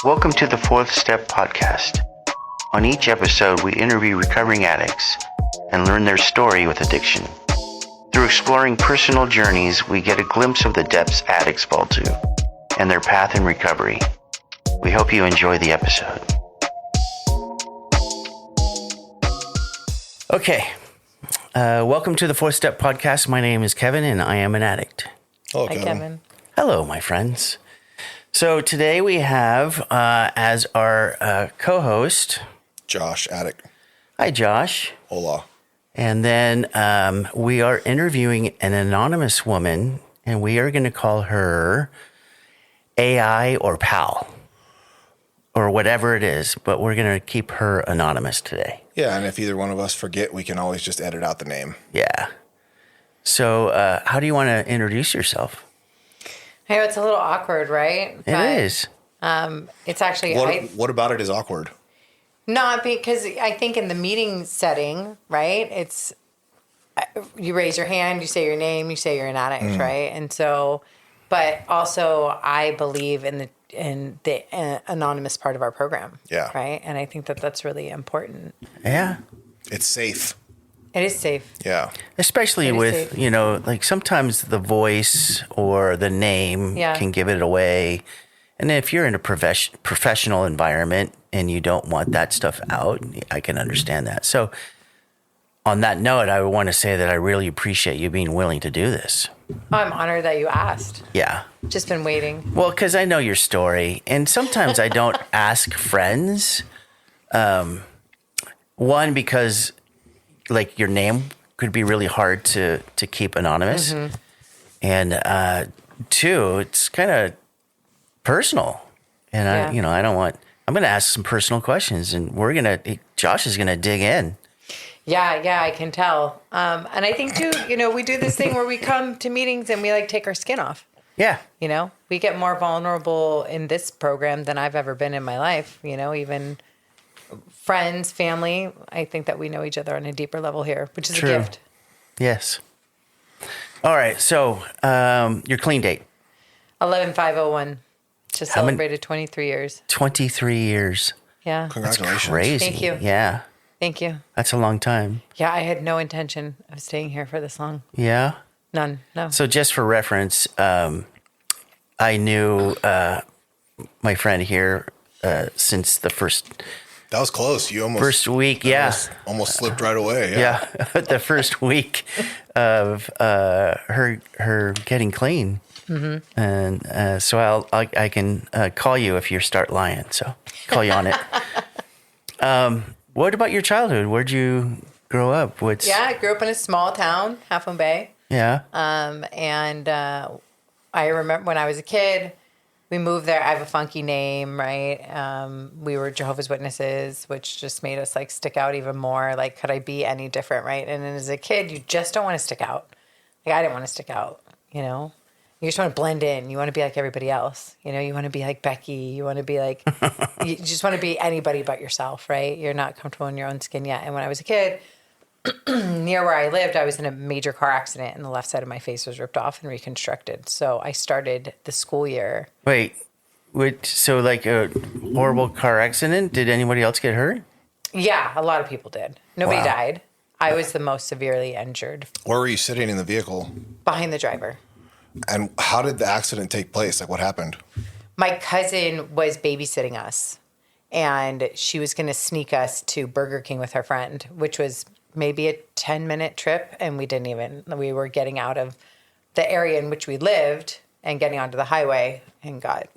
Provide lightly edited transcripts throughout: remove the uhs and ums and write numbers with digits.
Welcome to the Fourth Step Podcast. On each episode, we interview recovering addicts and learn their story with addiction. Through exploring personal journeys, we get a glimpse of the depths addicts fall to and their path in recovery. We hope you enjoy the episode. Okay. Welcome to the Fourth Step Podcast. My name is Kevin, and I am an addict. Hello, Hi, Kevin. Hello, my friends. So today we have as our co-host, Josh, addict. Hi, Josh. Hola. And then we are interviewing an anonymous woman, and we are going to call her AI or Pal or whatever it is, but we're going to keep her anonymous today. Yeah, and if either one of us forget, we can always just edit out the name. Yeah. So how do you want to introduce yourself? I know it's a little awkward, right? It is. It's actually What about it is awkward? not because I think in the meeting setting, right? It's you raise your hand, you say your name, you say you're an addict, right? And so, but also I believe in the anonymous part of our program. Yeah. Right. And I think that that's really important. Yeah. It's safe. It is safe. Yeah. Especially Pretty with, safe. like sometimes the voice or the name Yeah. can give it away. And if you're in a professional environment and you don't want that stuff out, I can understand that. So on that note, I want to say that I really appreciate you being willing to do this. I'm honored that you asked. Yeah. Just been waiting. Well, because I know your story. And sometimes I don't ask friends. One, because like your name could be really hard to keep anonymous. Mm-hmm. And two, it's kind of personal. And Yeah. I'm going to ask some personal questions and Josh is going to dig in. Yeah, I can tell. And I think too, we do this thing where we come to meetings and we like take our skin off. Yeah. We get more vulnerable in this program than I've ever been in my life. Even friends, family. I think that we know each other on a deeper level here, which is True. a gift. Yes. All right. So your clean date. 11/5/01. Just How many- celebrated 23 years. 23 years. Yeah. Congratulations. Crazy. Thank you. Yeah. Thank you. That's a long time. Yeah, I had no intention of staying here for this long. Yeah. None. No. So just for reference, I knew my friend here since the first That was close. You almost week. Yeah. almost slipped right away. Yeah. The first week of her getting clean. Mm-hmm. And so I can call you if you start lying. So call you on it. What about your childhood? Where'd you grow up? Yeah, I grew up in a small town, Half Moon Bay. Yeah. And I remember when I was a kid, we moved there. I have a funky name, right? We were Jehovah's Witnesses, which just made us like stick out even more. Like, could I be any different, right? And then as a kid, you just don't want to stick out. Like, I didn't want to stick out, You just want to blend in. You want to be like everybody else. You want to be like Becky. You want to be like, you just want to be anybody but yourself, right? You're not comfortable in your own skin yet. And when I was a kid, near where I lived, I was in a major car accident and the left side of my face was ripped off and reconstructed. So I started the school year. Wait, so like a horrible car accident? Did anybody else get hurt? Yeah, a lot of people did. Nobody Wow. died. I was the most severely injured Where were you sitting in the vehicle? behind the driver. And how did the accident take place? Like, what happened? My cousin was babysitting us and she was going to sneak us to Burger King with her friend, which was maybe a 10-minute trip. And we were getting out of the area in which we lived and getting onto the highway and got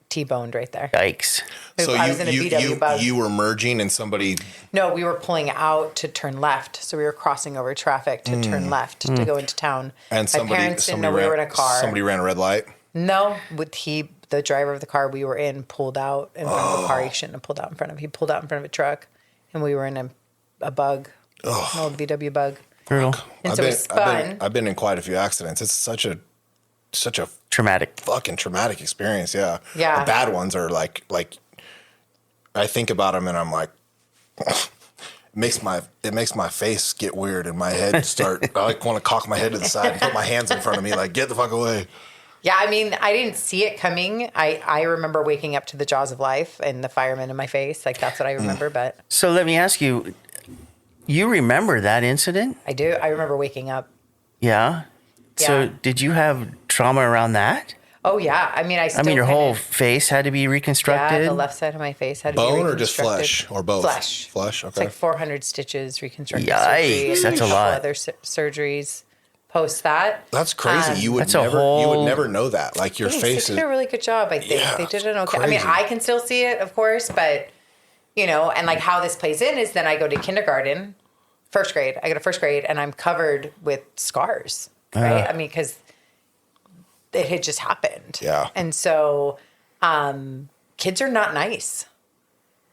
T-boned right there. Yikes. So I was in a VW Bug. you were merging and somebody... No, we were pulling out to turn left. So we were crossing over traffic to turn left to go into town. And My parents didn't know we were in a car. Somebody ran a red light? No, the driver of the car we were in pulled out in front of a car he shouldn't have pulled out in front of. He pulled out in front of a truck, and we were in a Bug, an old VW Bug. Brutal. And so we spun. I've been in quite a few accidents. It's such a Traumatic. fucking traumatic experience. Yeah. Yeah. The bad ones are like I think about them and I'm like, it makes my face get weird and my head start. I like want to cock my head to the side and put my hands in front of me like, get the fuck away. Yeah, I mean, I didn't see it coming. I remember waking up to the jaws of life and the fireman in my face. Like, that's what I remember, but So let me ask you, you remember that incident? I do. I remember waking up. Yeah. So Yeah. did you have trauma around that? Oh, yeah. I mean, I mean, your whole face had to be reconstructed? Yeah, the left side of my face had to be Bone or just reconstructed. flesh or both? Flesh. Flesh, It's okay. like 400 stitches, reconstructive Yikes, surgery. and that's a couple lot. Other surgeries post that. That's crazy. You would That's a never you would whole- never know that. Like your Thanks. face They is did a really good job, I think. Yeah, They did an okay. crazy. I mean, I can still see it, of course, but, you know, and like how this plays in is then I go to kindergarten, first grade. I go to first grade and I'm covered with scars, right? I mean, because it had just happened. Yeah. And so kids are not nice.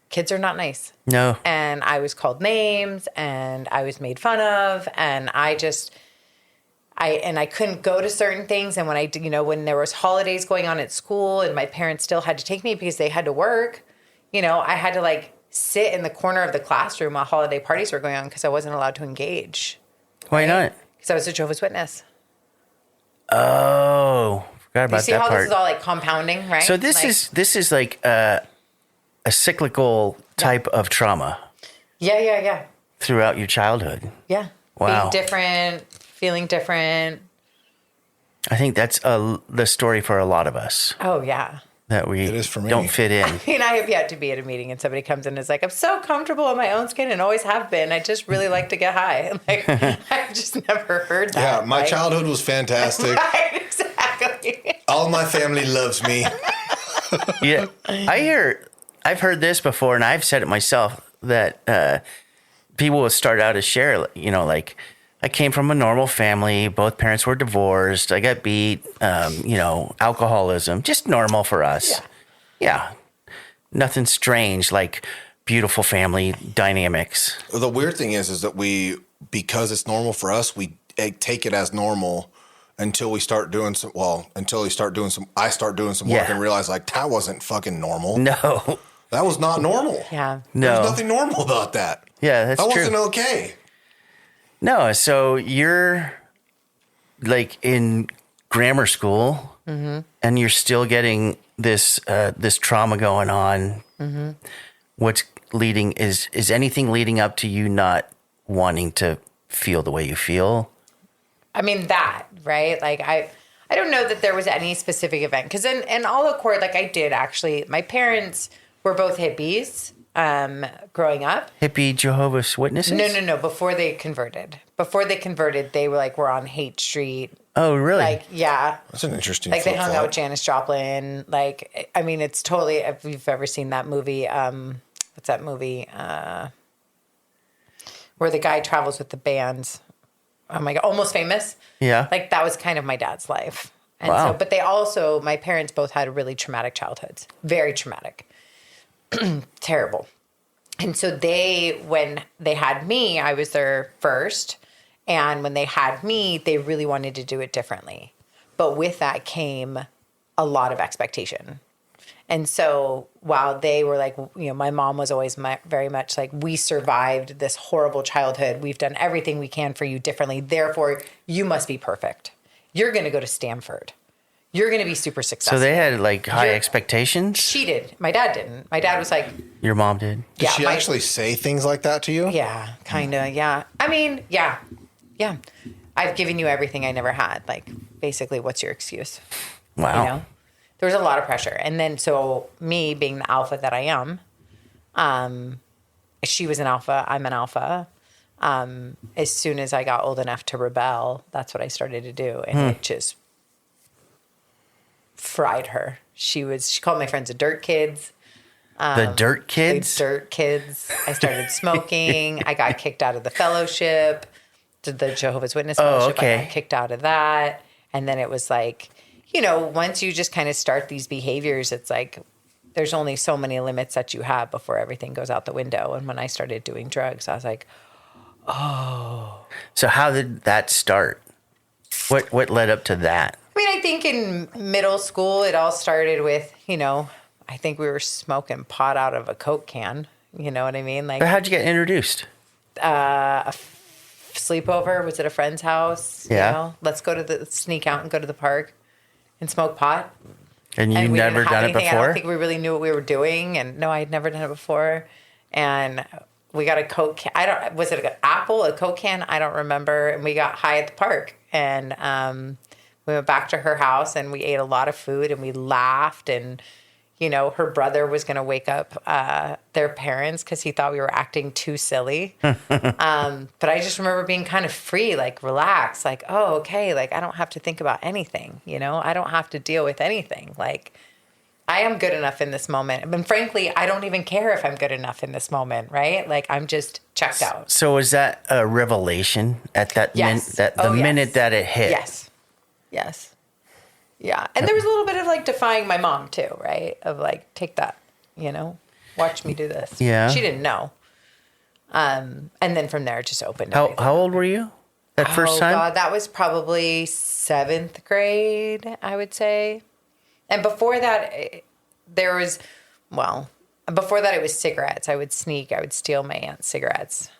Kids are not nice. No. And I was called names and I was made fun of and I couldn't go to certain things. And when when there was holidays going on at school and my parents still had to take me because they had to work, I had to like sit in the corner of the classroom while holiday parties were going on because I wasn't allowed to engage Why not? because I was a Jehovah's Witness. Oh, forgot You about see that how part. this is all like compounding, right? So this is like a cyclical type of trauma Yeah. throughout your childhood. Yeah. Wow. Being different, feeling different. I think that's the story for a lot of us, Oh, yeah. that we It is for me. don't fit in. I mean, I have yet to be at a meeting and somebody comes in and is like, I'm so comfortable in my own skin and always have been. I just really like to get high. I'm like, I've just never heard that. Yeah, my Like, childhood was fantastic. Right, exactly. All my family loves me. Yeah, I've heard this before, and I've said it myself that people will start out as share, like I came from a normal family. Both parents were divorced. I got beat. Alcoholism, just normal for us. Yeah, nothing strange, like beautiful family dynamics. The weird thing is that because it's normal for us, we take it as normal until we start doing some. Well, until we start doing some. I start doing some work Yeah. and realize like that wasn't fucking normal. No, That was not normal. Yeah. no. There's nothing normal about that. Yeah, that's That true. wasn't okay. No, so you're like in grammar school, and you're still getting this trauma going on. What's leading is anything leading up to you not wanting to feel the way you feel? I mean, that, right? Like, I don't know that there was any specific event. Because in all accord, like, I did actually, my parents were both hippies growing up. Hippie Jehovah's Witnesses? No. Before they converted. They were on Haight Street. Oh, really? Like, yeah. That's an interesting. Like, they hung out flip-flop. with Janis Joplin. Like, I mean, it's totally, if you've ever seen that movie, what's that movie? Where the guy travels with the band. Oh my God, Almost Famous. Yeah. Like, that was kind of my dad's life. And Wow. so, but they also, my parents both had really traumatic childhoods. Very traumatic. Terrible. And so when they had me, I was their first. And when they had me, they really wanted to do it differently. But with that came a lot of expectation. And so while they were like, my mom was always very much like, we survived this horrible childhood. We've done everything we can for you differently. Therefore, you must be perfect. You're going to go to Stanford. You're going to be super successful. So they had like high You're- expectations? She did. My dad didn't. My dad was like, Your mom did? Did yeah, she actually say things like that to you? yeah, kind of. Yeah. I mean, yeah. I've given you everything I never had. Like, basically, what's your excuse? Wow. There was a lot of pressure. And then, so me being the alpha that I am, she was an alpha, I'm an alpha. As soon as I got old enough to rebel, that's what I started to do. And it just fried her. She called my friends the dirt kids. The dirt The kids? dirt kids. I started smoking. I got kicked out of the fellowship, the Jehovah's Witness fellowship. okay. I got kicked out of that. And then it was like, once you just kind of start these behaviors, it's like there's only so many limits that you have before everything goes out the window. And when I started doing drugs, I was like, So how did that start? What led up to that? I mean, I think in middle school, it all started with, I think we were smoking pot out of a Coke can. You know what I mean? Like, But how'd you get introduced? sleepover. Was at a friend's house. Yeah. Let's sneak out and go to the park and smoke pot. And And you've we didn't never have done it anything. I before? don't think we really knew what we were doing. And no, I had never done it before. And we got a Coke can. Was it an apple, a Coke can? I don't remember. And we got high at the park. And we went back to her house and we ate a lot of food and we laughed. And, you know, her brother was going to wake up their parents because he thought we were acting too silly. But I just remember being kind of free, like relaxed, like, oh, okay, like I don't have to think about anything, you know, I don't have to deal with anything. Like I am good enough in this moment. And frankly, I don't even care if I'm good enough in this moment, right? Like I'm just checked out. So was that a revelation at that Yes. minute Yes. that it hit? Yes. Yes. Yeah. And there was a little bit of like defying my mom too, right? Of like, take that, you know, watch me do this. Yeah. She didn't know. And then from there, it just opened. How everything. old were you that first time? God, that was probably 7th grade, I would say. And before that, before that, it was cigarettes. I would steal my aunt's cigarettes.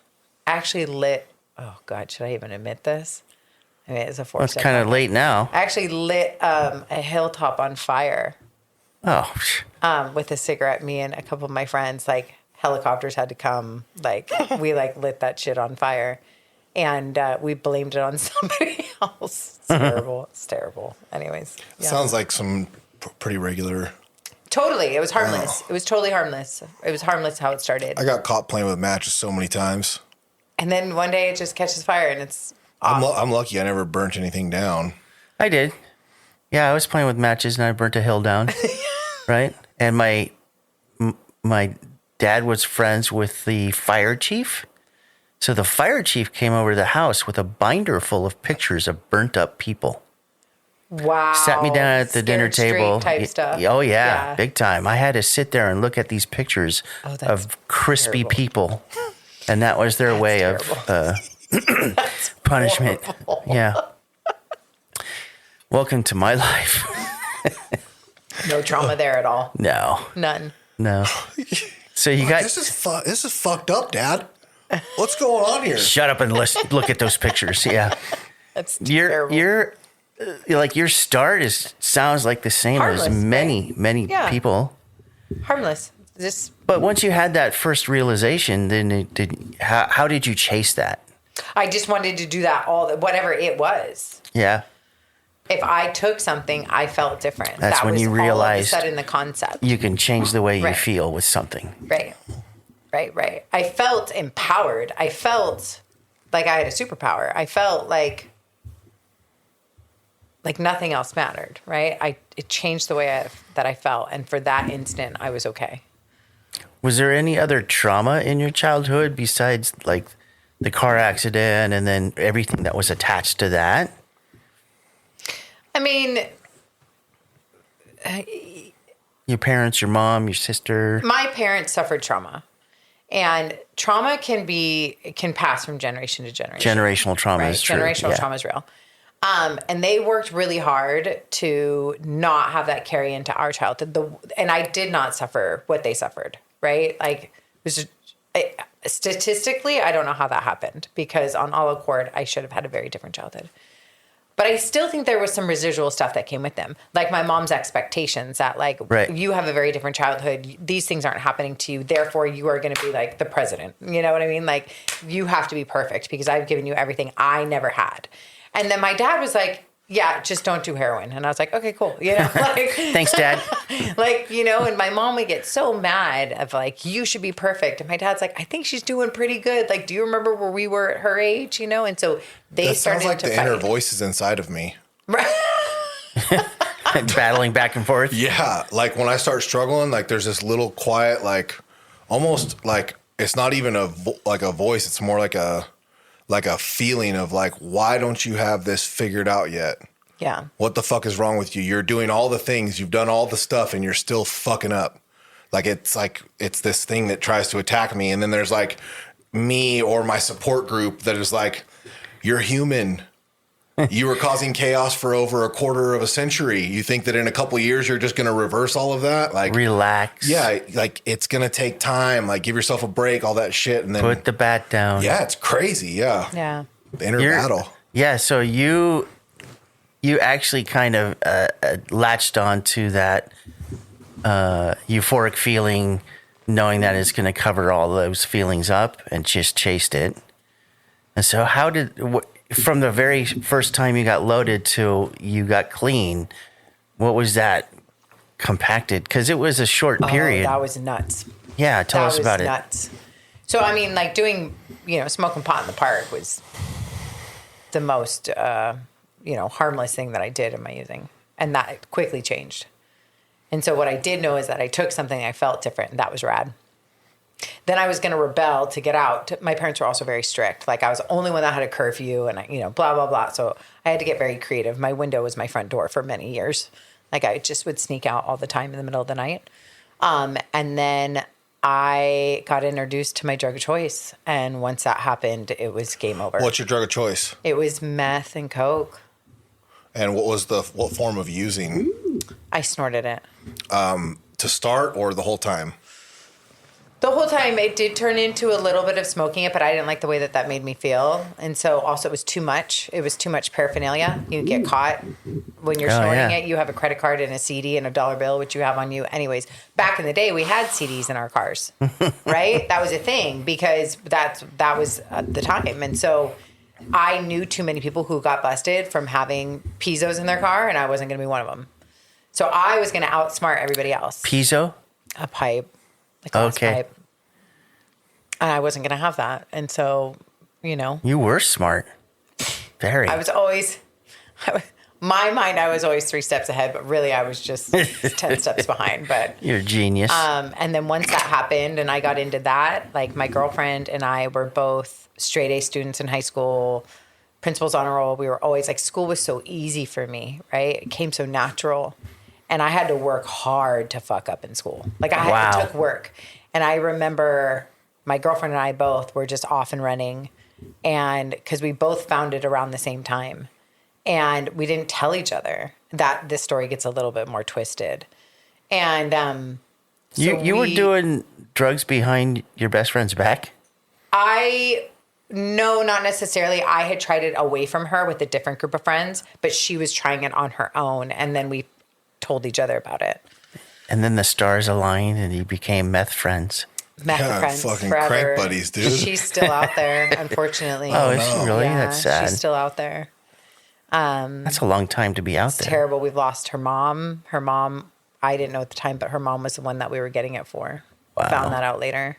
I actually lit, oh God, should I even admit this? I mean, it's a Well, it's four-step kind of back. late now. I actually lit a hilltop on fire Oh, with a cigarette. Me and a couple of my friends, like helicopters had to come. Like we like lit that shit on fire, and we blamed it on somebody else. It's terrible. It's terrible. Anyways, yeah. Sounds like some pretty regular. Totally. It was harmless. It was totally harmless. It was harmless how it started. I got caught playing with matches so many times. And then one day it just catches fire and it's I'm lucky I never burnt anything down. I did. Yeah, I was playing with matches and I burnt a hill down. Right? And my dad was friends with the fire chief. So the fire chief came over to the house with a binder full of pictures of burnt up people. wow. Sat me down at the dinner Scared straight table. type stuff. Oh yeah, big time. I had to sit there and look at these pictures Oh, that's of crispy terrible. people, and that was their way terrible. of punishment. horrible. Yeah. Welcome to my life. No trauma there at all. No, None. no. So you got This is fucked up, Dad. What's going on here? shut up and look at those pictures. Yeah, That's terrible. your like your start sounds like the same Harmless, as many Yeah. people. harmless. Just But once you had that first realization, then how did you chase that? I just wanted to do that whatever it was. Yeah. If I took something, I felt different. That's that when was you all of a realized sudden the concept. You can change the way you Right. feel with something. Right. Right. I felt empowered. I felt like I had a superpower. I felt like nothing else mattered, right? It changed the way that I felt. And for that instant, I was okay. Was there any other trauma in your childhood besides like the car accident and then everything that was attached to that? I mean, Your parents, your mom, your sister. my parents suffered trauma. And trauma can pass from generation to generation. Generational trauma Right. is true. Generational Yeah. trauma is real. And they worked really hard to not have that carry into our childhood. And I did not suffer what they suffered, right? Like, it was statistically, I don't know how that happened because on all accord, I should have had a very different childhood. But I still think there was some residual stuff that came with them. Like my mom's expectations that like, Right. you have a very different childhood. These things aren't happening to you. Therefore, you are going to be like the president. You know what I mean? Like you have to be perfect because I've given you everything I never had. And then my dad was like, yeah, just don't do heroin. And I was like, okay, cool. You know, like, Thanks, Dad. like, you know, and my mom would get so mad of like, you should be perfect. And my dad's like, I think she's doing pretty good. Like, do you remember where we were at her age? You know? And so they That started sounds like to the fight. inner voices inside of me. Battling back and forth. Yeah, like when I start struggling, like there's this little quiet, like almost like it's not even a voice. It's more like a feeling of like, why don't you have this figured out yet? Yeah. What the fuck is wrong with you? You're doing all the things, you've done all the stuff, and you're still fucking up. Like it's this thing that tries to attack me, and then there's like me or my support group that is like, you're human. You were causing chaos for over a quarter of a century. You think that in a couple of years you're just going to reverse all of that? Like, Relax. yeah, like it's going to take time. Like, give yourself a break, all that shit, and then Put the bat down. yeah, it's crazy. Yeah, Yeah. the inner You're- battle. Yeah. So you you actually kind of latched onto that euphoric feeling, knowing that it's going to cover all those feelings up, and just chased it. And so from the very first time you got loaded to you got clean, what was that compacted? Because it was a short period. Oh, that was nuts. Yeah, tell us about Nuts. So, I mean, like doing, smoking pot in the park was the most, harmless thing that I did in my using. And that quickly changed. And so what I did know is that I took something I felt different, and that was rad. Then I was going to rebel to get out. My parents were also very strict. Like, I was the only one that had a curfew, and blah, blah, blah. So I had to get very creative. My window was my front door for many years. Like, I just would sneak out all the time in the middle of the night. And then I got introduced to my drug of choice. And once that happened, it was game over. What's your drug of choice? It was meth and coke. And what form of using? I snorted it. To start or the whole time? The whole time it did turn into a little bit of smoking it, but I didn't like the way that made me feel. And so also it was too much. It was too much paraphernalia. You get caught when you're snorting it. You have a credit card and a CD and a dollar bill, which you have on you. Anyways, back in the day, we had CDs in our cars, right? That was a thing because that was the time. And so I knew too many people who got busted from having Pizos in their car, and I wasn't going to be one of them. So I was going to outsmart everybody else. Piezo? A pipe. A glass pipe. And I wasn't going to have that. And so, You were smart. Very. I was always, my mind, I was always 3 steps ahead, but really I was just 10 steps behind. But you're a genius. And then once that happened and I got into that, like my girlfriend and I were both straight A students in high school, principal's honor roll. We were always like, school was so easy for me, right? It came so natural. And I had to work hard to fuck up in school. Like it took work. And I remember my girlfriend and I both were just off and running. And because we both found it around the same time. And we didn't tell each other that this story gets a little bit more twisted. And you were doing drugs behind your best friend's back? No, not necessarily. I had tried it away from her with a different group of friends, but she was trying it on her own. And then we told each other about it. And then the stars aligned and you became meth friends. Meth friends fucking forever. crank buddies, dude. She's still out there, unfortunately. Oh, is she really? Yeah, That's sad. She's still out there. That's a long time to be out there. Terrible. We've lost her mom. Her mom, I didn't know at the time, but her mom was the one that we were getting it for. Wow. Found that out later.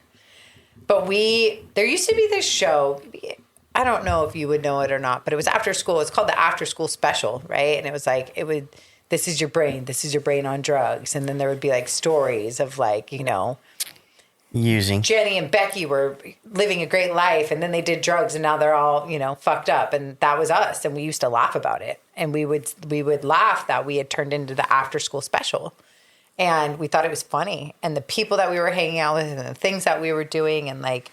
But there used to be this show. I don't know if you would know it or not, but it was after school. It's called the After School Special, right? And it was like, this is your brain on drugs. And then there would be like stories of like, using. Jenny and Becky were living a great life, and then they did drugs, and now they're all, fucked up. And that was us. And we used to laugh about it. And we would laugh that we had turned into the After School Special. And we thought it was funny. And the people that we were hanging out with and the things that we were doing, and like,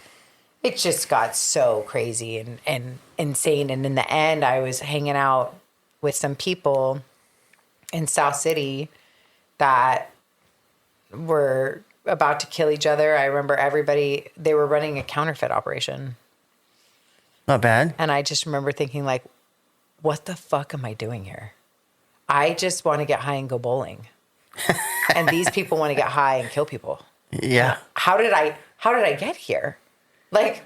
it just got so crazy and insane. And in the end, I was hanging out with some people in South City that were about to kill each other. I remember they were running a counterfeit operation. Not bad. And I just remember thinking like, what the fuck am I doing here? I just want to get high and go bowling. And these people want to get high and kill people. Yeah. How did I get here? Like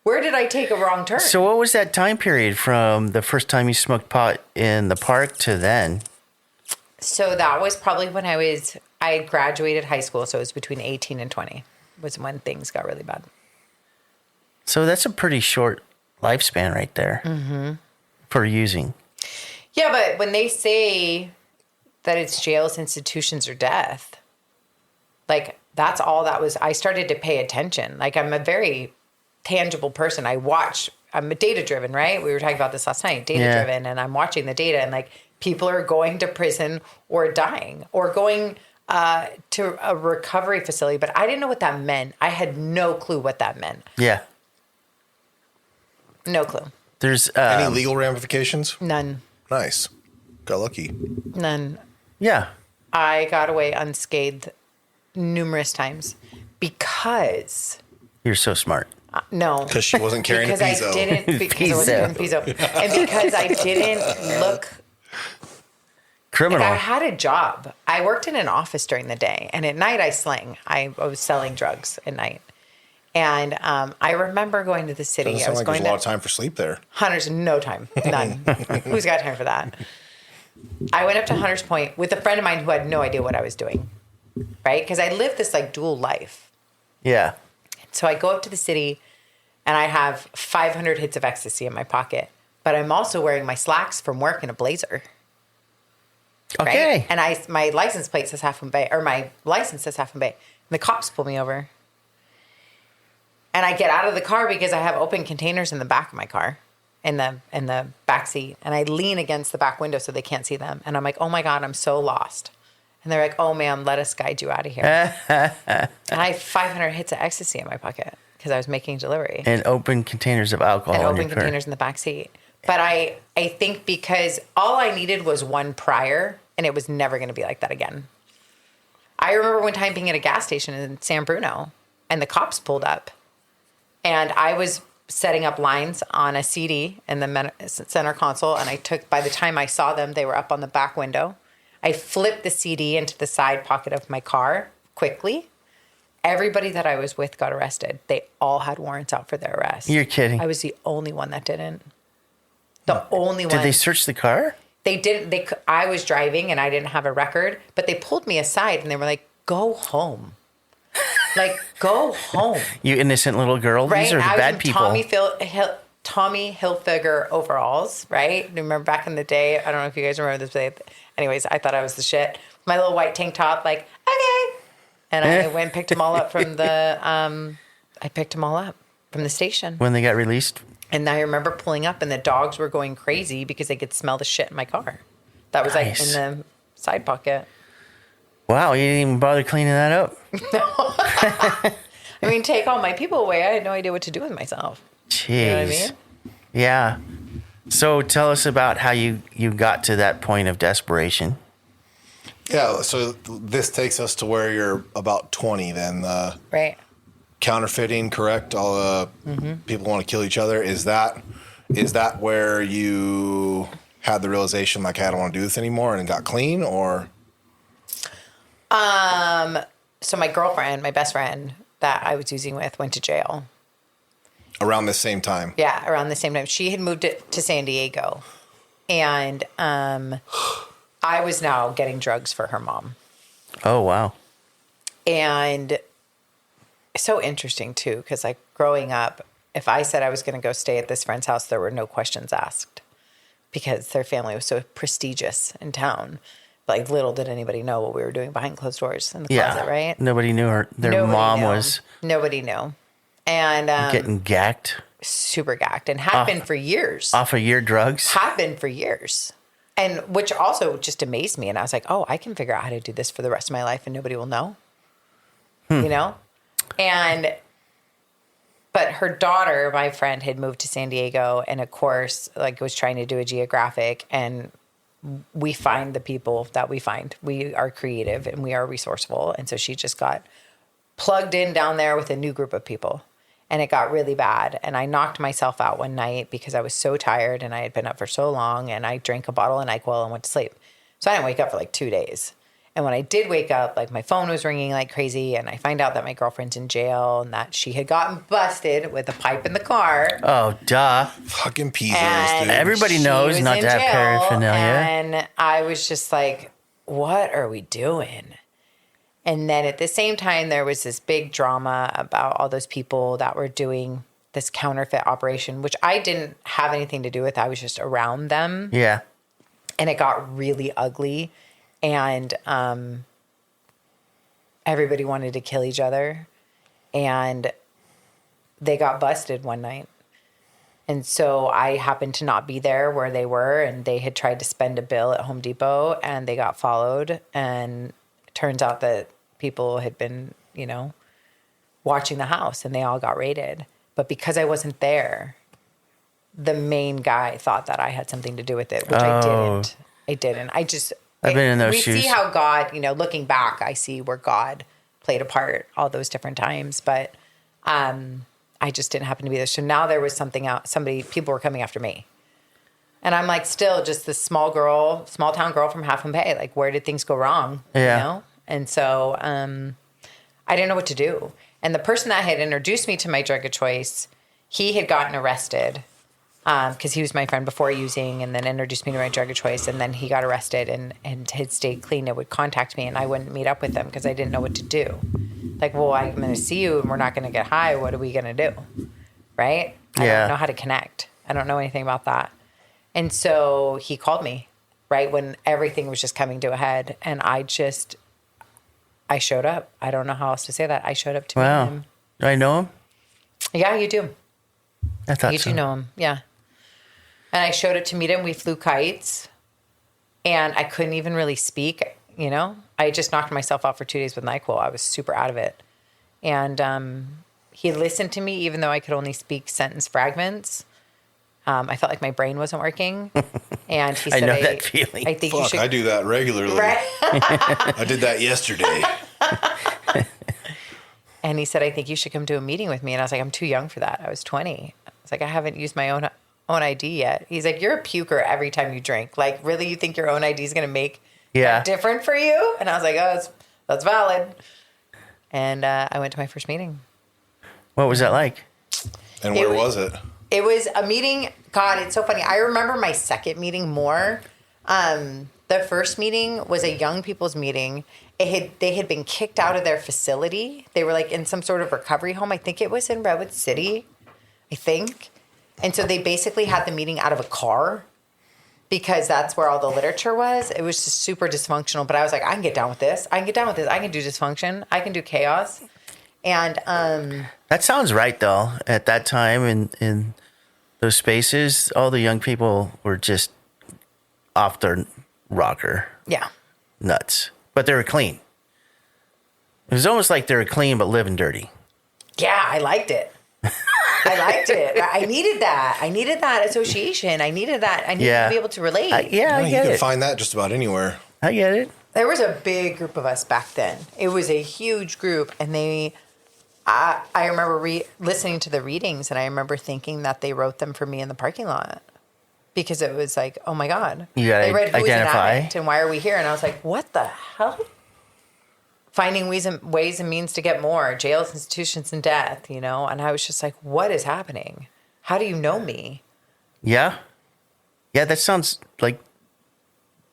where did I take a wrong turn? So what was that time period from the first time you smoked pot in the park to then? So that was probably when I had graduated high school. So it was between 18 and 20 was when things got really bad. So that's a pretty short lifespan right there for using. Yeah, but when they say that it's jails, institutions, or death, like that's all that was. I started to pay attention. Like I'm a very tangible person. I'm a data driven, right? We were talking about this last night, data driven, and I'm watching the data and like people are going to prison or dying or going to a recovery facility. But I didn't know what that meant. I had no clue what that meant. Yeah. No clue. There's any legal ramifications? None. Nice. Got lucky. None. Yeah. I got away unscathed numerous times because You're so smart. no, Because she wasn't carrying a because Pizzo. I didn't because I wasn't carrying a Pizzo, and because I didn't look Criminal. Like, I had a job. I worked in an office during the day, and at night I slang. I was selling drugs at night. And I remember going to the city. Doesn't I sound was like going there's a lot to of time for sleep there. Hunters, no time, none. Who's got time for that? I went up to Hunters Point with a friend of mine who had no idea what I was doing, right? Because I lived this like dual life. Yeah. So I go up to the city, and I have 500 hits of ecstasy in my pocket, but I'm also wearing my slacks from work and a blazer. Okay. Right? And my license plate says Half Moon Bay, or my license says Half Moon Bay. And the cops pull me over. And I get out of the car because I have open containers in the back of my car, in the back seat. And I lean against the back window so they can't see them. And I'm like, oh my God, I'm so lost. And they're like, oh ma'am, let us guide you out of here. And I have 500 hits of ecstasy in my pocket because I was making delivery. And open containers of alcohol And in open your car. containers in the back seat. But I think because all I needed was one prior, and it was never going to be like that again. I remember one time being at a gas station in San Bruno, and the cops pulled up, and I was setting up lines on a CD in the center console, and by the time I saw them, they were up on the back window. I flipped the CD into the side pocket of my car quickly. Everybody that I was with got arrested. They all had warrants out for their arrest. You're kidding. I was the only one that didn't. The only one. Did they search the car? They didn't. I was driving and I didn't have a record, but they pulled me aside and they were like, "Go home." Like, go home. You innocent little girl. Right? These are the I bad was people. in Tommy Hilfiger overalls, right? Remember back in the day? I don't know if you guys remember this, but anyways, I thought I was the shit. My little white tank top, like, okay. And I went and picked them all up from the station. When they got released? And I remember pulling up and the dogs were going crazy because they could smell the shit in my car. That was Nice. like in the side pocket. Wow, you didn't even bother cleaning that up? I mean, take all my people away. I had no idea what to do with myself. Jeez. You know what I mean? Yeah. So tell us about how you got to that point of desperation. Yeah, so this takes us to where you're about 20 then. Right. Counterfeiting, correct? All people want to kill each other. Is that where you had the realization, like, I don't want to do this anymore and got clean, or? So my girlfriend, my best friend that I was using with, went to jail. Around the same time? Yeah, around the same time. She had moved it to San Diego. And I was now getting drugs for her mom. Oh, wow. And so interesting, too, because, like, growing up, if I said I was going to go stay at this friend's house, there were no questions asked because their family was so prestigious in town. Like, little did anybody know what we were doing behind closed doors in the closet, right? Nobody knew their mom was Nobody knew. And getting gacked super gacked and had been for years. off of your drugs. Have been for years. And which also just amazed me. And I was like, oh, I can figure out how to do this for the rest of my life and nobody will know. You know? But her daughter, my friend, had moved to San Diego and of course, like, was trying to do a geographic, and we find the people that we find. We are creative and we are resourceful. And so she just got plugged in down there with a new group of people. And it got really bad. And I knocked myself out one night because I was so tired and I had been up for so long, and I drank a bottle of NyQuil and went to sleep. So I didn't wake up for like 2 days. And when I did wake up, like, my phone was ringing like crazy, and I find out that my girlfriend's in jail and that she had gotten busted with a pipe in the car. Oh, duh. Fucking peasers, And dude. Everybody she knows was not in to have jail, paraphernalia. And I was just like, what are we doing? And then at the same time, there was this big drama about all those people that were doing this counterfeit operation, which I didn't have anything to do with. I was just around them. Yeah. And it got really ugly. And everybody wanted to kill each other. And they got busted one night. And so I happened to not be there where they were, and they had tried to spend a bill at Home Depot, and they got followed. And it turns out that people had been, you know, watching the house, and they all got raided. But because I wasn't there, the main guy thought that I had something to do with it, which I didn't. I've been in those we shoes. see how God, you know, looking back, I see where God played a part all those different times. But I just didn't happen to be there. So now there was something out. People were coming after me. And I'm like, still just this small town girl from Half Moon Bay. Like, where did things go wrong? Yeah. You know? And so I didn't know what to do. And the person that had introduced me to my drug of choice, he had gotten arrested because he was my friend before using, and then introduced me to my drug of choice. And then he got arrested and had stayed clean and would contact me, and I wouldn't meet up with him because I didn't know what to do. Like, well, I'm going to see you and we're not going to get high. What are we going to do? Right? I Yeah. don't know how to connect. I don't know anything about that. And so he called me right when everything was just coming to a head. And I showed up. I don't know how else to say that. I showed up to meet Wow. him. Do I know him? Yeah, you do. I thought You so. do know him. Yeah. And I showed up to meet him. We flew kites. And I couldn't even really speak, you know. I just knocked myself out for 2 days with NyQuil. I was super out of it. And he listened to me even though I could only speak sentence fragments. I felt like my brain wasn't working. And he I said, know that feeling. I think you Fuck, should. I do that regularly. Right? I did that yesterday. And he said, I think you should come to a meeting with me. And I was like, I'm too young for that. I was 20. I was like, I haven't used my own ID yet. He's like, you're a puker every time you drink. Like, really, you think your own ID is going to make that different for you? And I was like, oh, that's valid. And I went to my first meeting. What was that like? And where was it? It was a meeting. God, it's so funny. I remember my second meeting more. The first meeting was a young people's meeting. They had been kicked out of their facility. They were like in some sort of recovery home. I think it was in Redwood City. I think. And so they basically had the meeting out of a car because that's where all the literature was. It was just super dysfunctional. But I was like, I can get down with this. I can get down with this. I can do dysfunction. I can do chaos. And That sounds right, though. At that time in those spaces, all the young people were just off their rocker, yeah. nuts. But they were clean. It was almost like they were clean but living dirty. Yeah, I liked it. I liked it. I needed that. I needed that association. I needed that. I needed to be able to relate. I You get can it. find that just about anywhere. I get it. There was a big group of us back then. It was a huge group, and I remember listening to the readings, and I remember thinking that they wrote them for me in the parking lot because it was like, oh my God. You gotta they read Who's an identify. Addict and Why Are We Here? And I was like, what the hell? Finding ways and means to get more, jails, institutions, and death, you know? And I was just like, what is happening? How do you know me? Yeah. Yeah, that sounds like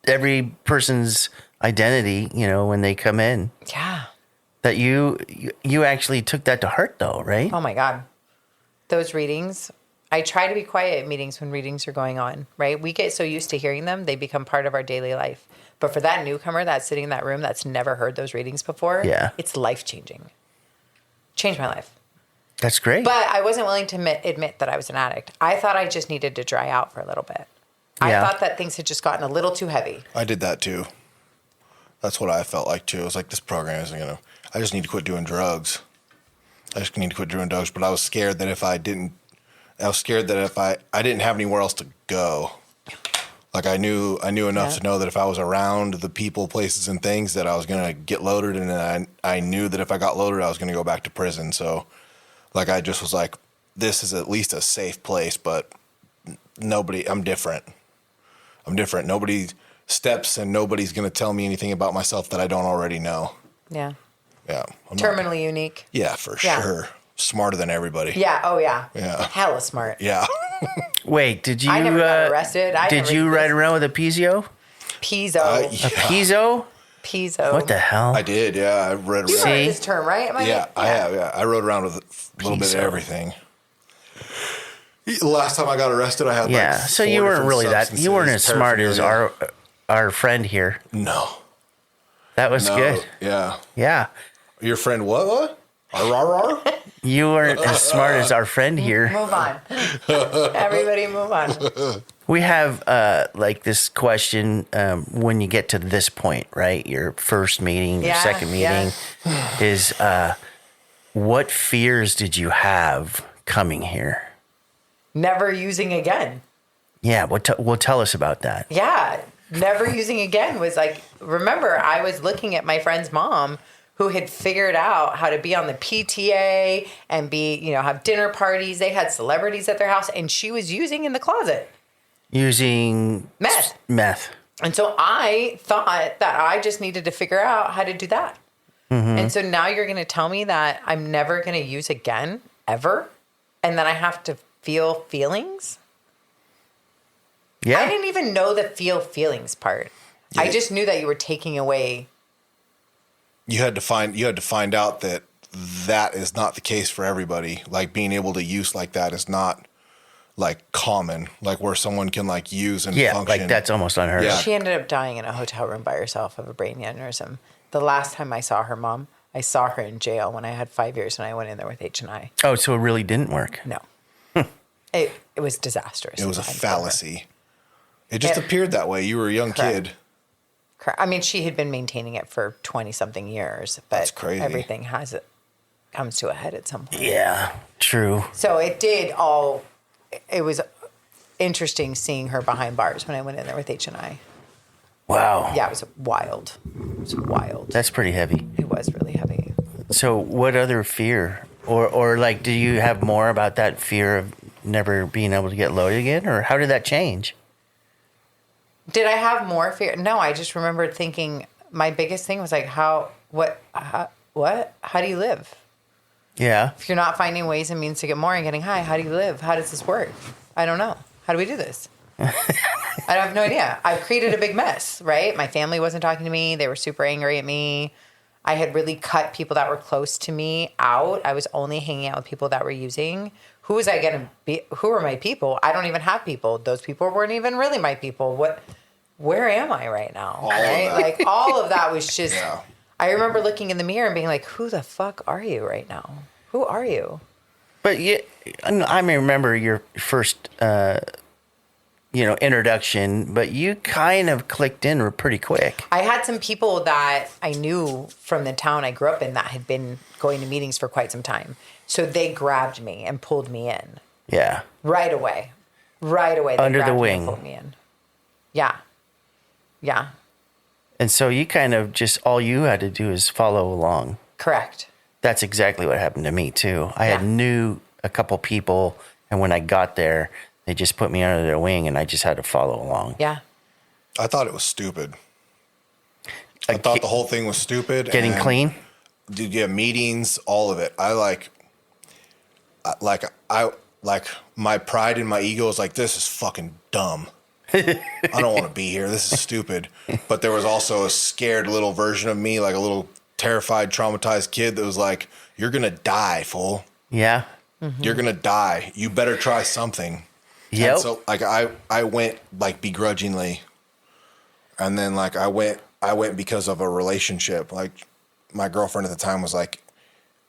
every person's identity, you know, when they come in. Yeah. That you actually took that to heart, though, right? Oh my God. Those readings, I try to be quiet at meetings when readings are going on, right? We get so used to hearing them, they become part of our daily life. But for that newcomer that's sitting in that room that's never heard those readings before, it's life-changing. Changed my life. That's great. But I wasn't willing to admit that I was an addict. I thought I just needed to dry out for a little bit. Yeah. I thought that things had just gotten a little too heavy. I did that too. That's what I felt like too. It was like, this program isn't going to, I just need to quit doing drugs. But I was scared that if I didn't have anywhere else to go. Like I knew enough to know that if I was around the people, places, and things that I was going to get loaded. And I knew that if I got loaded, I was going to go back to prison. So like, I just was like, this is at least a safe place, but I'm different. Nobody steps and nobody's going to tell me anything about myself that I don't already know. Yeah. Yeah. Terminally unique. Yeah, for Yeah. sure. Smarter than everybody. Yeah. Oh, yeah. Yeah. Hella smart. Yeah. Wait, did you? I never got arrested. Did you ride around with a Pizzo? Pizzo. A Pizzo? Pizzo. What the hell? I did, yeah. I read You've around. heard this term, right? I have, yeah. I rode around with a little bit of Pizzo. everything. The last time I got arrested, I had Yeah. like So 4 you weren't different really that. substances, You weren't as smart as paraphernalia. our friend here. No. That was good. Yeah. Yeah. Your friend what? Arr? You weren't as smart as our friend here. Move on. Everybody move on. We have like this question when you get to this point, right? Your first meeting, your Yeah, second meeting is what fears did you have coming here? Never using again. Yeah, well, tell us about that. Yeah. Never using again was like, remember, I was looking at my friend's mom who had figured out how to be on the PTA and have dinner parties. They had celebrities at their house and she was using in the closet. Using Meth. Meth. And so I thought that I just needed to figure out how to do that. And so now you're going to tell me that I'm never going to use again, ever? And then I have to feel feelings? Yeah. I didn't even know the feel feelings part. I just knew that you were taking away. You had to find out that is not the case for everybody. Like being able to use like that is not like common, like where someone can like use and Yeah, function. like that's almost unheard Yeah. of. She ended up dying in a hotel room by herself of a brain aneurysm. The last time I saw her mom, I saw her in jail when I had 5 years and I went in there with H&I. Oh, so it really didn't work. No. It was disastrous. It was a I told her. fallacy. It just appeared that way. You were a young Correct. kid. I mean, she had been maintaining it for 20-something years, but That's crazy. everything comes to a head at some point. Yeah, true. So it was interesting seeing her behind bars when I went in there with H&I. Wow. Yeah, it was wild. It was wild. That's pretty heavy. It was really heavy. So what other fear? Or like, do you have more about that fear of never being able to get loaded again? Or how did that change? Did I have more fear? No, I just remembered thinking my biggest thing was like, how do you live? Yeah. If you're not finding ways and means to get more and getting high, how do you live? How does this work? I don't know. How do we do this? I have no idea. I've created a big mess, right? My family wasn't talking to me. They were super angry at me. I had really cut people that were close to me out. I was only hanging out with people that were using. Who was I going to be? Who are my people? I don't even have people. Those people weren't even really my people. Where am I right now? Right? Like all of that was just, Yeah. I remember looking in the mirror and being like, who the fuck are you right now? Who are you? But I remember your first, introduction, but you kind of clicked in pretty quick. I had some people that I knew from the town I grew up in that had been going to meetings for quite some time. So they grabbed me and pulled me in Yeah. right away. Right away. They Under the grabbed me wing. and pulled me in. Yeah. Yeah. And so you kind of just, all you had to do is follow along. Correct. That's exactly what happened to me too. I had Yeah. knew a couple people, and when I got there, they just put me under their wing, and I just had to follow along. Yeah. I thought it was stupid. I thought the whole thing was stupid. Getting and clean. Did you have meetings? All of it. I my pride and my ego is like, this is fucking dumb. I don't want to be here. This is stupid. But there was also a scared little version of me, like a little terrified, traumatized kid that was like, you're going to die, fool. Yeah. You're going to die. You better try something. Yep. And so like I went like begrudgingly. And then like I went because of a relationship. Like my girlfriend at the time was like,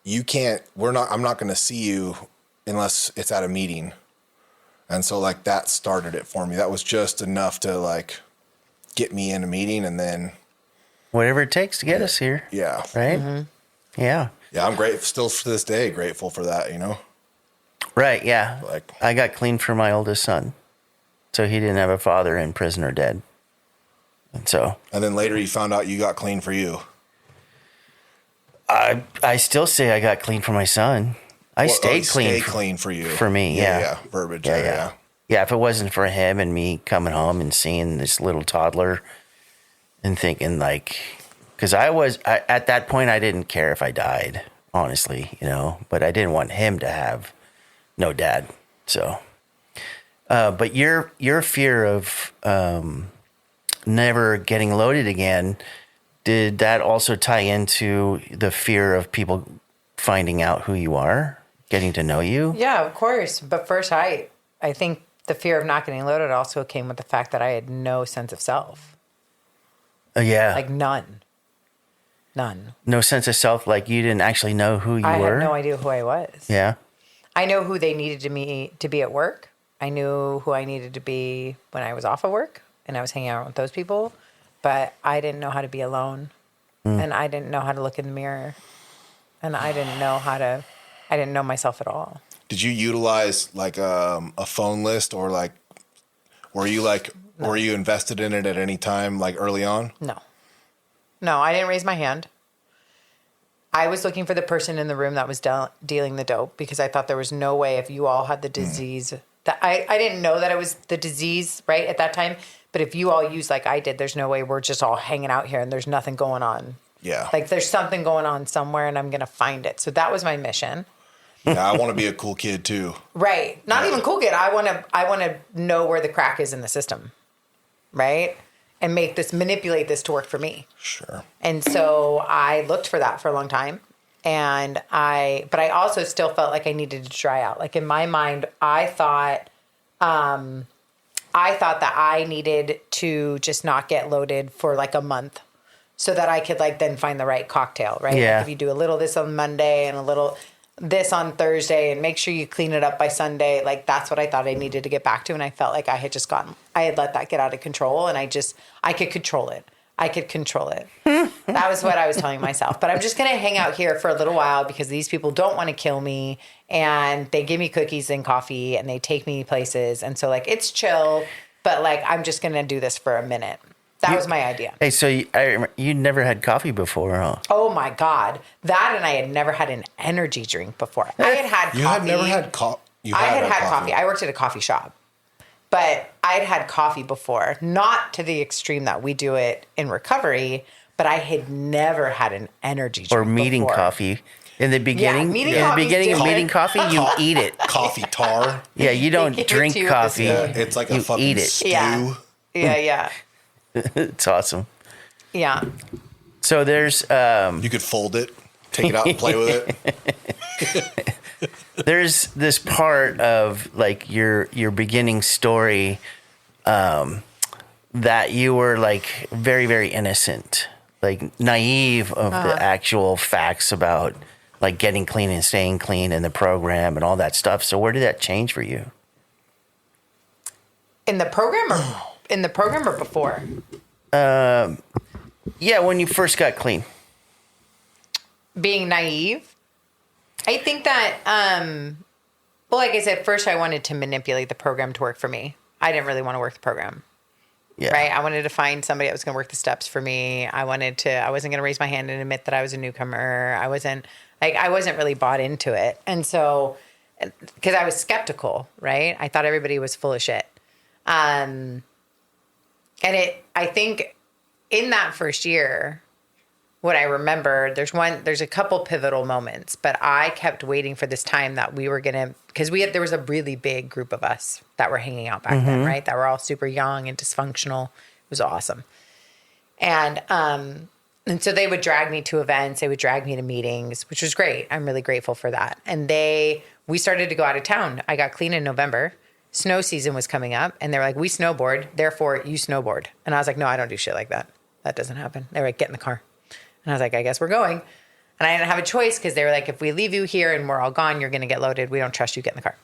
I'm not going to see you unless it's at a meeting. And so like that started it for me. That was just enough to like get me in a meeting, and then Whatever it takes to get us here. yeah. Right? Yeah. Yeah, I'm still to this day grateful for that, you know? Right. Yeah. Like- I got clean for my oldest son. So he didn't have a father in prison or dead. And so And then later you found out you got clean for you. I still say I got clean for my son. I stayed clean. Clean for you. for me, yeah. Yeah. Verbiage. Yeah, Yeah. yeah. Yeah, if it wasn't for him and me coming home and seeing this little toddler and thinking like, because at that point, I didn't care if I died, honestly, but I didn't want him to have no dad. So, but your fear of never getting loaded again, did that also tie into the fear of people finding out who you are, getting to know you? Yeah, of course. But first, I think the fear of not getting loaded also came with the fact that I had no sense of self. Yeah. Like none. No sense of self, like you didn't actually know who you I were? had no idea who I was. Yeah. I know who they needed to be at work. I knew who I needed to be when I was off of work and I was hanging out with those people. But I didn't know how to be alone. And I didn't know how to look in the mirror. And I didn't know myself at all. Did you utilize like a phone list, or like, were you invested in it at any time, like early on? No, I didn't raise my hand. I was looking for the person in the room that was dealing the dope because I thought there was no way if you all had the disease that I didn't know that it was the disease, right, at that time. But if you all use like I did, there's no way we're just all hanging out here and there's nothing going on. Yeah. Like there's something going on somewhere and I'm going to find it. So that was my mission. Yeah, I want to be a cool kid too. Right. Not even cool kid. I want to know where the crack is in the system. Right? And manipulate this to work for me. Sure. And so I looked for that for a long time. But I also still felt like I needed to dry out. Like in my mind, I thought that I needed to just not get loaded for like a month so that I could like then find the right cocktail, right? Yeah. Like if you do a little this on Monday and a little this on Thursday and make sure you clean it up by Sunday, like that's what I thought I needed to get back to. And I felt like I had let that get out of control and I could control it. I could control it. That was what I was telling myself. But I'm just going to hang out here for a little while because these people don't want to kill me and they give me cookies and coffee and they take me places. And so like, it's chill, but like, I'm just going to do this for a minute. That was my idea. Hey, so you never had coffee before, huh? Oh my God. That and I had never had an energy drink before. I had coffee. You had never had coffee? I had had coffee. I worked at a coffee shop. But I'd had coffee before, not to the extreme that we do it in recovery, but I had never had an energy drink Or meeting before. coffee. In the beginning, meeting in the coffee's beginning of different. meeting coffee, you eat it. Coffee tar. Yeah, you don't give it drink to you with the coffee. spoon. It's like you a fucking eat it. stew. Yeah. Yeah. It's awesome. Yeah. So there's You could fold it, take it out and play with it. there's this part of like your beginning story that you were like very, very innocent, like naive of the actual facts about like getting clean and staying clean in the program and all that stuff. So where did that change for you? In the program or before? Yeah, when you first got clean. Being naive. I think that, well, like I said, first I wanted to manipulate the program to work for me. I didn't really want to work the program. Yeah. Right. I wanted to find somebody that was going to work the steps for me. I wasn't going to raise my hand and admit that I was a newcomer. I wasn't really bought into it. And so, because I was skeptical, right? I thought everybody was full of shit. I think in that first year, what I remember, there's a couple pivotal moments, but I kept waiting for this time that we were going to, because there was a really big group of us that were hanging out back then, right? That were all super young and dysfunctional. It was awesome. And so they would drag me to events. They would drag me to meetings, which was great. I'm really grateful for that. And we started to go out of town. I got clean in November. Snow season was coming up and they're like, we snowboard, therefore you snowboard. And I was like, no, I don't do shit like that. That doesn't happen. They were like, get in the car. And I was like, I guess we're going. And I didn't have a choice because they were like, if we leave you here and we're all gone, you're going to get loaded. We don't trust you. Get in the car.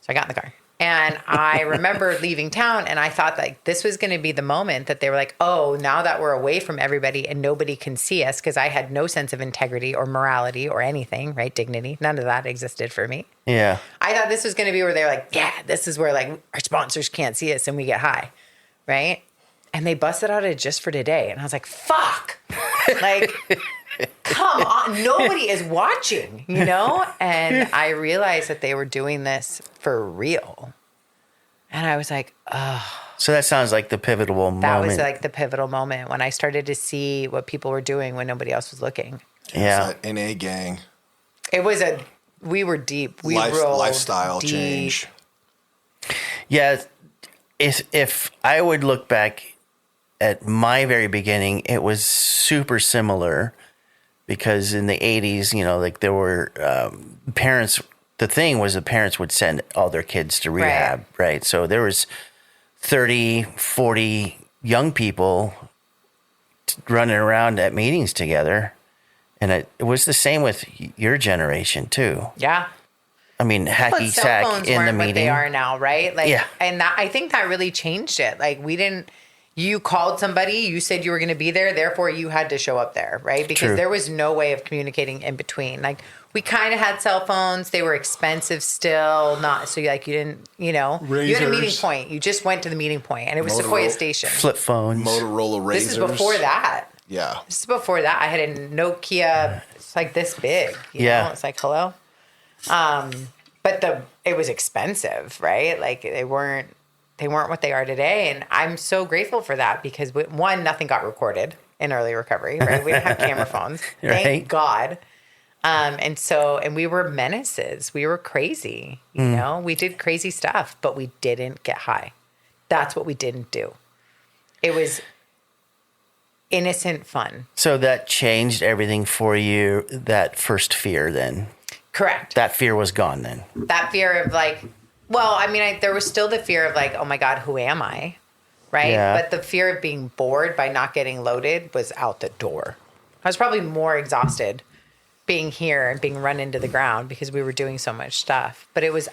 So I got in the car. And I remember leaving town and I thought like this was going to be the moment that they were like, oh, now that we're away from everybody and nobody can see us, because I had no sense of integrity or morality or anything, right? Dignity. None of that existed for me. Yeah. I thought this was going to be where they're like, yeah, this is where like our sponsors can't see us and we get high. Right. And they busted out a just for today. And I was like, fuck. Like, come on. Nobody is watching, you know? And I realized that they were doing this for real. And I was like, oh. So that sounds like the pivotal moment. That was like the pivotal moment when I started to see what people were doing when nobody else was looking. Yeah. It's that NA gang. We were deep. We Lifestyle deep. change. Yeah. If I would look back at my very beginning, it was super similar because in the 80s, you know, like there were parents. The thing was the parents would send all their kids to rehab, right? So there was 30, 40 young people running around at meetings together. And it was the same with your generation too. Yeah. I mean, hacky cell sack phones in the weren't what meeting. they are now, right? Like, Yeah. And I think that really changed it. Like you called somebody, you said you were going to be there, therefore you had to show up there, right? Because True. there was no way of communicating in between. Like we kind of had cell phones, they were expensive still, not so like you didn't, you know, you had a meeting Razors. point. You just went to the meeting point, and it was Sequoia Station. Flip phones. Motorola Razors. This is before that. Yeah. This is before that. I had a Nokia. It's like this big. You Yeah. know? It's like hello. but it was expensive, right? Like they weren't what they are today. And I'm so grateful for that because one, nothing got recorded in early recovery, right? We didn't have camera phones. Thank Right. God. And we were menaces. We were crazy, you know, we did crazy stuff, but we didn't get high. That's what we didn't do. It was innocent fun. So that changed everything for you, that first fear then. Correct. That fear was gone then. That fear of like, well, I mean, there was still the fear of like, oh my God, who am I? Right. Yeah. But the fear of being bored by not getting loaded was out the door. I was probably more exhausted being here and being run into the ground because we were doing so much stuff. But it was,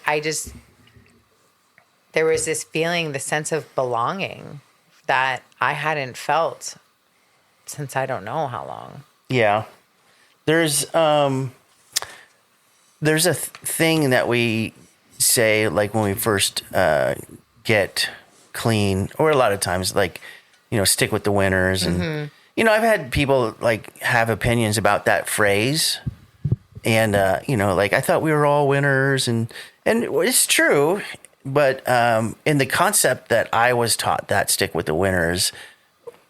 there was this feeling, the sense of belonging that I hadn't felt since I don't know how long. Yeah. There's a thing that we say, like when we first get clean, or a lot of times, like, you know, stick with the winners. And, you know, I've had people like have opinions about that phrase. And, you know, like I thought we were all winners and it's true. But in the concept that I was taught, that stick with the winners,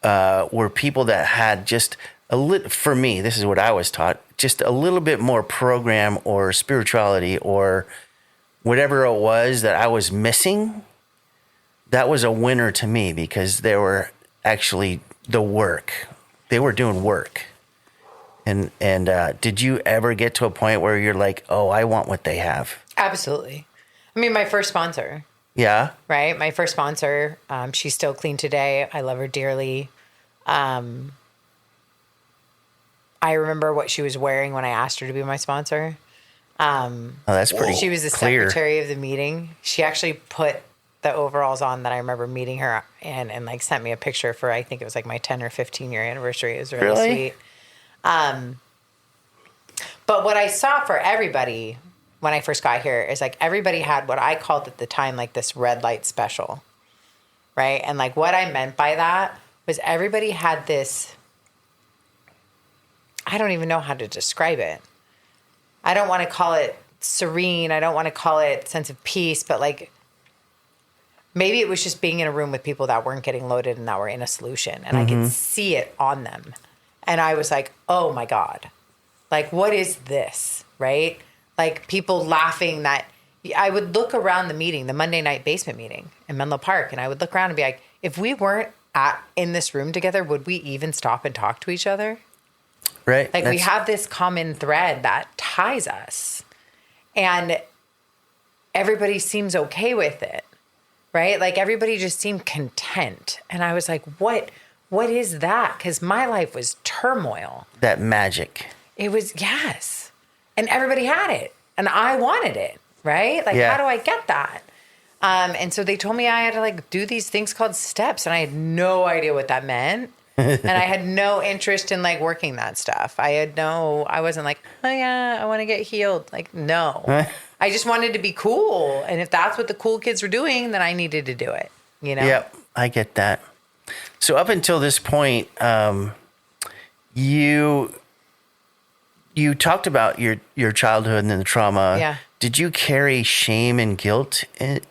were people that had just a little, for me, this is what I was taught, just a little bit more program or spirituality or whatever it was that I was missing. That was a winner to me because they were actually the work. They were doing work. And did you ever get to a point where you're like, oh, I want what they have? Absolutely. I mean, my first sponsor. Yeah. Right. My first sponsor, she's still clean today. I love her dearly. I remember what she was wearing when I asked her to be my sponsor. Oh, that's pretty She was the clear. secretary of the meeting. She actually put the overalls on that I remember meeting her and like sent me a picture for, I think it was like my 10 or 15 year anniversary. It was really sweet. But what I saw for everybody when I first got here is like everybody had what I called at the time like this red light special, right? And like what I meant by that was everybody had this, I don't even know how to describe it. I don't want to call it serene. I don't want to call it sense of peace, but like maybe it was just being in a room with people that weren't getting loaded and that were in a solution. And I could see it on them. And I was like, oh my God, like, what is this? Right? Like people laughing that I would look around the meeting, the Monday night basement meeting in Menlo Park. And I would look around and be like, if we weren't in this room together, would we even stop and talk to each other? Right. Like we have this common thread that ties us and everybody seems okay with it, right? Like everybody just seemed content. And I was like, what is that? Because my life was turmoil. that magic. It was, yes. And everybody had it. And I wanted it, right? Like, Yeah. how do I get that? And so they told me I had to like do these things called steps. And I had no idea what that meant. And I had no interest in like working that stuff. I wasn't like, oh yeah, I want to get healed. Like, no, I just wanted to be cool. And if that's what the cool kids were doing, then I needed to do it, you know? Yep, I get that. So up until this point, you talked about your childhood and the trauma. Yeah. Did you carry shame and guilt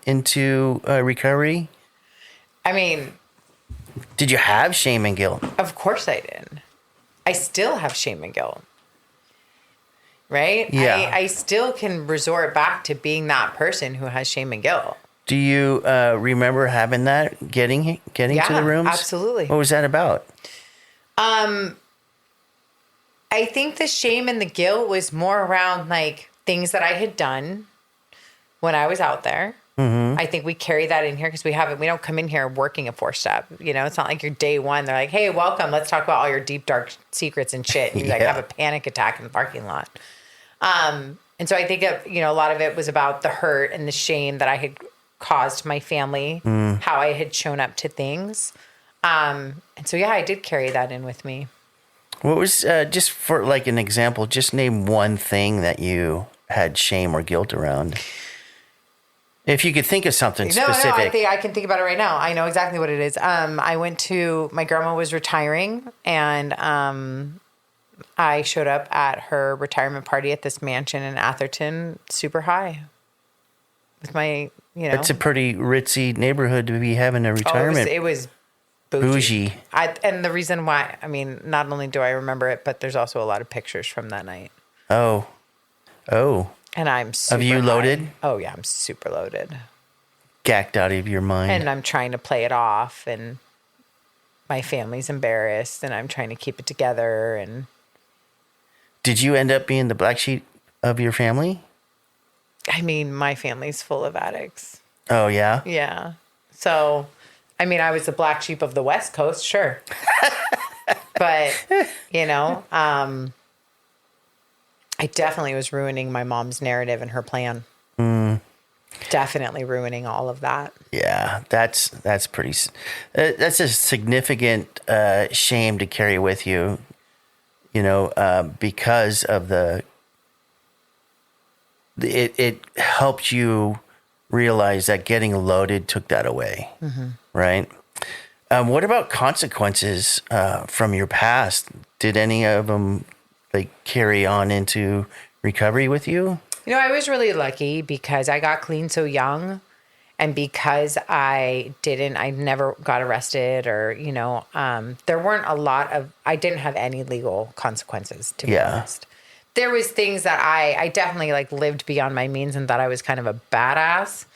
into recovery? I mean, Did you have shame and guilt? of course I did. I still have shame and guilt. Right? Yeah. I still can resort back to being that person who has shame and guilt. Do you remember having that, getting to the rooms? Absolutely. What was that about? I think the shame and the guilt was more around like things that I had done when I was out there. Mm-hmm. I think we carry that in here because we don't come in here working a 4-step. You know, it's not like you're day one. They're like, hey, welcome. Let's talk about all your deep, dark secrets and shit. And you like Yeah. have a panic attack in the parking lot. And so I think a lot of it was about the hurt and the shame that I had caused my family, how I had shown up to things. And so, yeah, I did carry that in with me. What was, just for like an example, just name one thing that you had shame or guilt around. If you could think of something specific. No, I can think about it right now. I know exactly what it is. My grandma was retiring and I showed up at her retirement party at this mansion in Atherton, super high. with my, you know. It's a pretty ritzy neighborhood to be having a Oh, retirement. it was bougie. And the reason why, I mean, not only do I remember it, but there's also a lot of pictures from that night. Oh. And I'm super Have you high. loaded? Oh yeah, I'm super loaded. Gacked out of your mind. And I'm trying to play it off, and my family's embarrassed, and I'm trying to keep it together. And Did you end up being the black sheep of your family? I mean, my family's full of addicts. Oh, yeah? Yeah. So, I mean, I was the black sheep of the West Coast, sure. But, you know, I definitely was ruining my mom's narrative and her plan. Definitely ruining all of that. Yeah, that's pretty. That's a significant shame to carry with you. You know, because of it helped you realize that getting loaded took that away, right? What about consequences from your past? Did any of them like carry on into recovery with you? You know, I was really lucky because I got clean so young, and because I never got arrested, or, you know, there weren't I didn't have any legal consequences, to be honest. There was things that I definitely like lived beyond my means and thought I was kind of a badass.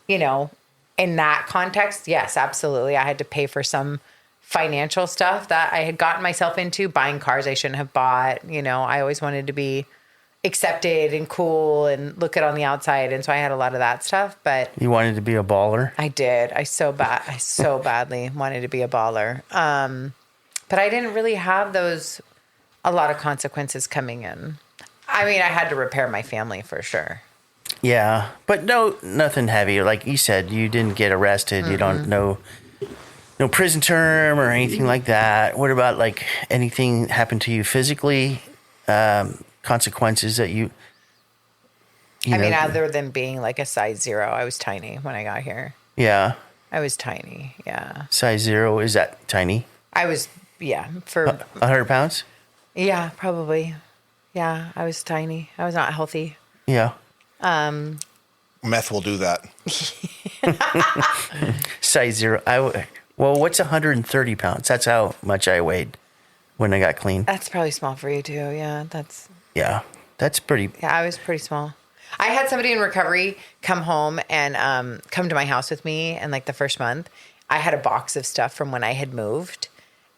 You know, in that context, yes, absolutely. I had to pay for some financial stuff that I had gotten myself into, buying cars I shouldn't have bought. You know, I always wanted to be accepted and cool and look it on the outside. And so I had a lot of that stuff, but You wanted to be a baller? I did. I so badly wanted to be a baller. But I didn't really have a lot of consequences coming in. I mean, I had to repair my family for sure. Yeah, but nothing heavy. Like you said, you didn't get arrested. You don't know. No prison term or anything like that. What about like anything happened to you physically? Consequences that you I mean, know? other than being like a size 0, I was tiny when I got here. Yeah, I was tiny. Yeah. size 0, is that tiny? I was, yeah, for, 100 pounds? yeah, probably. Yeah, I was tiny. I was not healthy. Yeah. Meth will do that. Size 0. Well, what's 130 pounds? That's how much I weighed when I got clean. That's probably small for you too. Yeah, Yeah, that's pretty. yeah, I was pretty small. I had somebody in recovery come home and come to my house with me, and like the first month, I had a box of stuff from when I had moved,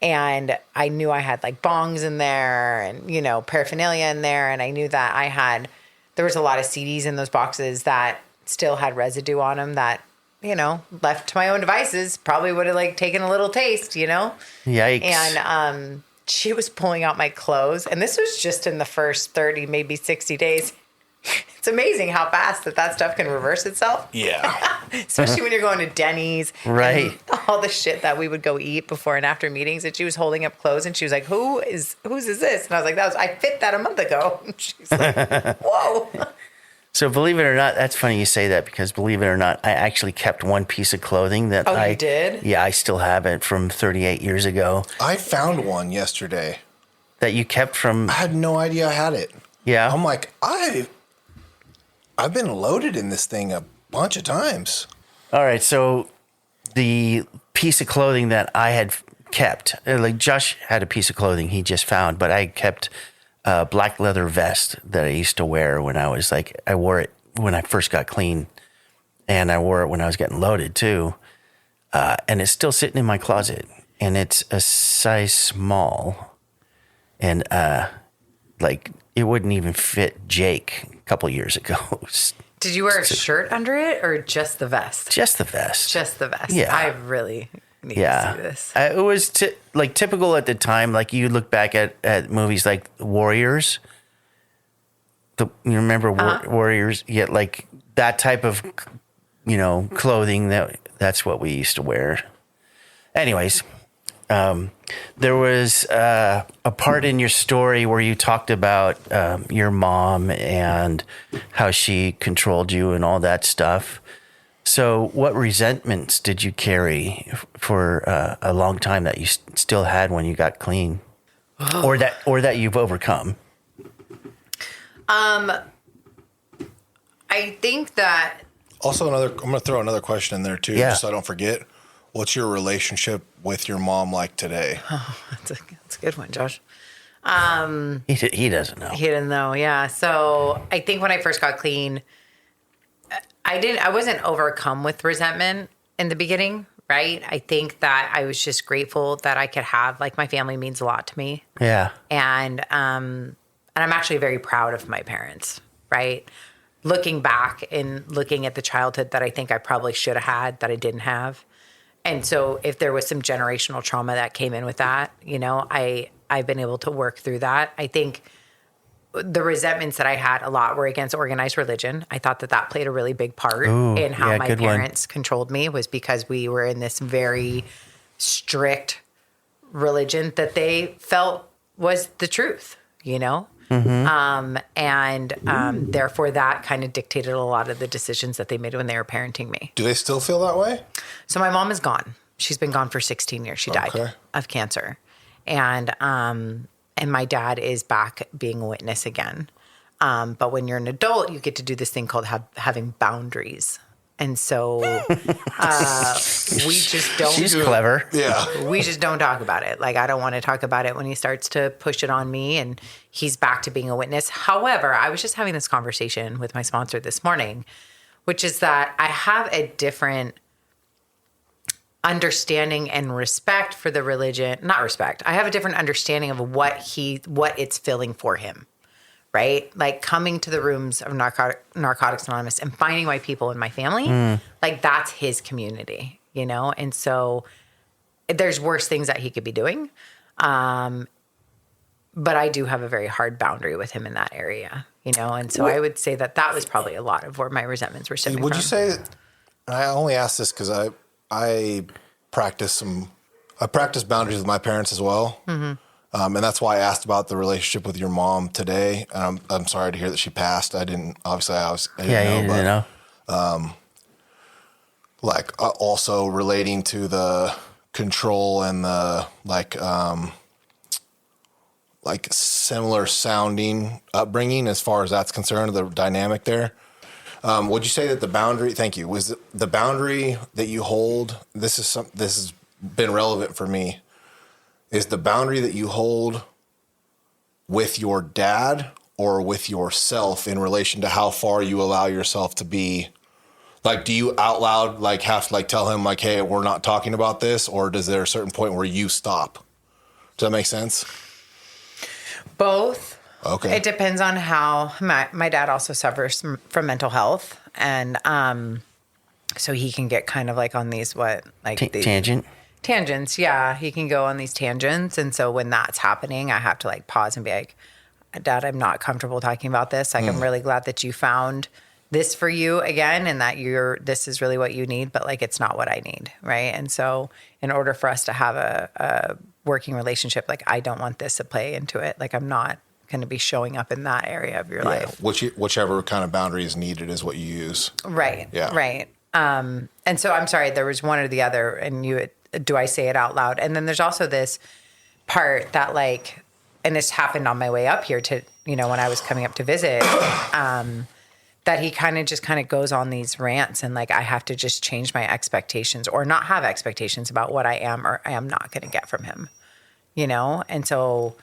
and I knew I had like bongs in there and, you know, paraphernalia in there, and I knew that there was a lot of CDs in those boxes that still had residue on them that, you know, left to my own devices, probably would have like taken a little taste, you know? Yikes. And she was pulling out my clothes, and this was just in the first 30, maybe 60 days. It's amazing how fast that stuff can reverse itself. Yeah. Especially when you're going to Denny's. Right. And all the shit that we would go eat before and after meetings. And she was holding up clothes, and she was like, whose is this? And I was like, I fit that a month ago. And she's like, whoa. So believe it or not, that's funny you say that, because believe it or not, I actually kept one piece of clothing that You did? Yeah, I still have it from 38 years ago I found one yesterday. that you kept from. I had no idea I had it. Yeah. I'm like, I've been loaded in this thing a bunch of times. All right, so the piece of clothing that I had kept, like Josh had a piece of clothing he just found, but I kept a black leather vest that I used to wear when I was like, I wore it when I first got clean, and I wore it when I was getting loaded too. And it's still sitting in my closet, and it's a size small, and like it wouldn't even fit Jake a couple years ago. Did you wear a shirt under it or just the vest? Just the vest. Just the vest. Yeah. I really need to see this. It was like typical at the time. Like you look back at movies like Warriors. You remember Warriors? Yeah, like that type of, you know, clothing. That's what we used to wear. Anyways, there was a part in your story where you talked about your mom and how she controlled you and all that stuff. So what resentments did you carry for a long time that you still had when you got clean, or that you've overcome? I think that Also, I'm going to throw another question in there too, Yeah. just so I don't forget. What's your relationship with your mom like today? that's a good one, Josh. He doesn't know. He didn't know, yeah. So I think when I first got clean, I wasn't overcome with resentment in the beginning, right? I think that I was just grateful that I could have, like, my family means a lot to me. Yeah. And I'm actually very proud of my parents, right? Looking back and looking at the childhood that I think I probably should have had that I didn't have. And so if there was some generational trauma that came in with that, you know, I've been able to work through that. I think the resentments that I had a lot were against organized religion. I thought that played a really big part in how yeah, my good one. parents controlled me, was because we were in this very strict religion that they felt was the truth, you know? Therefore that kind of dictated a lot of the decisions that they made when they were parenting me. Do they still feel that way? So my mom is gone. She's been gone for 16 years. She died Okay. of cancer. And my dad is back being a witness again. But when you're an adult, you get to do this thing called having boundaries. And so we just don't. She's clever. Yeah. We just don't talk about it. Like, I don't want to talk about it when he starts to push it on me, and he's back to being a witness. However, I was just having this conversation with my sponsor this morning, which is that I have a different understanding and respect for the religion. Not respect. I have a different understanding of what it's filling for him. Right? Like, coming to the rooms of Narcotics Anonymous and finding my people in my family, like, that's his community, you know? And so there's worse things that he could be doing. But I do have a very hard boundary with him in that area, you know? And so I would say that was probably a lot of where my resentments were stemming Would from. you say that, and I only ask this because I practice boundaries with my parents as well. Mm-hmm. And that's why I asked about the relationship with your mom today. I'm sorry to hear that she passed. I didn't know. Like, also relating to the control and the like similar sounding upbringing as far as that's concerned, the dynamic there. Would you say that the boundary? Thank you. Was the boundary that you hold? This has been relevant for me. Is the boundary that you hold with your dad or with yourself in relation to how far you allow yourself to be? Like, do you out loud have to tell him hey, we're not talking about this, or does there a certain point where you stop? Does that make sense? Both. Okay. It depends on how my dad also suffers from mental health, and so he can get kind of on these tangents. Yeah, he can go on these tangents, and so when that's happening, I have to pause and be like, Dad, I'm not comfortable talking about this. I'm really glad that you found this for you again, and that this is really what you need, but it's not what I need, right? And so in order for us to have a working relationship, I don't want this to play into it. I'm not going to be showing up in that area of your life. Whichever kind of boundary is needed is what you use. Right. Yeah. Right. And so I'm sorry, there was one or the other, and do I say it out loud? And then there's also this part that and this happened on my way up here to, when I was coming up to visit, that he kind of goes on these rants, and I have to just change my expectations or not have expectations about what I am or I am not going to get from him, And so,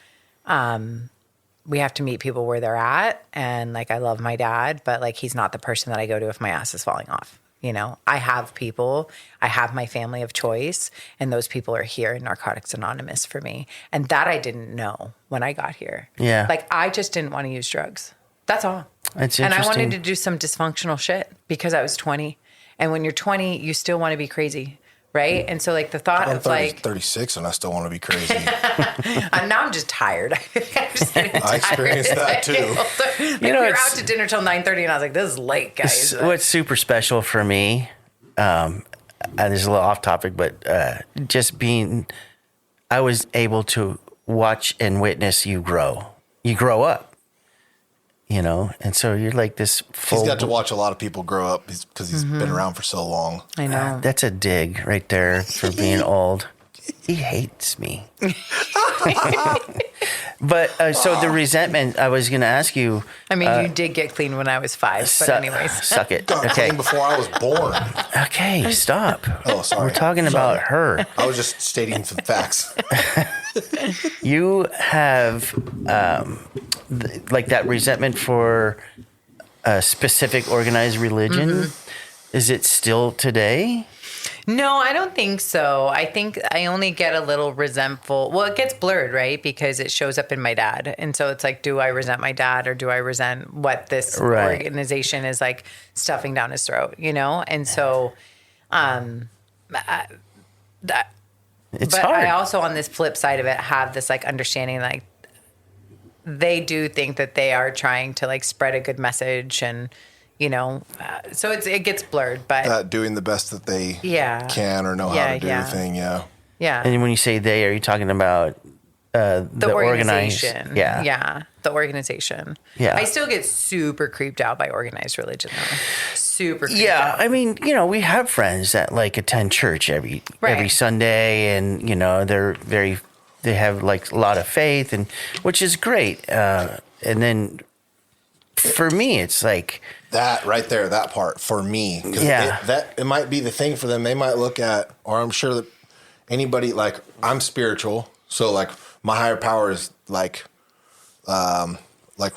we have to meet people where they're at. And I love my dad, but he's not the person that I go to if my ass is falling off. I have people, I have my family of choice, and those people are here in Narcotics Anonymous for me. And that I didn't know when I got here. Yeah. I just didn't want to use drugs. That's all. That's and I interesting. wanted to do some dysfunctional shit because I was 20. And when you're 20, you still want to be crazy. Right. And so the thought I'm of 36 and I still want to be crazy. now I'm just tired. I experienced that too. We were out to dinner till 9:30 and I was like, this is late, guys. What's super special for me, and this is a little off topic, but I was able to watch and witness you grow. You grow up. And so you're this full. He's got to watch a lot of people grow up because he's been around for so long. I know. That's a dig right there for being old. He hates me. But so the resentment, I was going to ask you. I mean, you did get clean when I was 5, but anyways. Suck it. Got Okay. clean before I was born. Okay, stop. Oh, sorry. We're talking about her. I was just stating some facts. You have like that resentment for a specific organized religion. Mm-hmm. Is it still today? No, I don't think so. I think I only get a little resentful. Well, it gets blurred, right? Because it shows up in my dad. And so it's like, do I resent my dad or do I resent what this Right. organization is like stuffing down his throat, you know? And so, It's but hard. I also, on this flip side of it, have this like understanding, like they do think that they are trying to like spread a good message and, you know, so it gets blurred, but Doing the best that they Yeah. can or know how Yeah, to do yeah. the thing. Yeah. yeah. And when you say they, are you talking about the organized? organization. Yeah. Yeah. The organization. Yeah. I still get super creeped out by organized religion though. Super creeped Yeah, out. I mean, you know, we have friends that like attend church every Right. Sunday, and you know, they have like a lot of faith, and which is great. And then for me, it's like, That right there, that part for me. 'Cause Yeah. it might be the thing for them. They might look at, or I'm sure that anybody, like, I'm spiritual. So like my higher power is like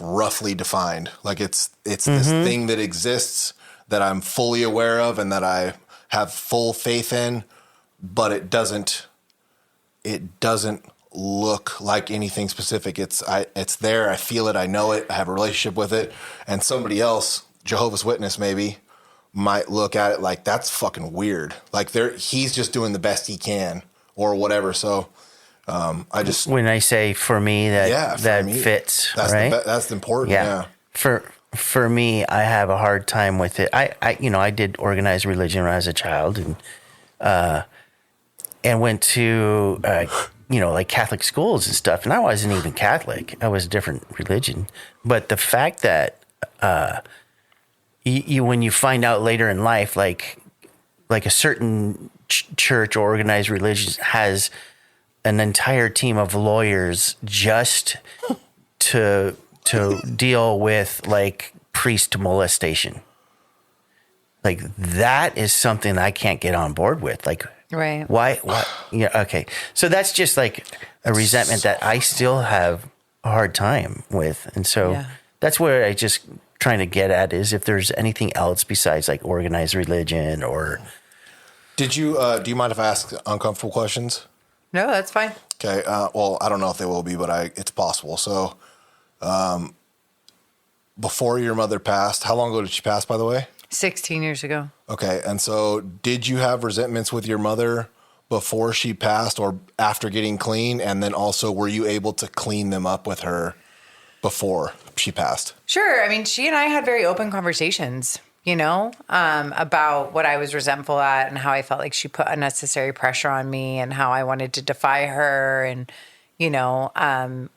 roughly defined. Like it's this thing that exists that I'm fully aware of and that I have full faith in, but it doesn't look like anything specific. It's there. I feel it. I know it. I have a relationship with it. And somebody else, Jehovah's Witness maybe, might look at it like that's fucking weird. Like he's just doing the best he can or whatever. So I just when I say for me that for me, fits, that's right? That's important. Yeah. Yeah. For me, I have a hard time with it. I did organized religion when I was a child, and went to like Catholic schools and stuff. And I wasn't even Catholic. I was a different religion. But the fact that you when you find out later in life, like a certain church or organized religion has an entire team of lawyers just to deal with like priest molestation. Like that is something I can't get on board with. Like, Right. why? Yeah. Okay. So that's just like a resentment that I still have a hard time with. And so Yeah. that's where I just trying to get at is if there's anything else besides like organized religion or. Do you mind if I ask uncomfortable questions? No, that's fine. Okay. Well, I don't know if they will be, but it's possible. So, before your mother passed, how long ago did she pass, by the way? 16 years ago. Okay. And so did you have resentments with your mother before she passed or after getting clean? And then also, were you able to clean them up with her before she passed? Sure. I mean, she and I had very open conversations, about what I was resentful at and how I felt like she put unnecessary pressure on me and how I wanted to defy her. And,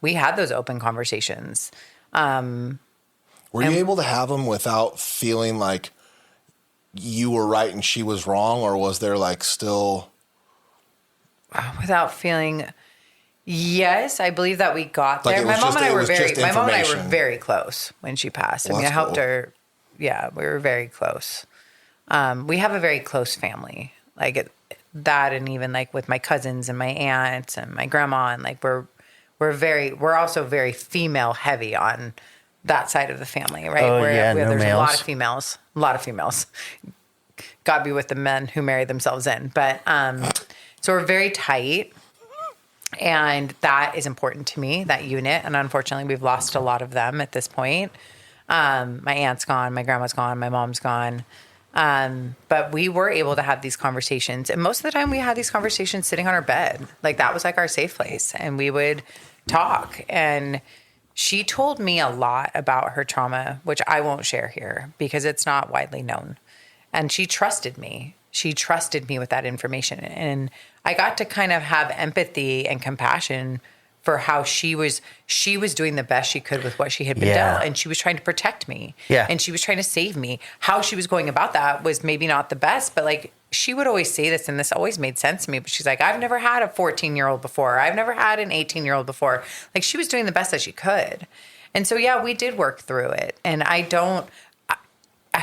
we had those open conversations. Were you able to have them without feeling like you were right and she was wrong? Or was there like still... Without feeling, yes, I believe that we got Like there. it My was mom just- and I it were was very, just my mom and I were information. very close when she passed. Well, I mean, I that's helped cool. her. Yeah, we were very close. We have a very close family, that, and even like with my cousins and my aunts and my grandma, and like we're also very female heavy on that side of the family, right? Oh, yeah, no there's males. a lot of females. God be with the men who marry themselves in, but so we're very tight. And that is important to me, that unit. And unfortunately, we've lost a lot of them at this point. My aunt's gone, my grandma's gone, my mom's gone. But we were able to have these conversations. And most of the time we had these conversations sitting on our bed. Like that was like our safe place. And we would talk. And she told me a lot about her trauma, which I won't share here because it's not widely known. And she trusted me. She trusted me with that information. And I got to kind of have empathy and compassion for how she was doing the best she could with what she had been Yeah. dealt, and she was trying to protect me. Yeah. And she was trying to save me. How she was going about that was maybe not the best, but like she would always say this, and this always made sense to me, but she's like, I've never had a 14-year-old before. I've never had an 18-year-old before. Like she was doing the best that she could. And so, yeah, we did work through it. And I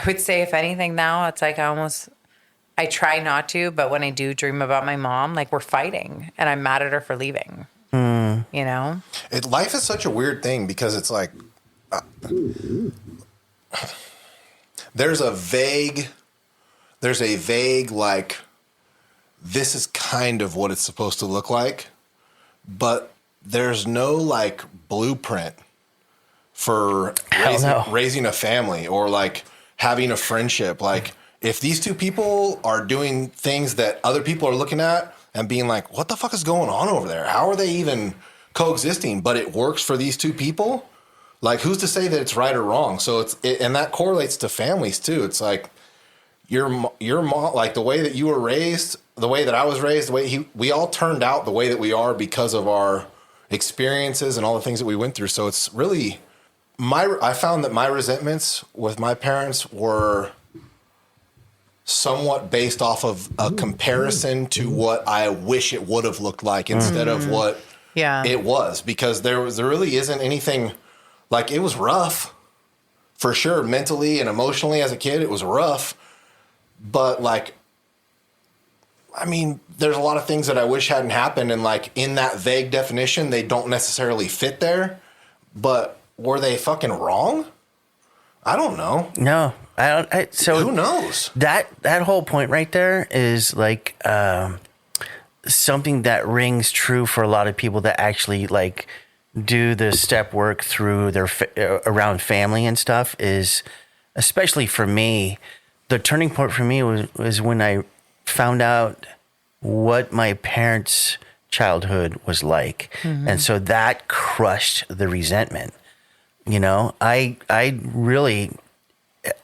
would say if anything now, it's like I try not to, but when I do dream about my mom, like we're fighting and I'm mad at her for leaving. You know? Life is such a weird thing because it's like there's a vague like this is kind of what it's supposed to look like, but there's no like blueprint for raising a family or like having a friendship. Like if these two people are doing things that other people are looking at and being like, what the fuck is going on over there? How are they even coexisting? But it works for these two people. Like, who's to say that it's right or wrong? So and that correlates to families too. It's like your mom, like the way that you were raised, the way that I was raised, the way we all turned out the way that we are because of our experiences and all the things that we went through. So it's really I found that my resentments with my parents were somewhat based off of a comparison to what I wish it would have looked like instead of what it was, because there really isn't anything. Like, it was rough for sure, mentally and emotionally as a kid. It was rough, but like, I mean, there's a lot of things that I wish hadn't happened, and like in that vague definition, they don't necessarily fit there. But were they fucking wrong? I don't know. No, I don't. So who knows? That whole point right there is like something that rings true for a lot of people that actually like do the step work through their around family and stuff. Is especially for me, the turning point for me was when I found out what my parents' childhood was like, and so that crushed the resentment. You know, I really,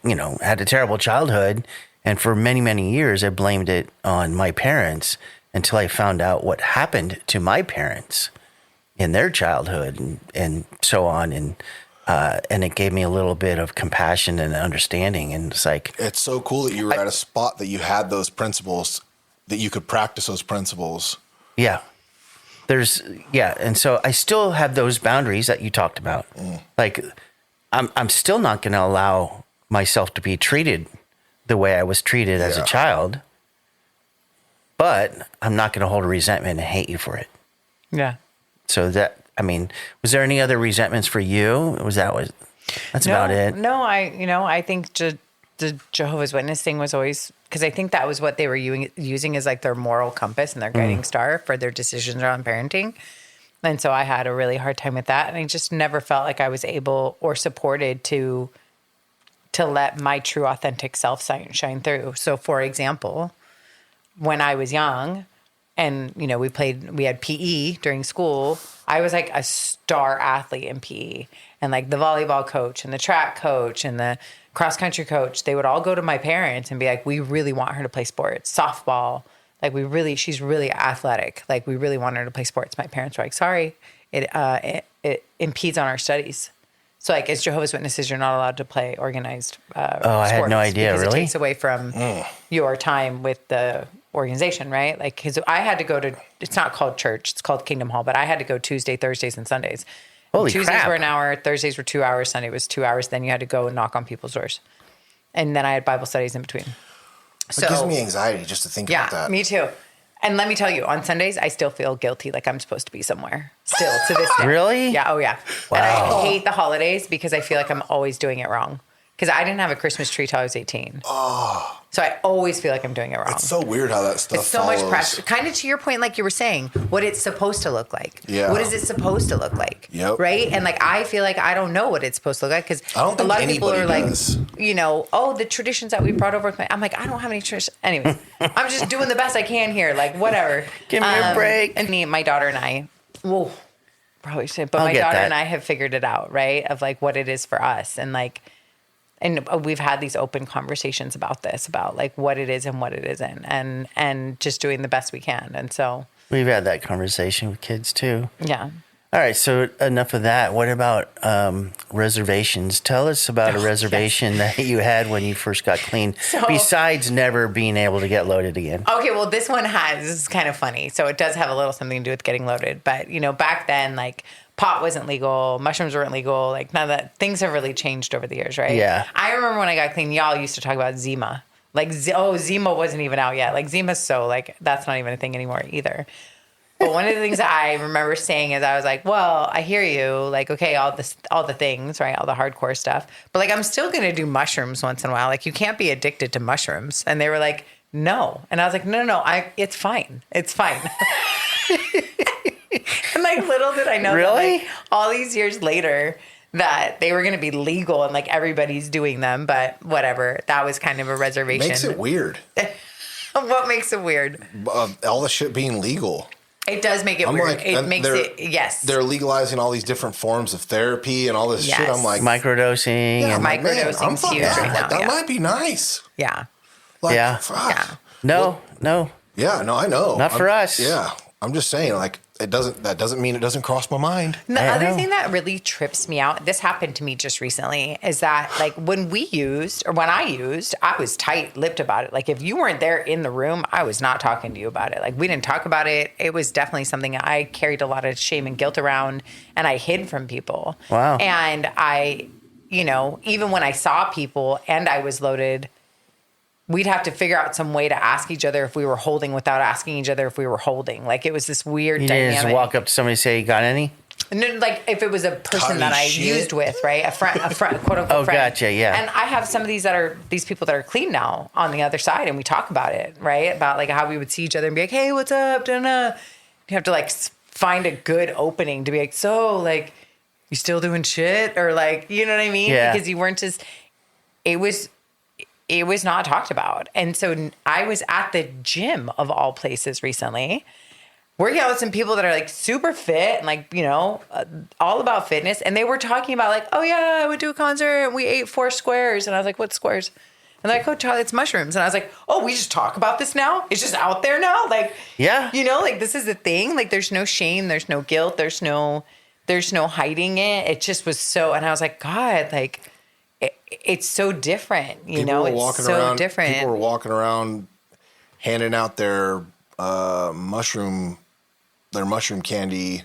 had a terrible childhood, and for many, many years I blamed it on my parents until I found out what happened to my parents in their childhood and so on, and it gave me a little bit of compassion and understanding, and it's like, it's so cool that you were at a spot that you had those principles, that you could practice those principles. Yeah. And so I still have those boundaries that you talked about. Like, I'm still not going to allow myself to be treated the way I was treated as a child, but I'm not going to hold a resentment and hate you for it. Yeah. So was there any other resentments for you? That's about it? No, I think the Jehovah's Witness thing was always, because I think that was what they were using as like their moral compass and their guiding star for their decisions around parenting. And so I had a really hard time with that. And I just never felt like I was able or supported to let my true authentic self shine through. So for example, when I was young and, we had PE during school, I was like a star athlete in PE, and like the volleyball coach and the track coach and the cross country coach, they would all go to my parents and be like, we really want her to play sports, softball. Like she's really athletic. Like we really want her to play sports. My parents were like, sorry, it impedes on our studies. So like as Jehovah's Witnesses, you're not allowed to play organized sports. I had no idea, because really? it takes away from your time with the organization, right? Like, because I had to go to, it's not called church, it's called Kingdom Hall, but I had to go Tuesday, Thursdays, and Sundays. Holy Tuesdays crap. were an hour, Thursdays were 2 hours, Sunday was 2 hours. Then you had to go and knock on people's doors. And then I had Bible studies in between. It gives me anxiety just to think about that. Yeah, me too. And let me tell you, on Sundays, I still feel guilty, like I'm supposed to be somewhere. Still, to this day. Really? Yeah, oh yeah. Wow. And I hate the holidays because I feel like I'm always doing it wrong. Because I didn't have a Christmas tree till I was 18. Oh. So I always feel like I'm doing it wrong. It's so weird how that stuff It's so follows. much pressure. Kind of to your point, like you were saying, what it's supposed to look like. Yeah. What is it supposed to look like? Yep. Right? And like, I feel like I don't know what it's supposed to look like, because I don't a think lot of people are anybody like, does. the traditions that we brought over with I'm like, I don't have any traditions. Anyway, I'm just doing the best I can here. Like, whatever. Give me a break. And my daughter and I, probably shouldn't, but I'll my get daughter that. and I have figured it out, right? Of like what it is for us. And like, and we've had these open conversations about this, about like what it is and what it isn't, and just doing the best we can. And so We've had that conversation with kids too. yeah. All right, so enough of that. What about reservations? Tell us about a reservation that you had when you first got clean, besides never being able to get loaded again. Okay, well, this is kind of funny. So it does have a little something to do with getting loaded. But, back then, like, pot wasn't legal, mushrooms weren't legal. Like, none of that. Things have really changed over the years, right? Yeah. I remember when I got clean, y'all used to talk about Zima. Like, Zima wasn't even out yet. Like, Zima's that's not even a thing anymore either. But one of the things that I remember saying is I was like, well, I hear you. Like, okay, all the things, right? All the hardcore stuff. But like, I'm still going to do mushrooms once in a while. Like, you can't be addicted to mushrooms. And they were like, no. And I was like, no, it's fine. It's fine. And like, little did I know really? that, like, all these years later that they were going to be legal and like everybody's doing them. But whatever. That was kind of a reservation. Makes it weird. What makes it weird? All the shit being legal. It does make it weird. Like, it makes it, yes. They're legalizing all these different forms of therapy and all this shit. I'm like, microdosing. yeah, and microdosing's huge right now. That might be nice. Yeah. Like, Yeah. fuck. Yeah. No. Yeah, no, I know. Not for us. Yeah. I'm just saying, like, that doesn't mean it doesn't cross my mind. The other thing that really trips me out, this happened to me just recently, is that like when I used, I was tight-lipped about it. Like if you weren't there in the room, I was not talking to you about it. Like we didn't talk about it. It was definitely something I carried a lot of shame and guilt around, and I hid from people. Wow. And I, even when I saw people and I was loaded, we'd have to figure out some way to ask each other if we were holding without asking each other if we were holding. Like it was this weird You dynamic. didn't just walk up to somebody and say, "You got any?" No, like if it was a person that I shit. used with, right? A friend, quote unquote Oh, friend. gotcha, yeah. And I have some of these people that are clean now on the other side, and we talk about it, right? About like how we would see each other and be like, "Hey, what's up?" You have to like find a good opening to be like, "So, like, you still doing shit?" Or like, you know what I mean? Yeah. Because you weren't just. It was not talked about. And so I was at the gym of all places recently, working out with some people that are like super fit and like, all about fitness. And they were talking about like, oh yeah, I went to a concert and we ate 4 squares. And I was like, what squares? And they're like, oh, Charlie, it's mushrooms. And I was like, oh, we just talk about this now? It's just out there now? Like, yeah. Like this is the thing. Like there's no shame. There's no guilt. There's no hiding it. It just was so, and I was like, God, like, it's so different, it's so different. People were walking around handing out their mushroom candy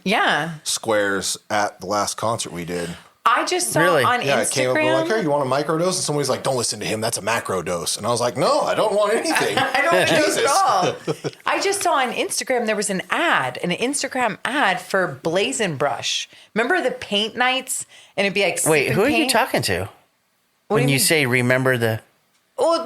squares at the last concert we did. I just saw on Instagram. It came up and like, hey, you want a microdose? And somebody's like, don't listen to him. That's a macro dose. And I was like, no, I don't want anything. I don't want anything at all. I just saw on Instagram there was an Instagram ad for Blazing Brush. Remember the paint nights? And it'd be like, wait, who are paint? you talking to? What when do you say remember the... Well,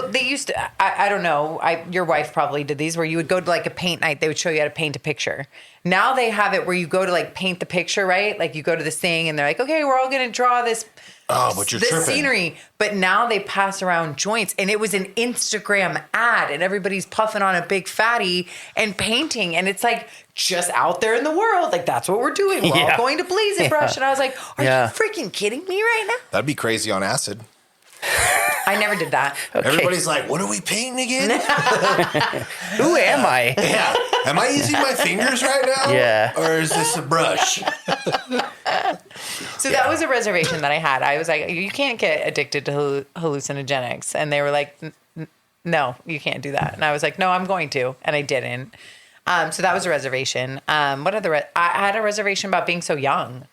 they used to, I don't know, your wife probably did these where you would go to like a paint night. They would show you how to paint a picture. Now they have it where you go to like paint the picture, right? Like you go to this thing and they're like, okay, we're all going to draw this but you're tripping. Scenery. But now they pass around joints, and it was an Instagram ad, and everybody's puffing on a big fatty and painting. And it's like just out there in the world. Like that's what we're doing. We're all going to Blazing Brush. And I was like, are you freaking kidding me right now? That'd be crazy on acid. I never did that. Okay. Everybody's like, what are we painting again? Who am I? Yeah. Am I using my fingers right now? Yeah. Or is this a brush? So that was a reservation that I had. I was like, you can't get addicted to hallucinogenics. And they were like, no, you can't do that. And I was like, no, I'm going to. And I didn't. So that was a reservation. What other? I had a reservation about being so young,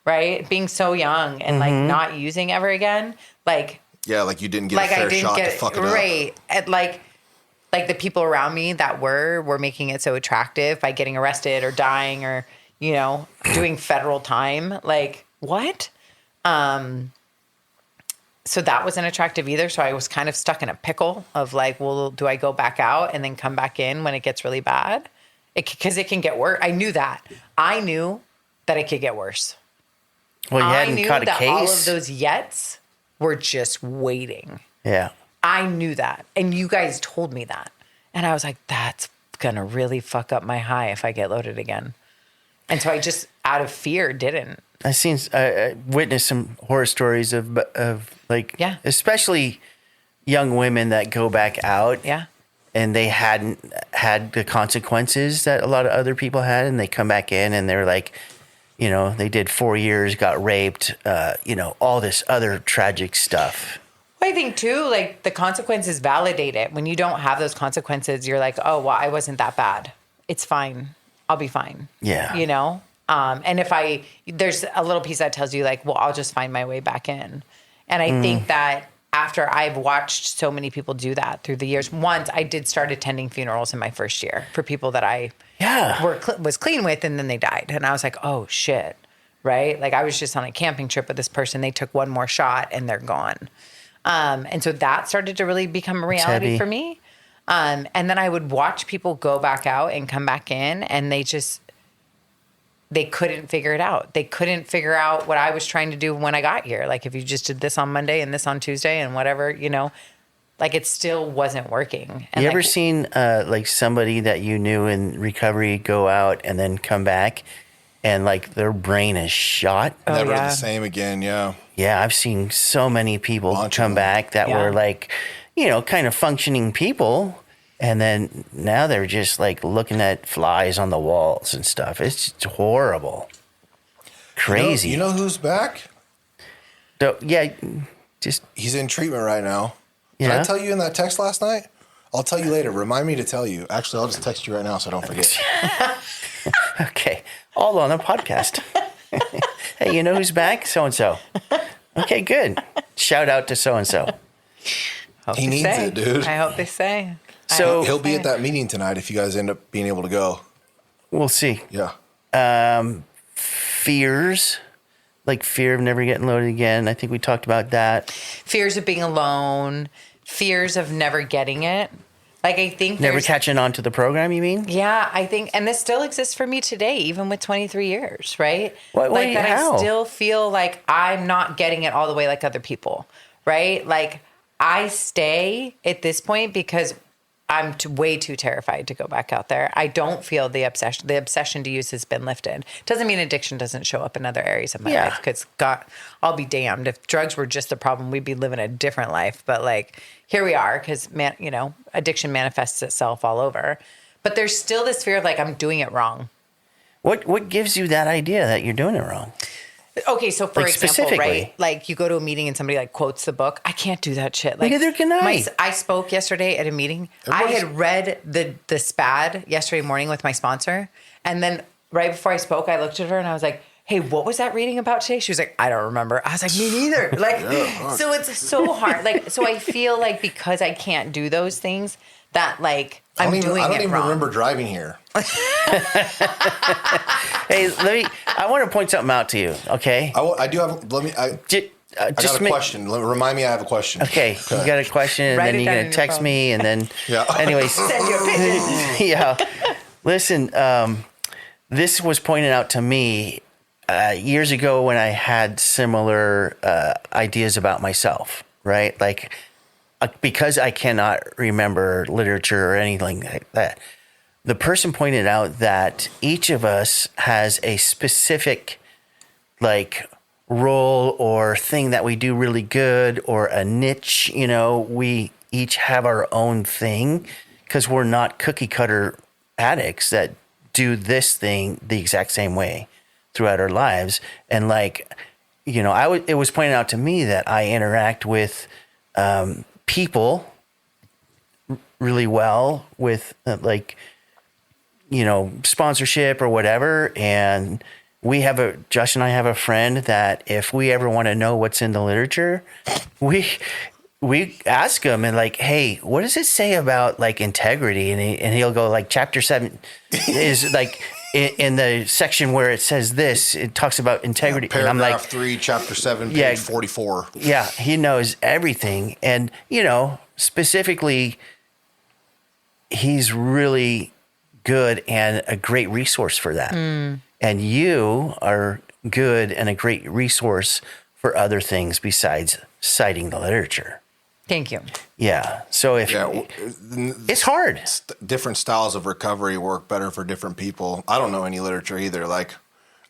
right? Being so young and like not using ever again. Like, yeah, like you didn't get a fair shot to fuck it up. Right. And like the people around me that were making it so attractive by getting arrested or dying or, doing federal time. Like, what? So that wasn't attractive either. So I was kind of stuck in a pickle of like, well, do I go back out and then come back in when it gets really bad? Because it can get worse. I knew that. I knew that it could get worse. Well, you hadn't caught a case. All of those yets were just waiting. Yeah. I knew that. And you guys told me that. And I was like, that's going to really fuck up my high if I get loaded again. And so I just, out of fear, didn't. I witnessed some horror stories of like, especially young women that go back out. Yeah. and they hadn't had the consequences that a lot of other people had, and they come back in and they're like, you know, they did 4 years, got raped, you know, all this other tragic stuff. I think too, like the consequences validate it. When you don't have those consequences, you're like, oh, well, I wasn't that bad. It's fine. I'll be fine. Yeah. You know? And if there's a little piece that tells you like, well, I'll just find my way back in. And I think that after I've watched so many people do that through the years, once I did start attending funerals in my first year for people that I was clean with, and then they died. And I was like, oh shit. Right. Like I was just on a camping trip with this person. They took one more shot and they're gone. And so that started to really become a reality for me. And then I would watch people go back out and come back in, and they couldn't figure it out. They couldn't figure out what I was trying to do when I got here. Like if you just did this on Monday and this on Tuesday and whatever, you know, like it still wasn't working. And you like, ever seen like somebody that you knew in recovery go out and then come back and like their brain is shot? Never yeah. the same again. Yeah. Yeah, I've seen so many people Bunch of come them. back that were like, you know, kind of functioning people. And then now they're just like looking at flies on the walls and stuff. It's horrible. Crazy. You know who's back? So, yeah, just, He's in treatment right now. Did Yeah? I tell you in that text last night? I'll tell you later. Remind me to tell you. Actually, I'll just text you right now so I don't forget. okay, all on a podcast. Hey, you know who's back? So-and-so. Okay, good. Shout out to so-and-so. He needs it, dude. I hope they say. So He'll be at that meeting tonight if you guys end up being able to go. we'll see. Yeah. Fears, like fear of never getting loaded again. I think we talked about that. Fears of being alone, fears of never getting it. Like I think Never there's- catching on to the program, you mean? Yeah, I think, and this still exists for me today, even with 23 years, right? What like that how? I still feel like I'm not getting it all the way like other people, right? Like I stay at this point because I'm way too terrified to go back out there. I don't feel the obsession. The obsession to use has been lifted. Doesn't mean addiction doesn't show up in other areas of my life, because God, I'll be damned. If drugs were just the problem, we'd be living a different life. But like here we are, because you know, addiction manifests itself all over. But there's still this fear of like I'm doing it wrong. What gives you that idea that you're doing it wrong? Okay, so for Like, example, specifically? right? Like you go to a meeting and somebody like quotes the book. I can't do that shit. Like Neither can I. I spoke yesterday at a meeting. I Everybody's- had read the SPAD yesterday morning with my sponsor, and then right before I spoke, I looked at her and I was like, "Hey, what was that reading about today?" She was like, "I don't remember." I was like, "Me neither." Like, so it's so hard. Like, so I feel like because I can't do those things, that like I I'm don't doing even it wrong. remember driving here. Hey, I want to point something out to you, okay? I do have. Let me. I Just got a question. Remind me. I have a question. Okay, you got a question, and Write then it you're down going in to your text phone. me, and then, Yeah. anyways, Send you a picture. yeah. Listen, this was pointed out to me years ago when I had similar ideas about myself, right? Like, because I cannot remember literature or anything like that, the person pointed out that each of us has a specific, like, role or thing that we do really good, or a niche. You know, we each have our own thing because we're not cookie cutter addicts that do this thing the exact same way throughout our lives. And like, you know, it was pointed out to me that I interact with people really well with like, you know, sponsorship or whatever. And Josh and I have a friend that if we ever want to know what's in the literature, we ask him and like, hey, what does it say about like integrity? And he'll go like chapter 7 is like in the section where it says this, it talks about integrity. And I'm Paragraph like, 3, chapter 7, Yeah. page 44. yeah, he knows everything. And, you know, specifically, he's really good and a great resource for that. And you are good and a great resource for other things besides citing the literature. Thank you. Yeah. So if Yeah, it's hard. different styles of recovery work better for different people. I don't know any literature either. Like,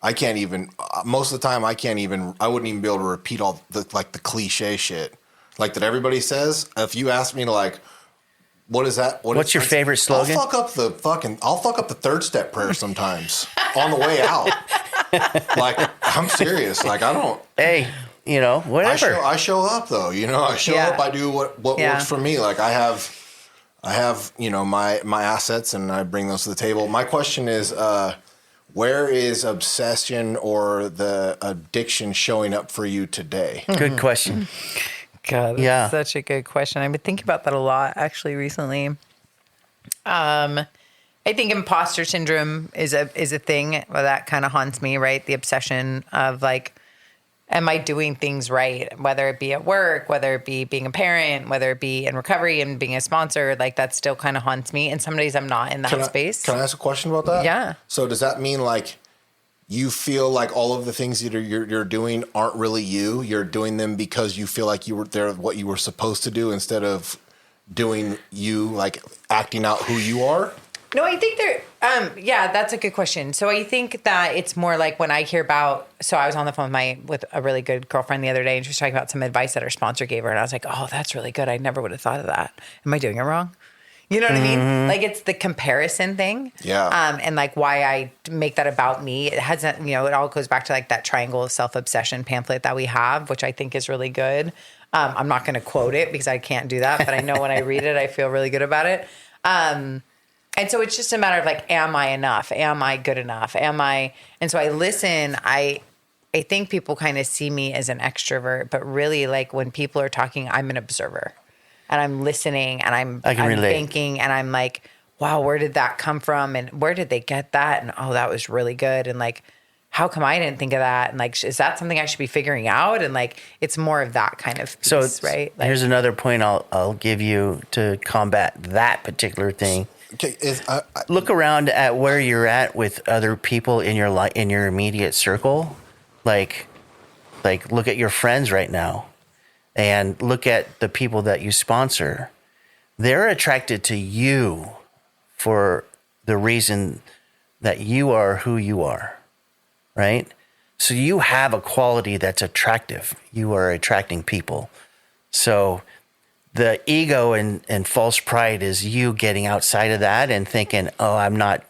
I can't even. Most of the time, I wouldn't even be able to repeat all the cliche shit like that everybody says. If you ask me to like What is that? What's your favorite slogan? I'll fuck up the third step prayer sometimes on the way out. Like, I'm serious. Like, I don't. Hey, whatever. I show up though. I show Yeah. up. I do what Yeah. works for me. Like, I have my assets, and I bring those to the table. My question is, where is obsession or the addiction showing up for you today? Good question. God, that's Yeah. such a good question. I've been thinking about that a lot actually recently. I think imposter syndrome is a thing that kind of haunts me, right? The obsession of like, am I doing things right? Whether it be at work, whether it be being a parent, whether it be in recovery and being a sponsor, like that still kind of haunts me. And some days I'm not in that space. Can I ask a question about that? Yeah. So does that mean like you feel like all of the things that you're doing aren't really you? You're doing them because you feel like they're what you were supposed to do instead of doing you, like acting out who you are? No, I think yeah, that's a good question. So I think that it's more like when I hear about, so I was on the phone with a really good girlfriend the other day, and she was talking about some advice that her sponsor gave her. And I was like, oh, that's really good. I never would have thought of that. Am I doing it wrong? You know what I mean? Like it's the comparison thing. Yeah. And like why I make that about me. It hasn't, it all goes back to like that triangle of self-obsession pamphlet that we have, which I think is really good. I'm not going to quote it because I can't do that, but I know when I read it, I feel really good about it. And so it's just a matter of like, am I enough? Am I good enough? And so I listen, I think people kind of see me as an extrovert, but really like when people are talking, I'm an observer and I'm listening and I'm thinking and I'm like, wow, where did that come from? And where did they get that? And oh, that was really good. And like, how come I didn't think of that? And like, is that something I should be figuring out? And like, it's more of that kind of piece, right? Like, here's another point I'll give you to combat that particular thing. Okay. Look around at where you're at with other people in your in your immediate circle. Like look at your friends right now and look at the people that you sponsor. They're attracted to you for the reason that you are who you are, right? So you have a quality that's attractive. You are attracting people. So the ego and false pride is you getting outside of that and thinking, oh, I'm not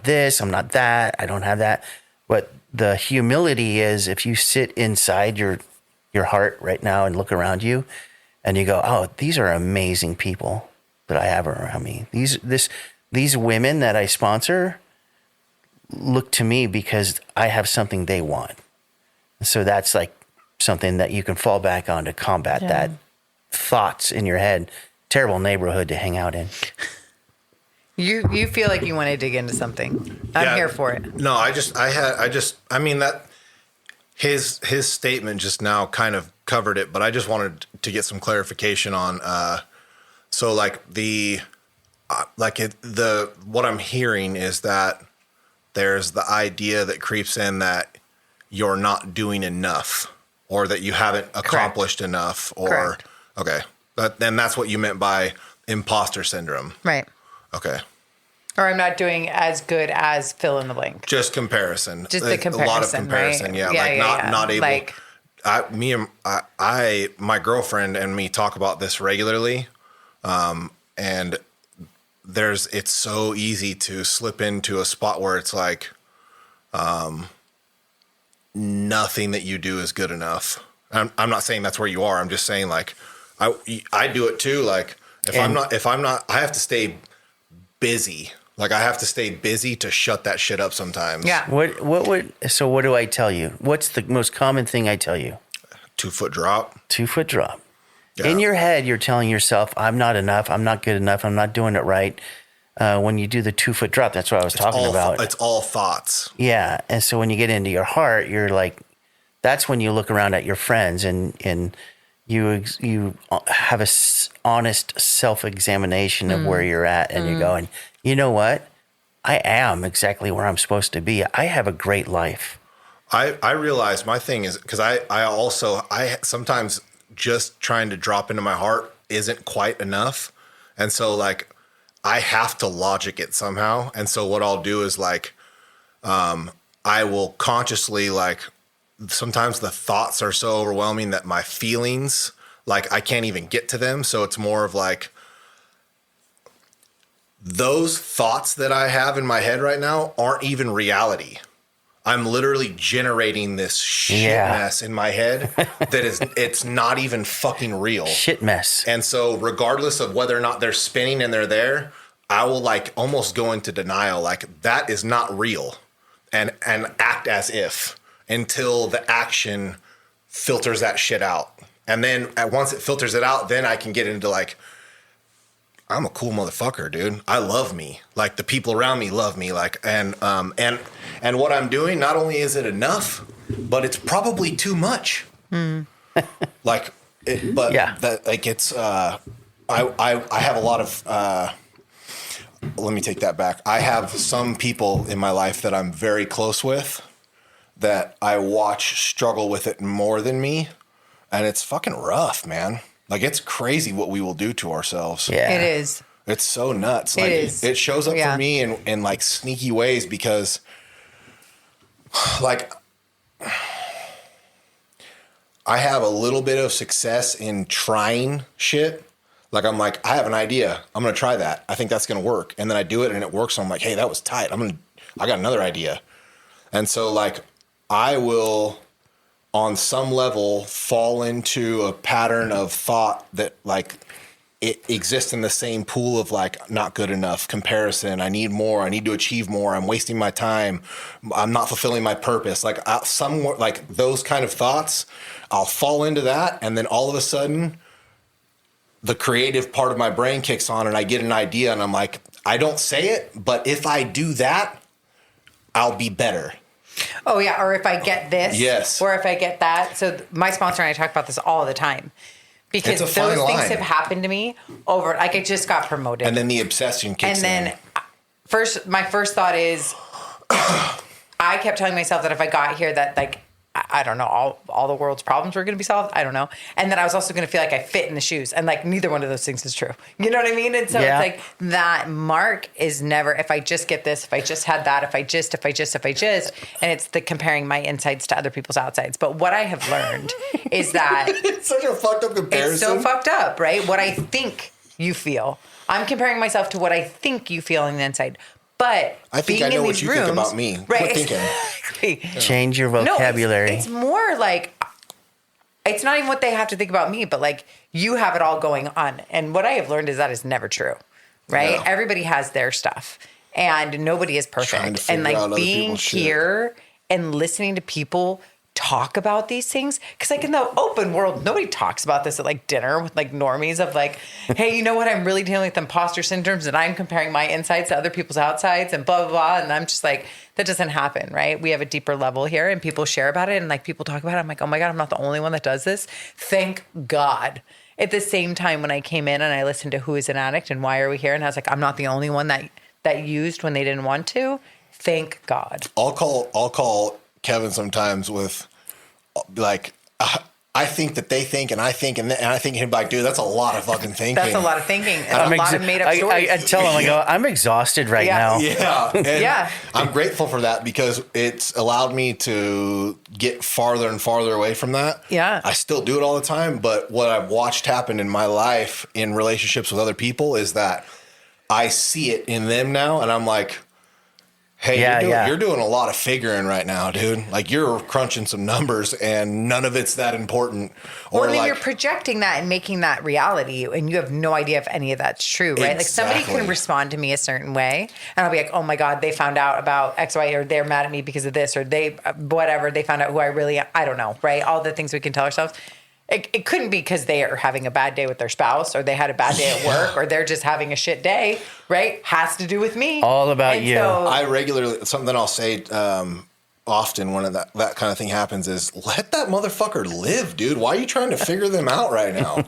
this, I'm not that, I don't have that. But the humility is if you sit inside your heart right now and look around you and you go, oh, these are amazing people that I have around me. These women that I sponsor look to me because I have something they want. So that's like something that you can fall back on to combat that thoughts in your head. Terrible neighborhood to hang out in. You feel like you want to dig into something. I'm here for it. No, I mean that his statement just now kind of covered it, but I just wanted to get some clarification on so like what I'm hearing is that there's the idea that creeps in that you're not doing enough or that you haven't accomplished enough or Correct. Okay. Then that's what you meant by imposter syndrome. Right. Okay. Or I'm not doing as good as fill in the blank. Just comparison. Just the comparison, a lot of comparison. right? Yeah. Yeah, Not able. Like, My girlfriend and me talk about this regularly. And it's so easy to slip into a spot where it's like, nothing that you do is good enough. I'm not saying that's where you are. I'm just saying like, I do it too. Like if I'm not, I have to stay busy. Like I have to stay busy to shut that shit up sometimes. yeah. What do I tell you? What's the most common thing I tell you? 2-foot drop. 2-foot drop. Yeah. In your head, you're telling yourself, I'm not enough. I'm not good enough. I'm not doing it right. When you do the 2-foot drop, that's what I was talking about. It's all thoughts. Yeah. And so when you get into your heart, you're like, that's when you look around at your friends and you have a honest self-examination of where you're at. And you're going, you know what? I am exactly where I'm supposed to be. I have a great life. I realize my thing is because I sometimes just trying to drop into my heart isn't quite enough. And so like I have to logic it somehow. And so what I'll do is like, I will consciously like, sometimes the thoughts are so overwhelming that my feelings, like I can't even get to them. So it's more of like, those thoughts that I have in my head right now aren't even reality. I'm literally generating this shit mess in my head it's not even fucking real. Shit mess. And so regardless of whether or not they're spinning and they're there, I will like almost go into denial. Like that is not real and act as if until the action filters that shit out. And then once it filters it out, then I can get into like, I'm a cool motherfucker, dude. I love me. Like the people around me love me. Like, and what I'm doing, not only is it enough, but it's probably too much. Like, that like it's, I have a lot of, let me take that back. I have some people in my life that I'm very close with that I watch struggle with it more than me. And it's fucking rough, man. Like it's crazy what we will do to ourselves. Yeah. It is. It's so nuts. Like it shows up for me in like sneaky ways because like I have a little bit of success in trying shit. Like I'm like, I have an idea. I'm going to try that. I think that's going to work. And then I do it and it works. So I'm like, hey, that was tight. I got another idea. And so like I will on some level fall into a pattern of thought that like it exists in the same pool of like not good enough comparison. I need more. I need to achieve more. I'm wasting my time. I'm not fulfilling my purpose. Like somewhat like those kind of thoughts, I'll fall into that. And then all of a sudden the creative part of my brain kicks on and I get an idea and I'm like, I don't say it, but if I do that, I'll be better. Oh yeah, or if I get this, yes, or if I get that. So my sponsor and I talk about this all the time because those things have happened to me over. Like I just got promoted, and then the obsession kicks in. And then my first thought is, I kept telling myself that if I got here, that like I don't know, all the world's problems were going to be solved. I don't know, and then I was also going to feel like I fit in the shoes, and like neither one of those things is true. You know what I mean? And so it's like that mark is never. If I just get this, if I just had that, if I just, and it's the comparing my insides to other people's outsides. But what I have learned is that it's such a fucked up comparison. It's so fucked up, right? What I think you feel, I'm comparing myself to what I think you feel on the inside. But I think I know what you think about me. Right? Quit thinking. Exactly. Change your vocabulary. No, it's more like it's not even what they have to think about me, but like you have it all going on. And what I have learned is that is never true, right? No. Everybody has their stuff, and nobody is perfect. And like being here and listening to people talk about these things, because like in the open world, nobody talks about this at like dinner with like normies of like, hey, you know what, I'm really dealing with imposter syndromes and I'm comparing my insides to other people's outsides and blah blah blah, and I'm just like, that doesn't happen, right? We have a deeper level here and people share about it and like people talk about it. I'm like, oh my God, I'm not the only one that does this. Thank God. At the same time, when I came in and I listened to Who is an Addict and Why Are We Here, and I was like, I'm not the only one that used when they didn't want to. Thank God. I'll call Kevin sometimes with like, I think that they think, and I think, and I think him like, dude, that's a lot of fucking thinking. That's a lot of thinking. And a lot of made up stories. I tell him, I go, I'm exhausted right now. Yeah. And I'm grateful for that because it's allowed me to get farther and farther away from that. Yeah. I still do it all the time, but what I've watched happen in my life in relationships with other people is that I see it in them now, and I'm like, hey, you're doing a lot of figuring right now, dude. Like you're crunching some numbers and none of it's that important. Or then like, you're projecting that and making that reality and you have no idea if any of that's true, right? Exactly. Like somebody can respond to me a certain way and I'll be like, oh my God, they found out about X, Y, or they're mad at me because of this, or they, whatever, they found out who I really am. I don't know, right? All the things we can tell ourselves. It couldn't be because they are having a bad day with their spouse or they had a bad day at work or they're just having a shit day, right? Has to do with me. All about you. So, I regularly, something I'll say often when that kind of thing happens is, let that motherfucker live, dude. Why are you trying to figure them out right now?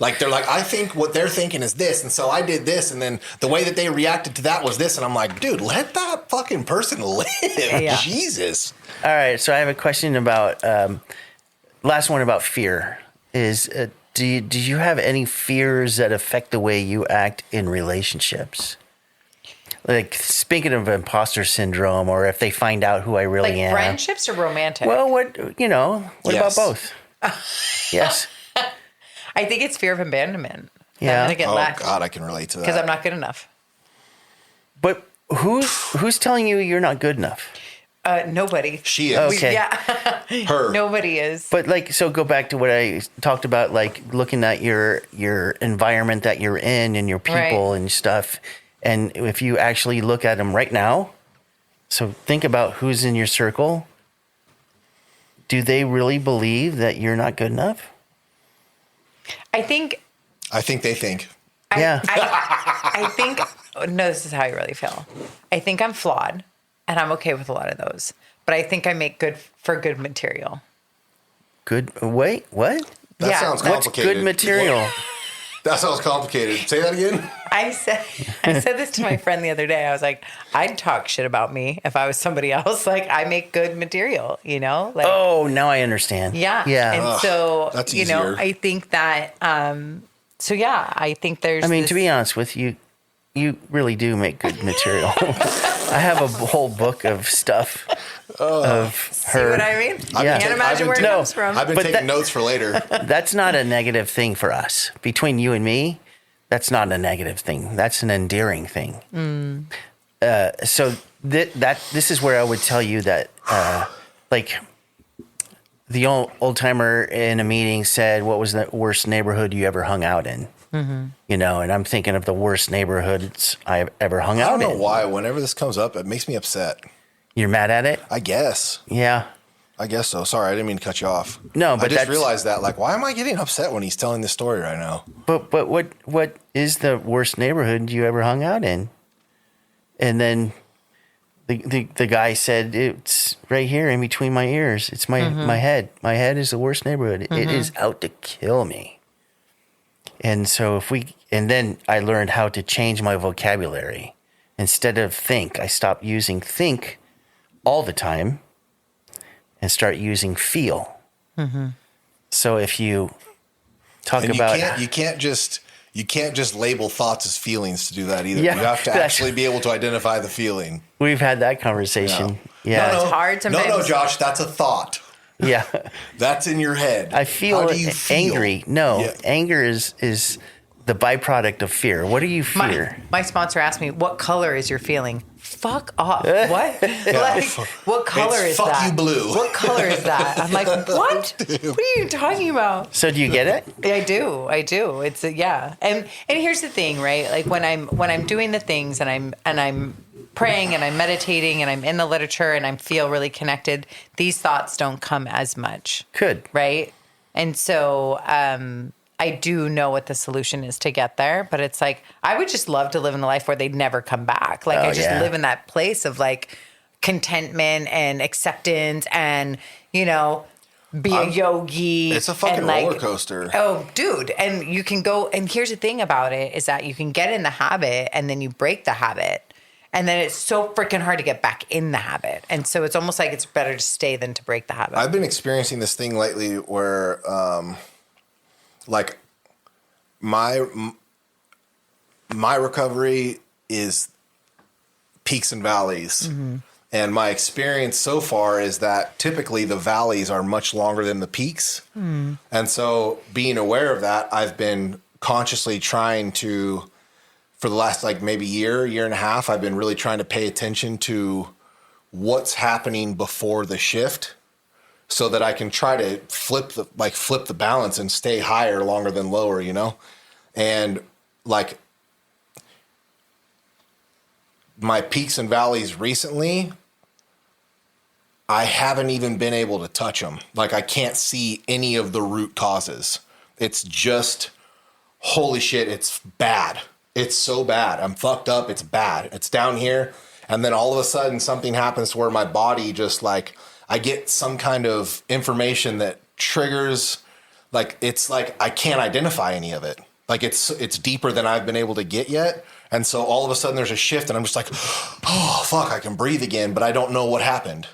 Like, they're like, I think what they're thinking is this, and so I did this, and then the way that they reacted to that was this, and I'm like, dude, let that fucking person live. Yeah. Jesus. All right, so I have a question about, last one about fear. Is do you have any fears that affect the way you act in relationships? Like speaking of imposter syndrome, or if they find out who I really am. Like friendships or romantic? Well, what about both? Yes. I think it's fear of abandonment. Yeah. I'm gonna get left. God, I can relate to that. Because I'm not good enough. But who's telling you you're not good enough? Nobody. She is. Okay. Yeah. Her. Nobody is. But like, so go back to what I talked about, like looking at your environment that you're in and your people Right. and stuff. And if you actually look at them right now, so think about who's in your circle. Do they really believe that you're not good enough? I think they think. Yeah. I think, no, this is how I really feel. I think I'm flawed, and I'm okay with a lot of those. But I think I make good material. Good. Wait, what? That Yeah. sounds What's complicated. good material? That sounds complicated. Say that again. I said this to my friend the other day. I was like, I'd talk shit about me if I was somebody else. Like, I make good material, you know? Like, Oh, now I understand. yeah. Yeah. And so, that's you know, easier. I think that, so yeah, I think there's, I mean, this- to be honest with you, you really do make good material. I have a whole book of stuff of see her. what I mean? Yeah. I can't imagine where it No, comes from. I've been But taking that- notes for later. That's not a negative thing for us. Between you and me, that's not a negative thing. That's an endearing thing. So this is where I would tell you that, like, the old timer in a meeting said, "What was the worst neighborhood you ever hung out in?" You know, and I'm thinking of the worst neighborhoods I've ever hung I out don't know in. why. Whenever this comes up, it makes me upset. You're mad at it? I guess. Yeah. I guess so. Sorry, I didn't mean to cut you off. No, I but just that's- realized that. Like, why am I getting upset when he's telling this story right now? But what is the worst neighborhood you ever hung out in? And then the guy said, it's right here in between my ears. It's my head. My head is the worst neighborhood. It is out to kill me. And so and then I learned how to change my vocabulary. Instead of think, I stopped using think all the time and start using feel. So if you talk And about you can't just label thoughts as feelings to do that either. Yeah, You have to that's- actually be able to identify the feeling. we've had that conversation. Yeah. No, It's hard to No, mix. Josh, that's a thought. Yeah. That's in your head. I feel How do you feel? angry. No, Yeah. anger is the byproduct of fear. What do you fear? My sponsor asked me, "What color is your feeling?" Fuck off. What? Like, what color It's is fuck that? you blue. What color is that? I'm like, what? What are you talking about? So do you get it? I do. It's yeah. And here's the thing, right? Like when I'm doing the things and I'm praying and I'm meditating and I'm in the literature and I feel really connected, these thoughts don't come as much. Good. Right? And so I do know what the solution is to get there, but it's like I would just love to live in a life where they'd never come back. Like Oh, I just yeah. live in that place of like contentment and acceptance and, you know, be a yogi. It's a fucking and like, roller coaster. Oh, dude. And you can go, and here's the thing about it is that you can get in the habit and then you break the habit. And then it's so freaking hard to get back in the habit. And so it's almost like it's better to stay than to break the habit. I've been experiencing this thing lately where, like, my recovery is peaks and valleys. And my experience so far is that typically the valleys are much longer than the peaks. And so being aware of that, I've been consciously trying to, for the last like maybe year and a half, I've been really trying to pay attention to what's happening before the shift so that I can try to flip the balance and stay higher longer than lower, you know? And like my peaks and valleys recently, I haven't even been able to touch them. Like I can't see any of the root causes. It's just, holy shit, it's bad. It's so bad. I'm fucked up. It's bad. It's down here. And then all of a sudden something happens to where my body just like, I get some kind of information that triggers, like, it's like I can't identify any of it. Like it's deeper than I've been able to get yet. And so all of a sudden there's a shift and I'm just like, oh, fuck, I can breathe again, but I don't know what happened.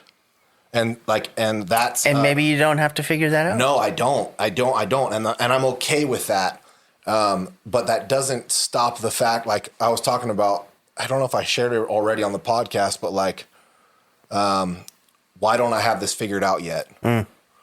And that's... And maybe you don't have to figure that out. No, I don't. And I'm okay with that. But that doesn't stop the fact, like I was talking about, I don't know if I shared it already on the podcast, but like, why don't I have this figured out yet?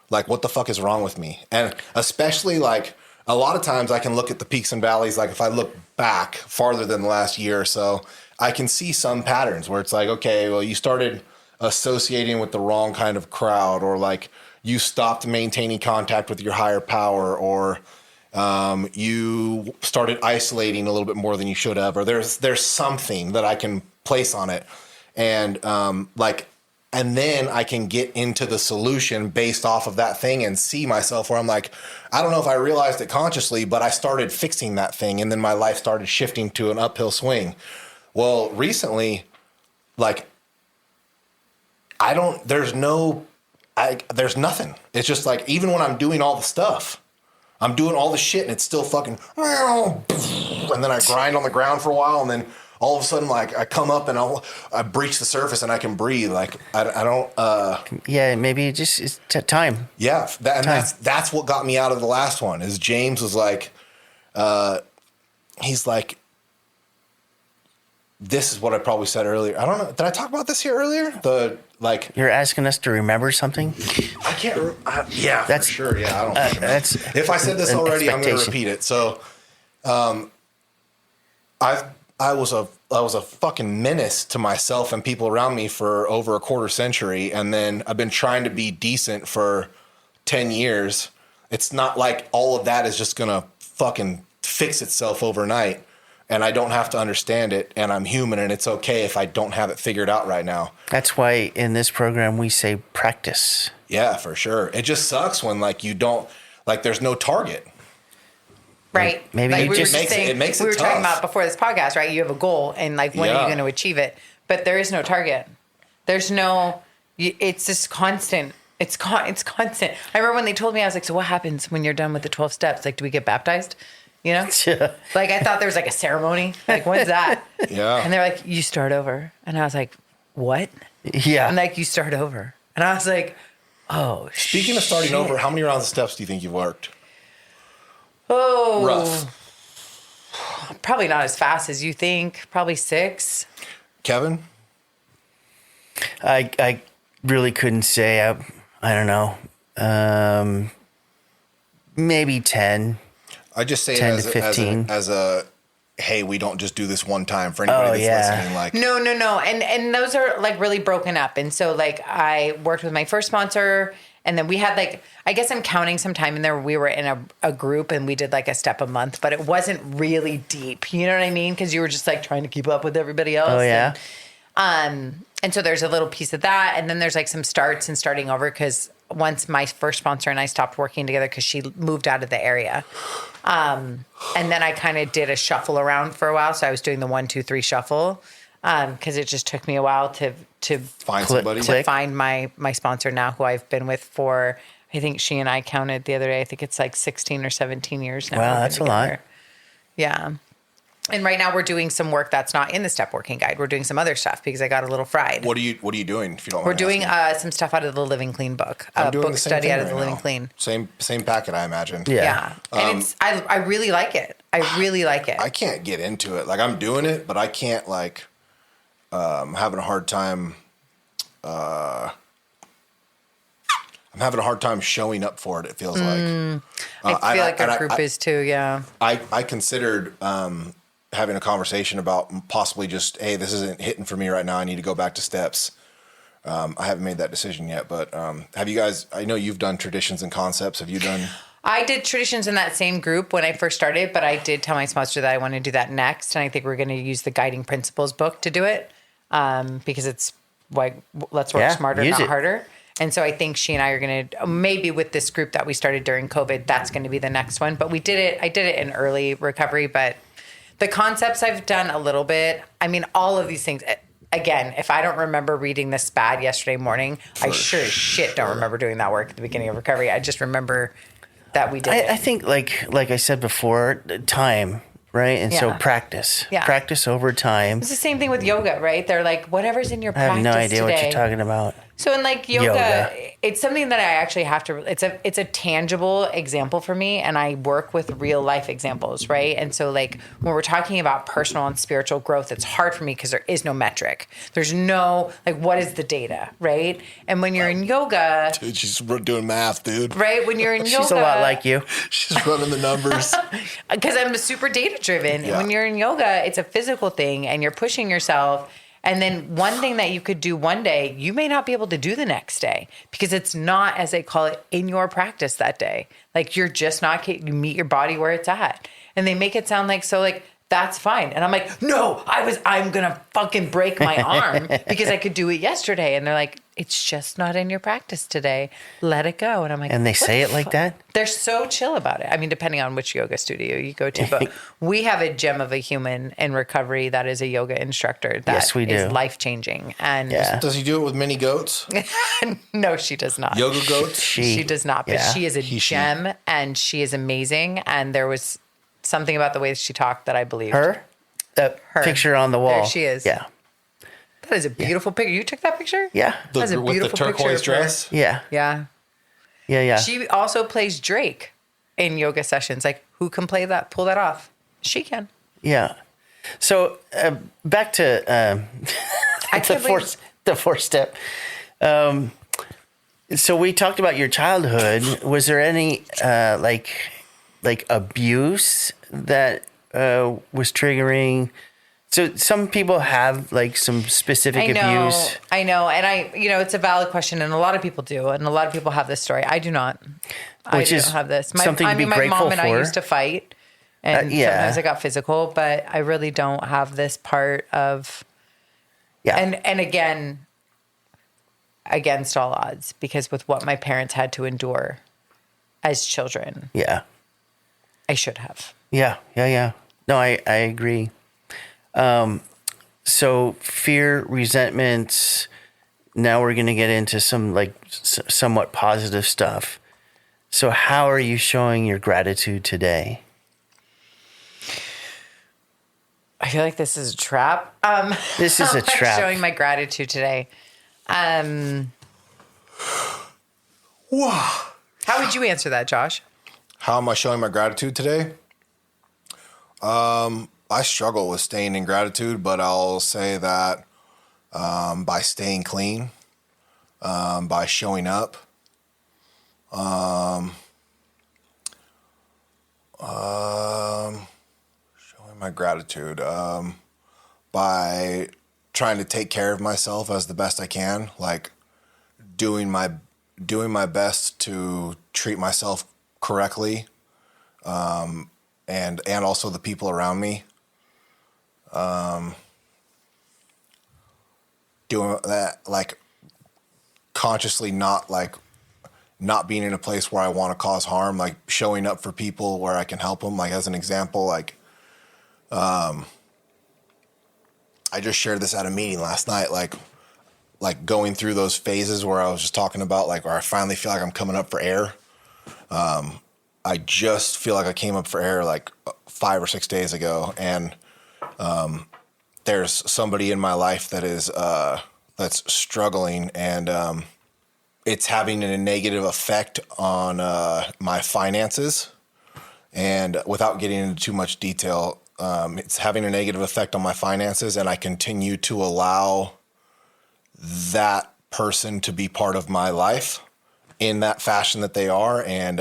Like, what the fuck is wrong with me? And especially like a lot of times I can look at the peaks and valleys. Like if I look back farther than the last year or so, I can see some patterns where it's like, okay, well, you started associating with the wrong kind of crowd, or like you stopped maintaining contact with your higher power, or you started isolating a little bit more than you should have, or there's something that I can place on it. And and then I can get into the solution based off of that thing and see myself where I'm like, I don't know if I realized it consciously, but I started fixing that thing. And then my life started shifting to an uphill swing. Well, recently, like, there's nothing. It's just like, even when I'm doing all the stuff, I'm doing all the shit and it's still fucking, and then I grind on the ground for a while, and then all of a sudden, like, I come up and I breach the surface and I can breathe. Like, I don't. Yeah, maybe it's just time. Yeah, that's what got me out of the last one. Is James was like, he's like, this is what I probably said earlier. I don't know. Did I talk about this here earlier? You're asking us to remember something. I can't. Yeah, That's for sure. Yeah, I don't. That's If I said this an already, I'm going to expectation. repeat it. So, I was a fucking menace to myself and people around me for over a quarter century, and then I've been trying to be decent for 10 years. It's not like all of that is just going to fucking fix itself overnight, and I don't have to understand it, and I'm human, and it's okay if I don't have it figured out right now. That's why in this program we say practice. Yeah, for sure. It just sucks when like you don't, like, there's no target. Right. Maybe like you we just- were It makes it- saying, it makes it we were talking tough. about before this podcast, right? You have a goal, and like, when are Yeah. you going to achieve it? But there is no target. There's no. It's just constant. It's constant. I remember when they told me, I was like, so what happens when you're done with the 12 steps? Like, do we get baptized? You know? Like, I thought there was like a ceremony. Like, when's that? Yeah. And they're like, you start over. And I was like, what? Yeah. And like, you start over. And I was like, oh, Speaking of starting shit. over, how many rounds of steps do you think you've worked? Oh, Rough. probably not as fast as you think. Probably 6. Kevin? I really couldn't say. I don't know. Maybe 10. I just say it 10 as to 15. as a, hey, we don't just do this one time for anybody Oh, that's yeah. listening. Like, No. And those are like really broken up. And so like I worked with my first sponsor, and then we had like, I guess I'm counting some time in there. We were in a group and we did like a step a month, but it wasn't really deep. You know what I mean? Because you were just like trying to keep up with everybody else. Oh, yeah? And so there's a little piece of that. And then there's like some starts and starting over, because once my first sponsor and I stopped working together because she moved out of the area. And then I kind of did a shuffle around for a while. So I was doing the 1, 2, 3 shuffle, because it just took me a while to find Click, somebody. click. find my sponsor now, who I've been with for, I think she and I counted the other day, I think it's like 16 or 17 years now. Wow, we've been that's a lot. together. Yeah. And right now we're doing some work that's not in the step working guide. We're doing some other stuff because I got a little fried. What are you doing, if you don't We're mind doing asking? some stuff out of the Living Clean book, I'm a doing book the same study thing out of the right Living now. Clean. Same packet, I imagine. Yeah. Yeah. And I really like it. I really like it. I can't get into it. Like, I'm doing it, but I can't, like, I'm having a hard time. I'm having a hard time showing up for it. It feels like. I feel like and our group is too. Yeah. I considered having a conversation about possibly just, hey, this isn't hitting for me right now. I need to go back to steps. I haven't made that decision yet, but have you guys? I know you've done traditions and concepts. Have you done? I did traditions in that same group when I first started, but I did tell my sponsor that I want to do that next. And I think we're going to use the Guiding Principles book to do it, because it's like, let's work Yeah, smarter, use not it. harder. And so I think she and I are going to, maybe with this group that we started during COVID, that's going to be the next one. But I did it in early recovery, but the concepts I've done a little bit. I mean, all of these things, again, if I don't remember reading this SPAD yesterday morning, I sure as shit don't remember doing that work at the beginning of recovery. I just remember that we did it. I think like I said before, time, right? And so Yeah. practice. Yeah. Practice over time. It's the same thing with yoga, right? They're like, whatever's in your I have practice no idea today. what you're talking about. So in like yoga, Yoga. it's something that I actually have to, it's a tangible example for me. And I work with real life examples. Right. And so like when we're talking about personal and spiritual growth, it's hard for me because there is no metric. There's no, like, what is the data? Right. And when you're in yoga, Dude, she's doing math, dude. right. When you're in yoga, She's a lot like you. She's running the numbers. because I'm super data driven. Yeah. And when you're in yoga, it's a physical thing and you're pushing yourself. And then one thing that you could do one day, you may not be able to do the next day because it's not, as they call it, in your practice that day. Like you're just not, you meet your body where it's at. And they make it sound like, so like, that's fine. And I'm like, no, I'm going to fucking break my arm because I could do it yesterday. And they're like, it's just not in your practice today. Let it go. And I'm like, And they what say the it like fuck? that? They're so chill about it. I mean, depending on which yoga studio you go to, but we have a gem of a human in recovery that is a yoga instructor that Yes, we do. is life-changing. And Yeah. Does he do it with mini goats? no, she does not. Yoga goats? She does not, but Yeah. she is a gem and she is amazing. And there was something about the way that she talked that I believed. Her? That Her. picture on the wall. There she is. Yeah. That is a beautiful picture. You took that picture? Yeah. That's a With the beautiful picture turquoise of her. dress? Yeah. Yeah. Yeah. Yeah. She also plays Drake in yoga sessions. Like, who can play that, pull that off? She can. Yeah. So back to I the can't believe- fourth step. So we talked about your childhood. Was there any like abuse that was triggering? So some people have like some specific abuse. I know. And it's a valid question. And a lot of people do. And a lot of people have this story. I do not. Which I is don't have this. something to be my grateful mom and I for. used to fight. And yeah. sometimes I got physical, but I really don't have this part of, Yeah. and again, against all odds, because with what my parents had to endure as children, yeah. I should have. Yeah. Yeah. Yeah. No, I agree. So fear, resentment. Now we're going to get into some like somewhat positive stuff. So how are you showing your gratitude today? I feel like this is a trap. This is a I'm trap. showing my gratitude today. Wow. How would you answer that, Josh? How am I showing my gratitude today? I struggle with staying in gratitude, but I'll say that by staying clean, by showing up, showing my gratitude, by trying to take care of myself as the best I can, like doing my best to treat myself correctly, and also the people around me. Doing that, like consciously not being in a place where I want to cause harm, like showing up for people where I can help them. Like as an example, like I just shared this at a meeting last night, like going through those phases where I was just talking about, like where I finally feel like I'm coming up for air. I just feel like I came up for air like 5 or 6 days ago, and there's somebody in my life that is that's struggling, and it's having a negative effect on my finances. And without getting into too much detail, it's having a negative effect on my finances, and I continue to allow that person to be part of my life in that fashion that they are, and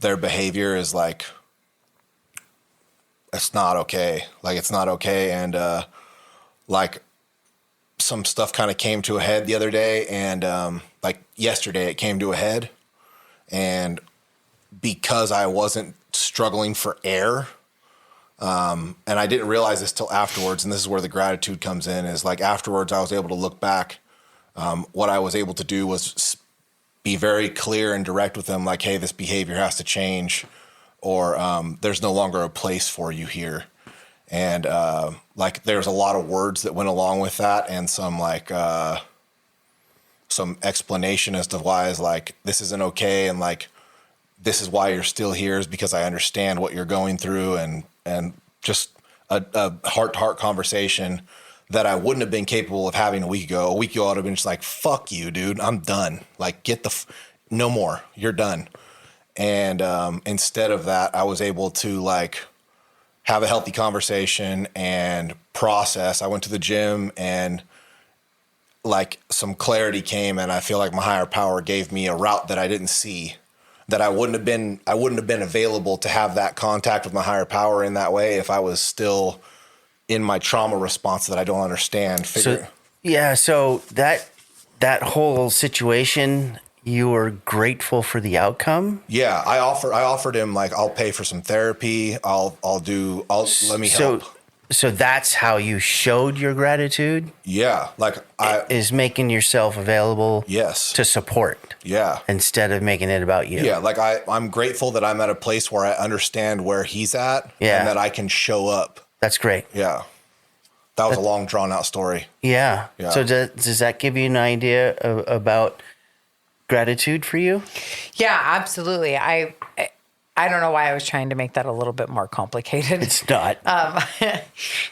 their behavior is like, it's not okay. Like, it's not okay. And like some stuff kind of came to a head the other day, and like yesterday it came to a head, and because I wasn't struggling for air, and I didn't realize this till afterwards, and this is where the gratitude comes in, is like afterwards I was able to look back. What I was able to do was be very clear and direct with them, like, hey, this behavior has to change, or there's no longer a place for you here. And like there's a lot of words that went along with that, and some like some explanation as to why is like, this isn't okay, and like this is why you're still here, is because I understand what you're going through, and just a heart-to-heart conversation that I wouldn't have been capable of having a week ago. A week ago, I'd have been just like, fuck you, dude. I'm done. Like, no more. You're done. And instead of that, I was able to like have a healthy conversation and process. I went to the gym and like some clarity came, and I feel like my higher power gave me a route that I didn't see, that I wouldn't have been available to have that contact with my higher power in that way if I was still in my trauma response that I don't understand. So that whole situation, you were grateful for the outcome. Yeah, I offered him like, I'll pay for some therapy. Let me help. So that's how you showed your gratitude. Yeah, like is making yourself available. Yes. To support. Yeah. Instead of making it about you. Yeah, like I'm grateful that I'm at a place where I understand where he's at. Yeah. And that I can show up. That's great. Yeah. That was a long drawn out story. Yeah. Yeah. So does that give you an idea about gratitude for you? Yeah, absolutely. I don't know why I was trying to make that a little bit more complicated. It's not.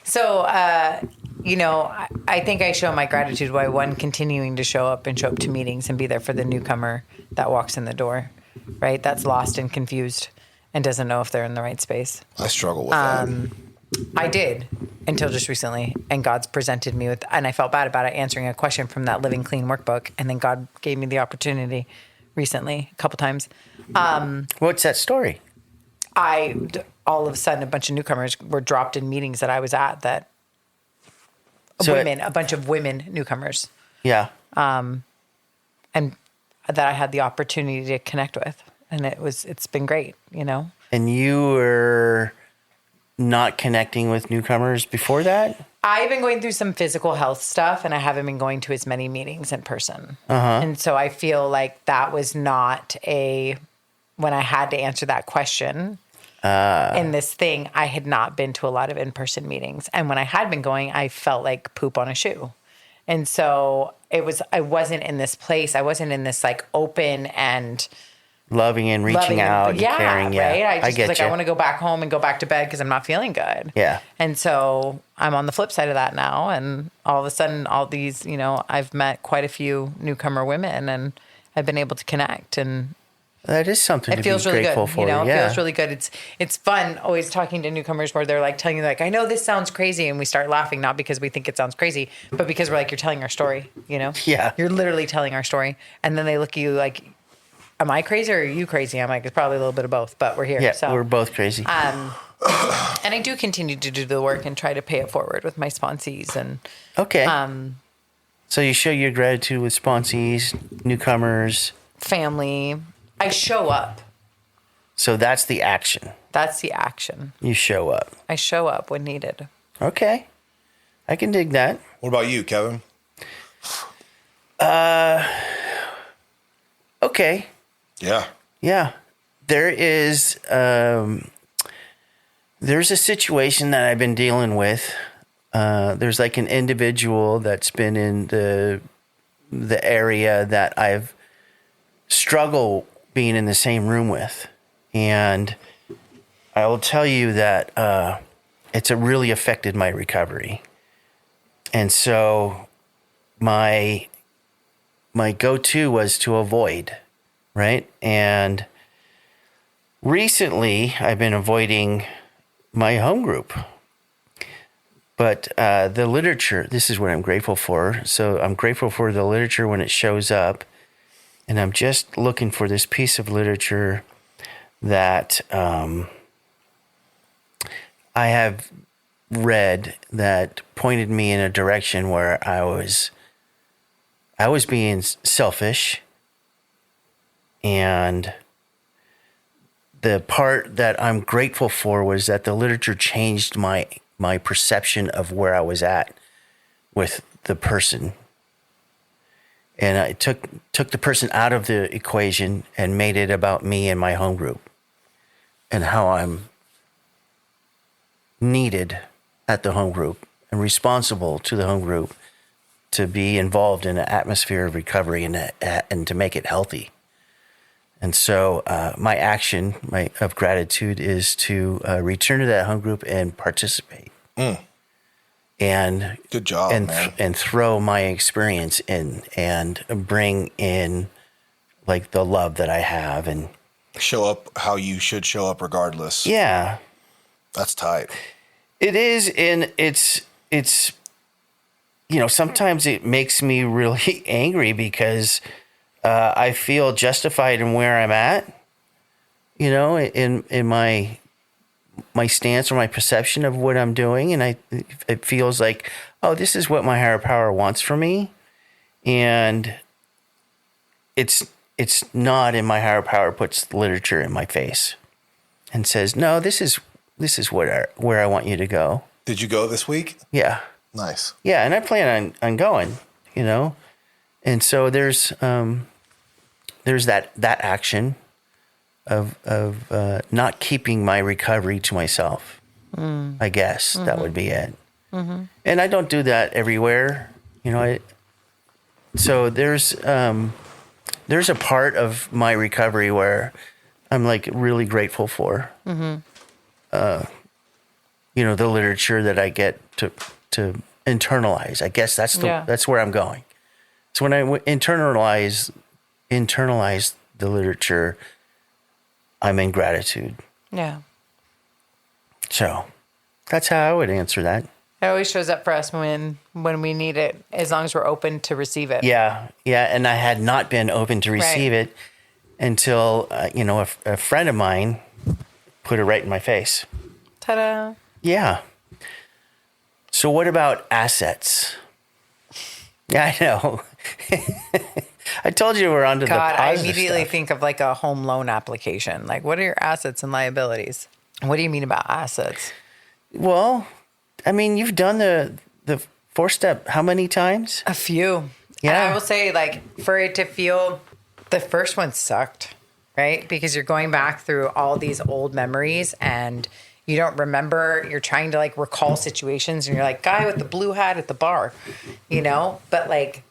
So, I think I show my gratitude by continuing to show up to meetings and be there for the newcomer that walks in the door, right? That's lost and confused and doesn't know if they're in the right space. I struggle with that. I did until just recently, and God's presented me with, and I felt bad about it, answering a question from that Living Clean workbook, and then God gave me the opportunity recently, a couple times. What's that story? All of a sudden, a bunch of newcomers were dropped in meetings that I was at a bunch of women newcomers. Yeah. And that I had the opportunity to connect with. And it's been great, And you were not connecting with newcomers before that? I've been going through some physical health stuff, and I haven't been going to as many meetings in person. And so I feel like that was not when I had to answer that question in this thing, I had not been to a lot of in-person meetings. And when I had been going, I felt like poop on a shoe. And so I wasn't in this place. I wasn't in this like open and loving and reaching out and caring. Yeah, right. I get you. I want to go back home and go back to bed because I'm not feeling good. Yeah. And so I'm on the flip side of that now. And all of a sudden, all these, I've met quite a few newcomer women, and I've been able to connect, and that is something to be really grateful good. for. It feels really good. It's fun always talking to newcomers where they're like telling you like, I know this sounds crazy. And we start laughing, not because we think it sounds crazy, but because we're like, you're telling our story, Yeah. You're literally telling our story. And then they look at you like, am I crazy or are you crazy? I'm like, it's probably a little bit of both, but we're here. Yeah, so we're both crazy. And I do continue to do the work and try to pay it forward with my sponsees. And okay. So you show your gratitude with sponsees, newcomers. Family. I show up. So that's the action. That's the action. You show up. I show up when needed. Okay. I can dig that. What about you, Kevin? Okay. Yeah. Yeah. There's a situation that I've been dealing with. There's like an individual that's been in the area that I've struggled being in the same room with. And I will tell you that it's really affected my recovery. And so my go-to was to avoid, right? And recently I've been avoiding my home group. But the literature, this is what I'm grateful for. So I'm grateful for the literature when it shows up. And I'm just looking for this piece of literature that I have read that pointed me in a direction where I was being selfish. And the part that I'm grateful for was that the literature changed my perception of where I was at with the person. And I took the person out of the equation and made it about me and my home group and how I'm needed at the home group and responsible to the home group to be involved in an atmosphere of recovery and to make it healthy. And so my action of gratitude is to return to that home group and participate. and Good job, man. and throw my experience in and bring in like the love that I have. And Show up how you should show up regardless. yeah, That's tight. it is. And it's, sometimes it makes me really angry because I feel justified in where I'm at, in my stance or my perception of what I'm doing. And it feels like, oh, this is what my higher power wants for me. And it's not. In my higher power puts literature in my face and says, no, this is where I want you to go. Did you go this week? Yeah. Nice. Yeah. And I plan on going, and so there's that action of not keeping my recovery to myself. I guess that would be it. And I don't do that everywhere, so there's a part of my recovery where I'm like really grateful for, the literature that I get to internalize. I guess that's where I'm going. So when I internalize the literature, I'm in gratitude. Yeah. So that's how I would answer that. It always shows up for us when we need it, as long as we're open to receive it. Yeah. Yeah. And I had not been open to receive it until, a friend of mine put it right in my face. Ta-da. Yeah. So what about assets? Yeah, I know. I told you we're on to the God, I positive immediately stuff. think of like a home loan application. Like, what are your assets and liabilities? What do you mean about assets? Well, I mean, you've done the 4-step how many times? A few. Yeah. And I will say, like, for it to feel, the first one sucked, right? Because you're going back through all these old memories and you don't remember. You're trying to like recall situations and you're like, guy with the blue hat at the bar, But like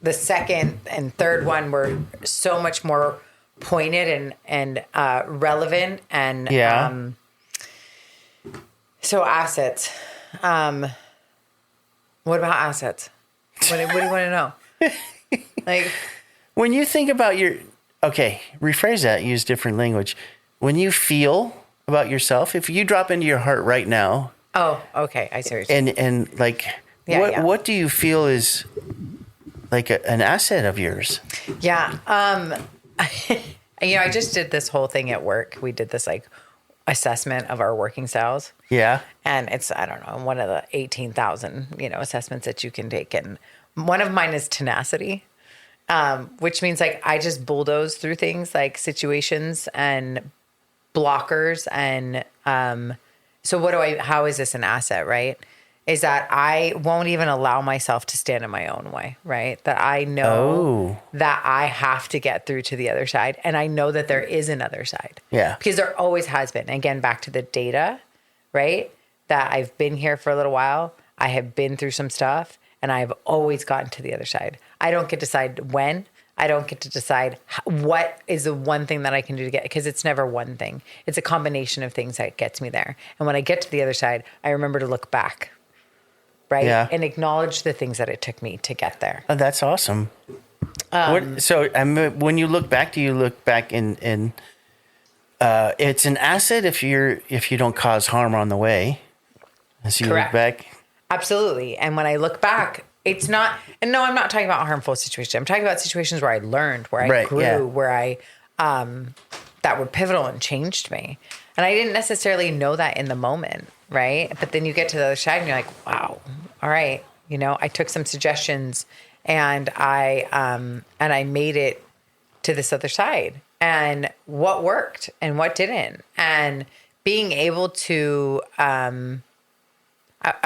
the second and third one were so much more pointed and relevant. And so assets. What about assets? What do you want to know? Like, When you think about rephrase that, use different language. When you feel about yourself, if you drop into your heart right now, oh, okay, I see what you're saying. and like, Yeah. what do you feel is like an asset of yours? Yeah. I just did this whole thing at work. We did this like assessment of our working styles. Yeah. And it's, I don't know, one of the 18,000, assessments that you can take. And one of mine is tenacity, which means like I just bulldoze through things like situations and blockers. And so how is this an asset, right? Is that I won't even allow myself to stand in my own way, right? That I know that I have to get through to the other side. And I know that there is another side. Yeah. Because there always has been. Again, back to the data, right? That I've been here for a little while. I have been through some stuff and I've always gotten to the other side. I don't get to decide when. I don't get to decide what is the one thing that I can do to get, because it's never one thing. It's a combination of things that gets me there. And when I get to the other side, I remember to look back. Right. Yeah. And acknowledge the things that it took me to get there. Oh, that's awesome. When you look back, do you look back in it's an asset if you don't cause harm on the way. As you Correct. look back. Absolutely. And when I look back, it's not, and no, I'm not talking about harmful situations. I'm talking about situations where I learned, where I grew, where I, that were pivotal and changed me. And I didn't necessarily know that in the moment. Right. But then you get to the other side and you're like, wow, all right. I took some suggestions and I made it to this other side, and what worked and what didn't. And being able to, I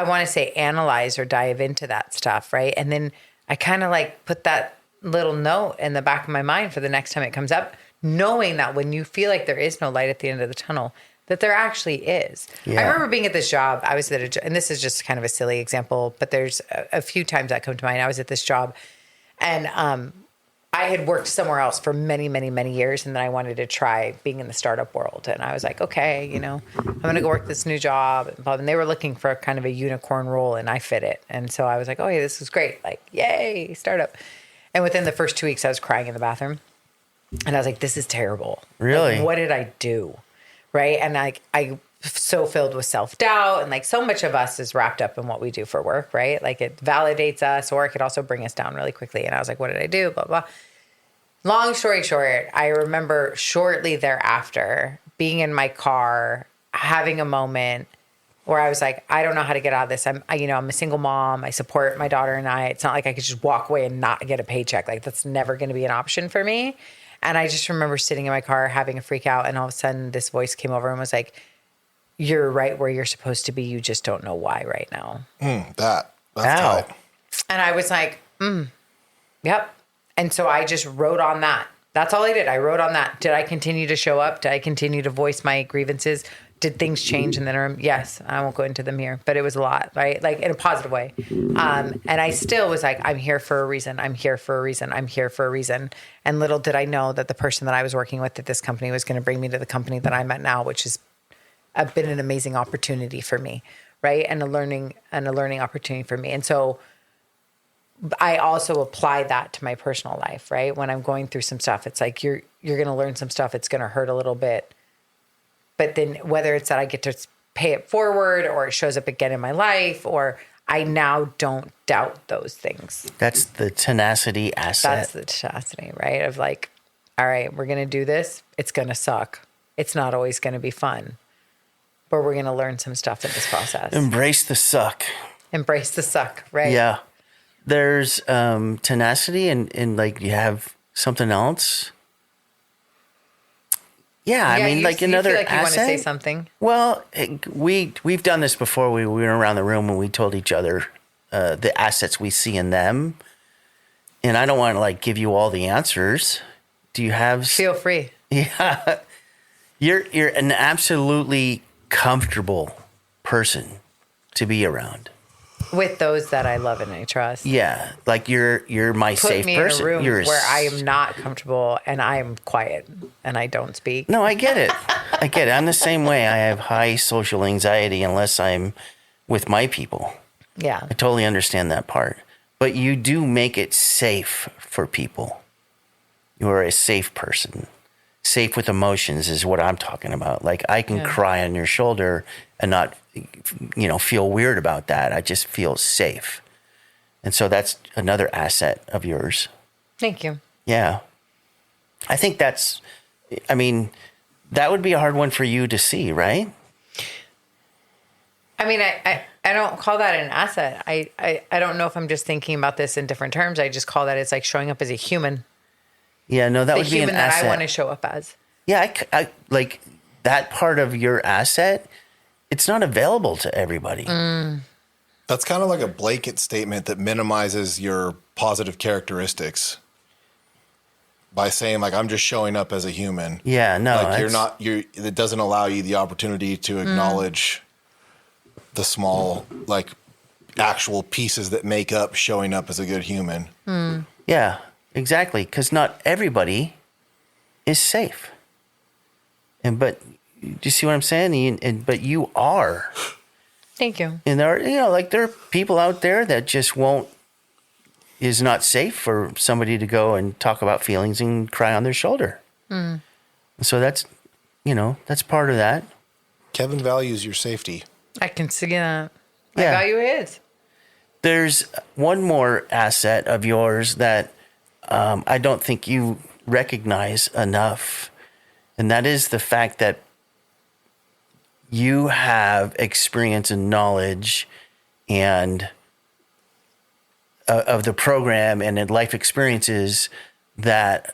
want to say analyze or dive into that stuff. Right. And then I kind of like put that little note in the back of my mind for the next time it comes up, knowing that when you feel like there is no light at the end of the tunnel, that there actually is. Yeah. I remember being at this job. I was at and this is just kind of a silly example, but there's a few times that come to mind. I was at this job and I had worked somewhere else for many, many, many years, and then I wanted to try being in the startup world. And I was like, okay, I'm going to go work this new job. And they were looking for kind of a unicorn role, and I fit it. And so I was like, oh, yeah, this is great. Like, yay, startup. And within the first 2 weeks, I was crying in the bathroom. And I was like, this is terrible. Really? Like, what did I do? Right. And I so filled with self-doubt, and like so much of us is wrapped up in what we do for work, right? Like it validates us, or it could also bring us down really quickly. And I was like, what did I do? Blah, blah. Long story short, I remember shortly thereafter being in my car, having a moment where I was like, I don't know how to get out of this. I'm a single mom. I support my daughter and I. It's not like I could just walk away and not get a paycheck. Like that's never going to be an option for me. And I just remember sitting in my car having a freak out, and all of a sudden this voice came over and was like, you're right where you're supposed to be. You just don't know why right now. That's Ow. tight. And I was like, yep. And so I just wrote on that. That's all I did. I wrote on that. Did I continue to show up? Did I continue to voice my grievances? Did things change in the interim? Yes. I won't go into them here, but it was a lot, right? Like in a positive way. And I still was like, I'm here for a reason. I'm here for a reason. I'm here for a reason. And little did I know that the person that I was working with at this company was going to bring me to the company that I'm at now, which has been an amazing opportunity for me, right? And a learning opportunity for me. And so I also apply that to my personal life, right? When I'm going through some stuff, it's like you're going to learn some stuff. It's going to hurt a little bit. But then whether it's that I get to pay it forward, or it shows up again in my life, or I now don't doubt those things. That's the tenacity asset. That's the tenacity, right? Of like, all right, we're going to do this. It's going to suck. It's not always going to be fun, but we're going to learn some stuff in this process. Embrace the suck. Embrace the suck, right? Yeah. There's tenacity and like you have something else. Yeah, I mean, like another you feel like you asset. want to say something. Well, we've done this before. We went around the room and we told each other the assets we see in them. And I don't want to like give you all the answers. Do you have? Feel free. Yeah, you're an absolutely comfortable person to be around. With those that I love and I trust. Yeah, like you're my Put safe me person. in a room You're where I am not comfortable and I am quiet and I don't speak. No, I get it. I get it. I'm the same way. I have high social anxiety unless I'm with my people. Yeah. I totally understand that part. But you do make it safe for people. You are a safe person. Safe with emotions is what I'm talking about. Like I can cry on your shoulder and not, feel weird about that. I just feel safe. And so that's another asset of yours. Thank you. Yeah. I think that would be a hard one for you to see, right? I mean, I don't call that an asset. I don't know if I'm just thinking about this in different terms. I just call that it's like showing up as a human. Yeah, no, that The would be an human that asset. I want to show up as. Yeah, I like that part of your asset. It's not available to everybody. That's kind of like a blanket statement that minimizes your positive characteristics by saying like, I'm just showing up as a human. Yeah, no, Like it doesn't allow you the opportunity to acknowledge the small, like actual pieces that make up showing up as a good human. Yeah, exactly. Because not everybody is safe. But do you see what I'm saying? But you are. Thank you. And there are people out there that just is not safe for somebody to go and talk about feelings and cry on their shoulder. So that's part of that. Kevin values your safety. I can see that. I Yeah. value his. There's one more asset of yours that I don't think you recognize enough. And that is the fact that you have experience and knowledge and of the program and in life experiences that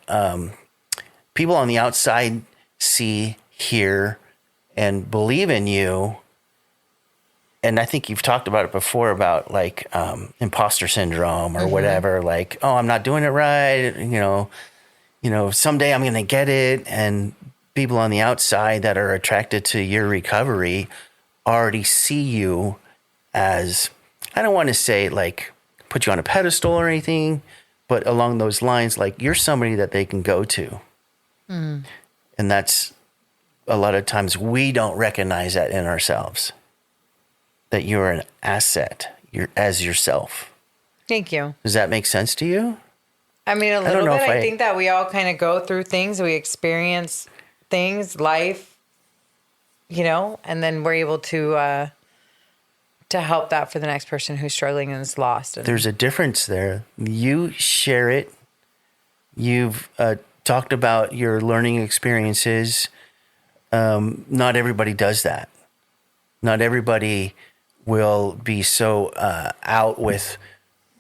people on the outside see, hear, and believe in you. And I think you've talked about it before about like imposter syndrome or whatever, like, oh, I'm not doing it right. Someday I'm going to get it. And people on the outside that are attracted to your recovery already see you as, I don't want to say like put you on a pedestal or anything, but along those lines, like you're somebody that they can go to. And that's a lot of times we don't recognize that in ourselves, that you're an asset, you're as yourself. Thank you. Does that make sense to you? I mean, a don't little know bit. if I I- think that we all kind of go through things. We experience things, life, and then we're able to help that for the next person who's struggling and is lost. And There's a difference there. You share it. You've talked about your learning experiences. Not everybody does that. Not everybody will be so out with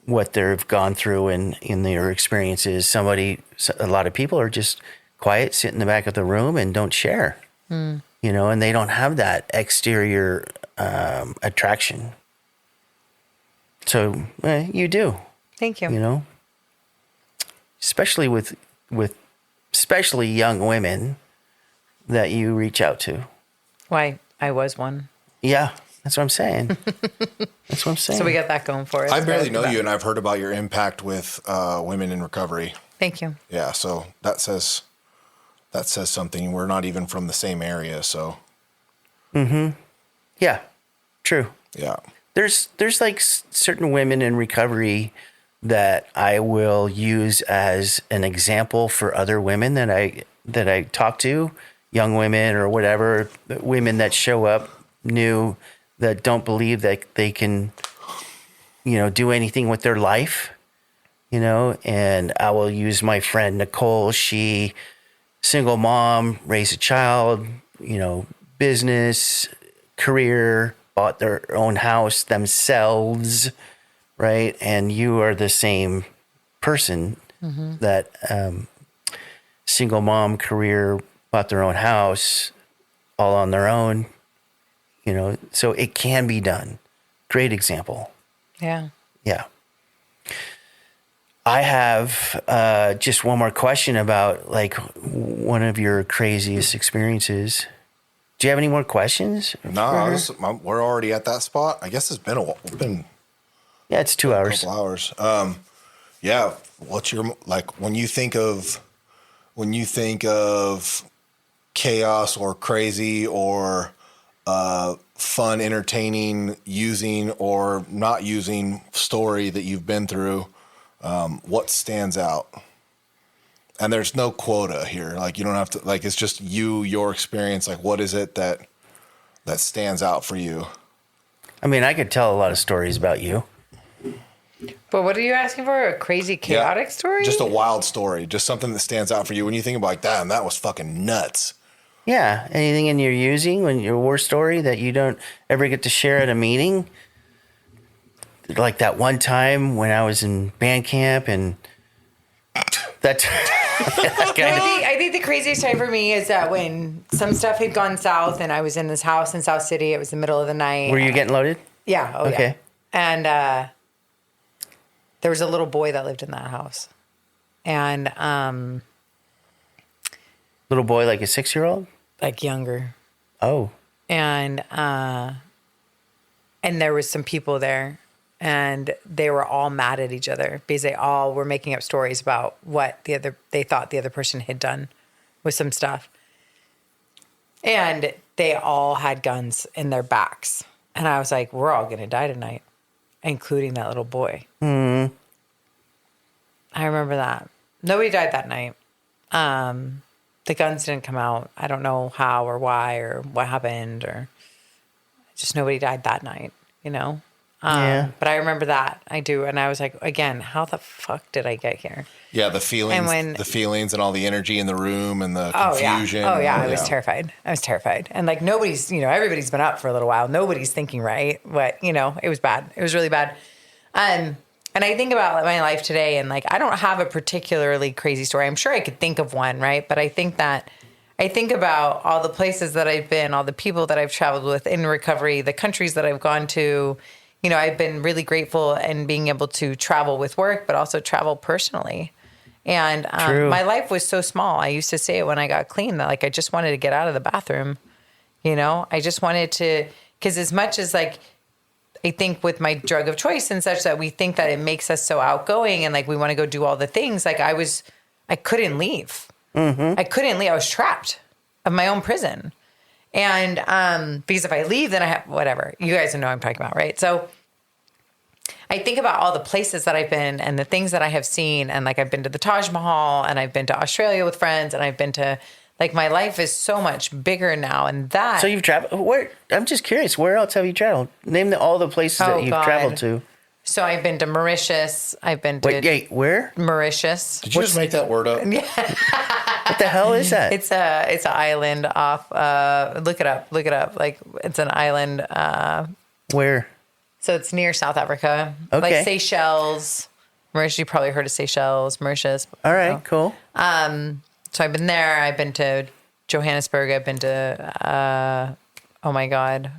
what they've gone through in their experiences. A lot of people are just quiet, sit in the back of the room and don't share, and they don't have that exterior attraction. So you do, Thank you. especially with especially young women that you reach out to. Why? I was one. Yeah, that's what I'm saying. That's what I'm saying. So we got that going for us. I barely know you, and I've heard about your impact with women in recovery. Thank you. Yeah, so that says something. We're not even from the same area, so Yeah, true. yeah. There's like certain women in recovery that I will use as an example for other women that I talk to, young women or whatever, women that show up new that don't believe that they can, do anything with their life, and I will use my friend Nicole. She single mom, raised a child, business, career, bought their own house themselves, right? And you are the same person that single mom, career, bought their own house, all on their own, so it can be done. Great example. Yeah. Yeah. I have just one more question about like one of your craziest experiences. Do you have any more questions? No, we're already at that spot. I guess it's been Yeah, it's 2 hours. couple hours. Yeah. What's your when you think of chaos or crazy or fun, entertaining, using or not using story that you've been through? What stands out? And there's no quota here. Like you don't have to. Like it's just your experience. Like what is it that stands out for you? I mean, I could tell a lot of stories about you. But what are you asking for? A crazy, chaotic story? Just a wild story. Just something that stands out for you when you think about like, damn, that was fucking nuts. Yeah. Anything in your using, when your war story that you don't ever get to share at a meeting? Like that one time when I was in band camp and that. I think the craziest time for me is that when some stuff had gone south and I was in this house in South City, it was the middle of the night. Were you getting loaded? Yeah. Oh, Okay. yeah. And there was a little boy that lived in that house. And Little boy, like a 6-year-old? like younger. Oh. And there was some people there and they were all mad at each other because they all were making up stories about what they thought the other person had done with some stuff. And they all had guns in their backs. And I was like, we're all going to die tonight, including that little boy. I remember that. Nobody died that night. The guns didn't come out. I don't know how or why or what happened or just nobody died that night, Yeah. But I remember that. I do. And I was like, again, how the fuck did I get here? Yeah, the feelings, and all the energy in the room and the confusion. Oh, yeah. I was terrified. And like nobody's, everybody's been up for a little while. Nobody's thinking right. But, it was bad. It was really bad. And I think about my life today and like, I don't have a particularly crazy story. I'm sure I could think of one, right? But I think about all the places that I've been, all the people that I've traveled with in recovery, the countries that I've gone to. I've been really grateful in being able to travel with work, but also travel personally. And my life was so small. I used to say it when I got clean that like I just wanted to get out of the bathroom. I just wanted to, because as much as like I think with my drug of choice and such that we think that it makes us so outgoing and like we want to go do all the things. Like I couldn't leave. I couldn't leave. I was trapped of my own prison. And because if I leave, then I have whatever. You guys know what I'm talking about, right? So I think about all the places that I've been and the things that I have seen. And like I've been to the Taj Mahal and I've been to Australia with friends and I've been to like my life is so much bigger now. And that. So you've traveled. Where? I'm just curious. Where else have you traveled? Name all the places that you've traveled to. So I've been to Mauritius. I've been to Wait, where? Mauritius. Did you just make that word up? What the hell is that? It's an island off. Look it up. Like it's an island. Where? So it's near South Africa. Okay. Like Seychelles. Mauritius. You probably heard of Seychelles, Mauritius. All right, cool. So I've been there. I've been to Johannesburg. I've been to. Oh my God.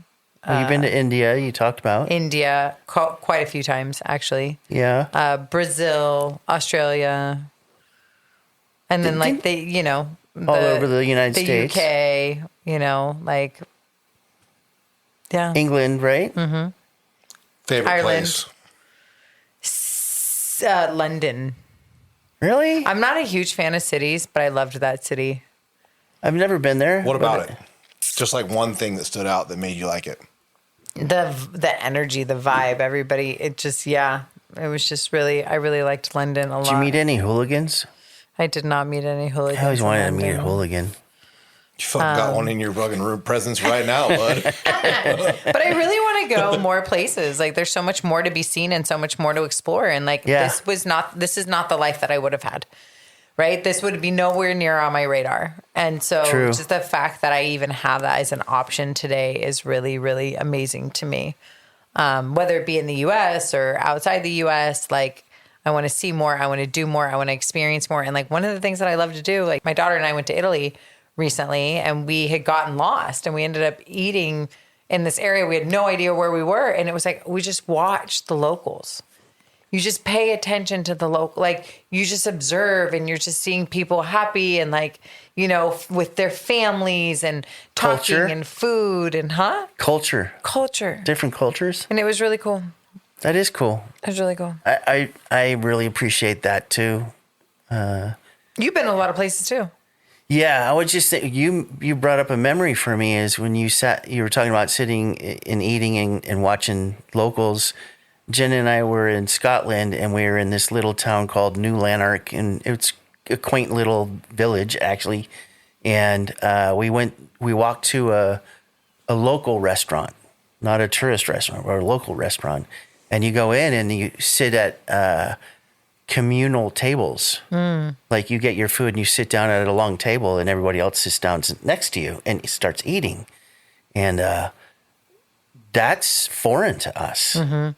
You've been to India. You talked about India quite a few times actually. Yeah. Brazil, Australia, and then like all over the United States, UK. Like England, right? Mm-hmm. Favorite Ireland. place? London. Really? I'm not a huge fan of cities, but I loved that city. I've never been there. What about it? Just like one thing that stood out that made you like it. The energy, the vibe, everybody. It just it was just I really liked London a lot. Did you meet any hooligans? I did not meet any hooligans. I always wanted to in meet a London. hooligan. You fucking got one in your fucking room presence right now, bud. But I really want to go more places. Like there's so much more to be seen and so much more to explore. And like this is not the life that I would have had. Right? This would be nowhere near on my radar. And so just the fact that I even have that as an option today is really, really amazing to me. Whether it be in the US or outside the US, like I want to see more, I want to do more, I want to experience more. And like one of the things that I love to do, like my daughter and I went to Italy recently and we had gotten lost and we ended up eating in this area. We had no idea where we were. And it was like, we just watched the locals. You just pay attention to the local, like you just observe and you're just seeing people happy and like, with their families and talking and food and Culture. Different cultures. And it was really cool. That is cool. It was really cool. I really appreciate that too. You've been to a lot of places too. Yeah, I would just say you brought up a memory for me is when you were talking about sitting and eating and watching locals. Jen and I were in Scotland and we were in this little town called New Lanark and it's a quaint little village actually. And we walked to a local restaurant, not a tourist restaurant, but a local restaurant. And you go in and you sit at communal tables. Like you get your food and you sit down at a long table and everybody else sits down next to you and starts eating. And that's foreign to us. Mm-hmm.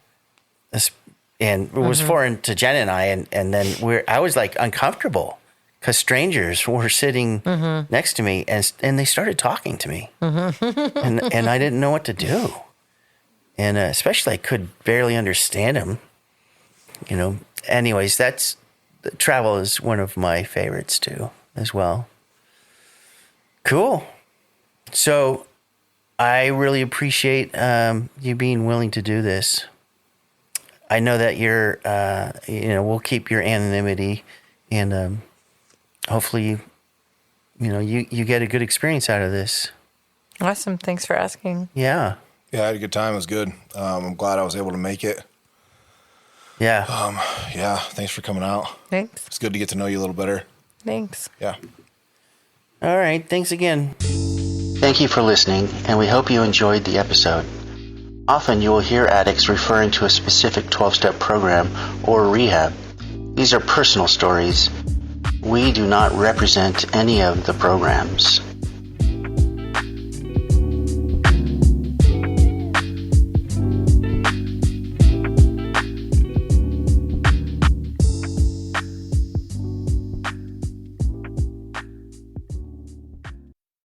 And it was foreign to Jen and I. And then I was like uncomfortable because strangers were sitting next to me and they started talking to me. And I didn't know what to do. And especially I could barely understand them. Anyways, travel is one of my favorites too, as well. Cool. So I really appreciate you being willing to do this. I know that you're, we'll keep your anonymity and hopefully, you get a good experience out of this. Awesome. Thanks for asking. Yeah. Yeah, I had a good time. It was good. I'm glad I was able to make it. Yeah. Yeah, thanks for coming out. Thanks. It's good to get to know you a little better. Thanks. Yeah. All right. Thanks again. Thank you for listening, and we hope you enjoyed the episode. Often you will hear addicts referring to a specific 12-step program or rehab. These are personal stories. We do not represent any of the programs.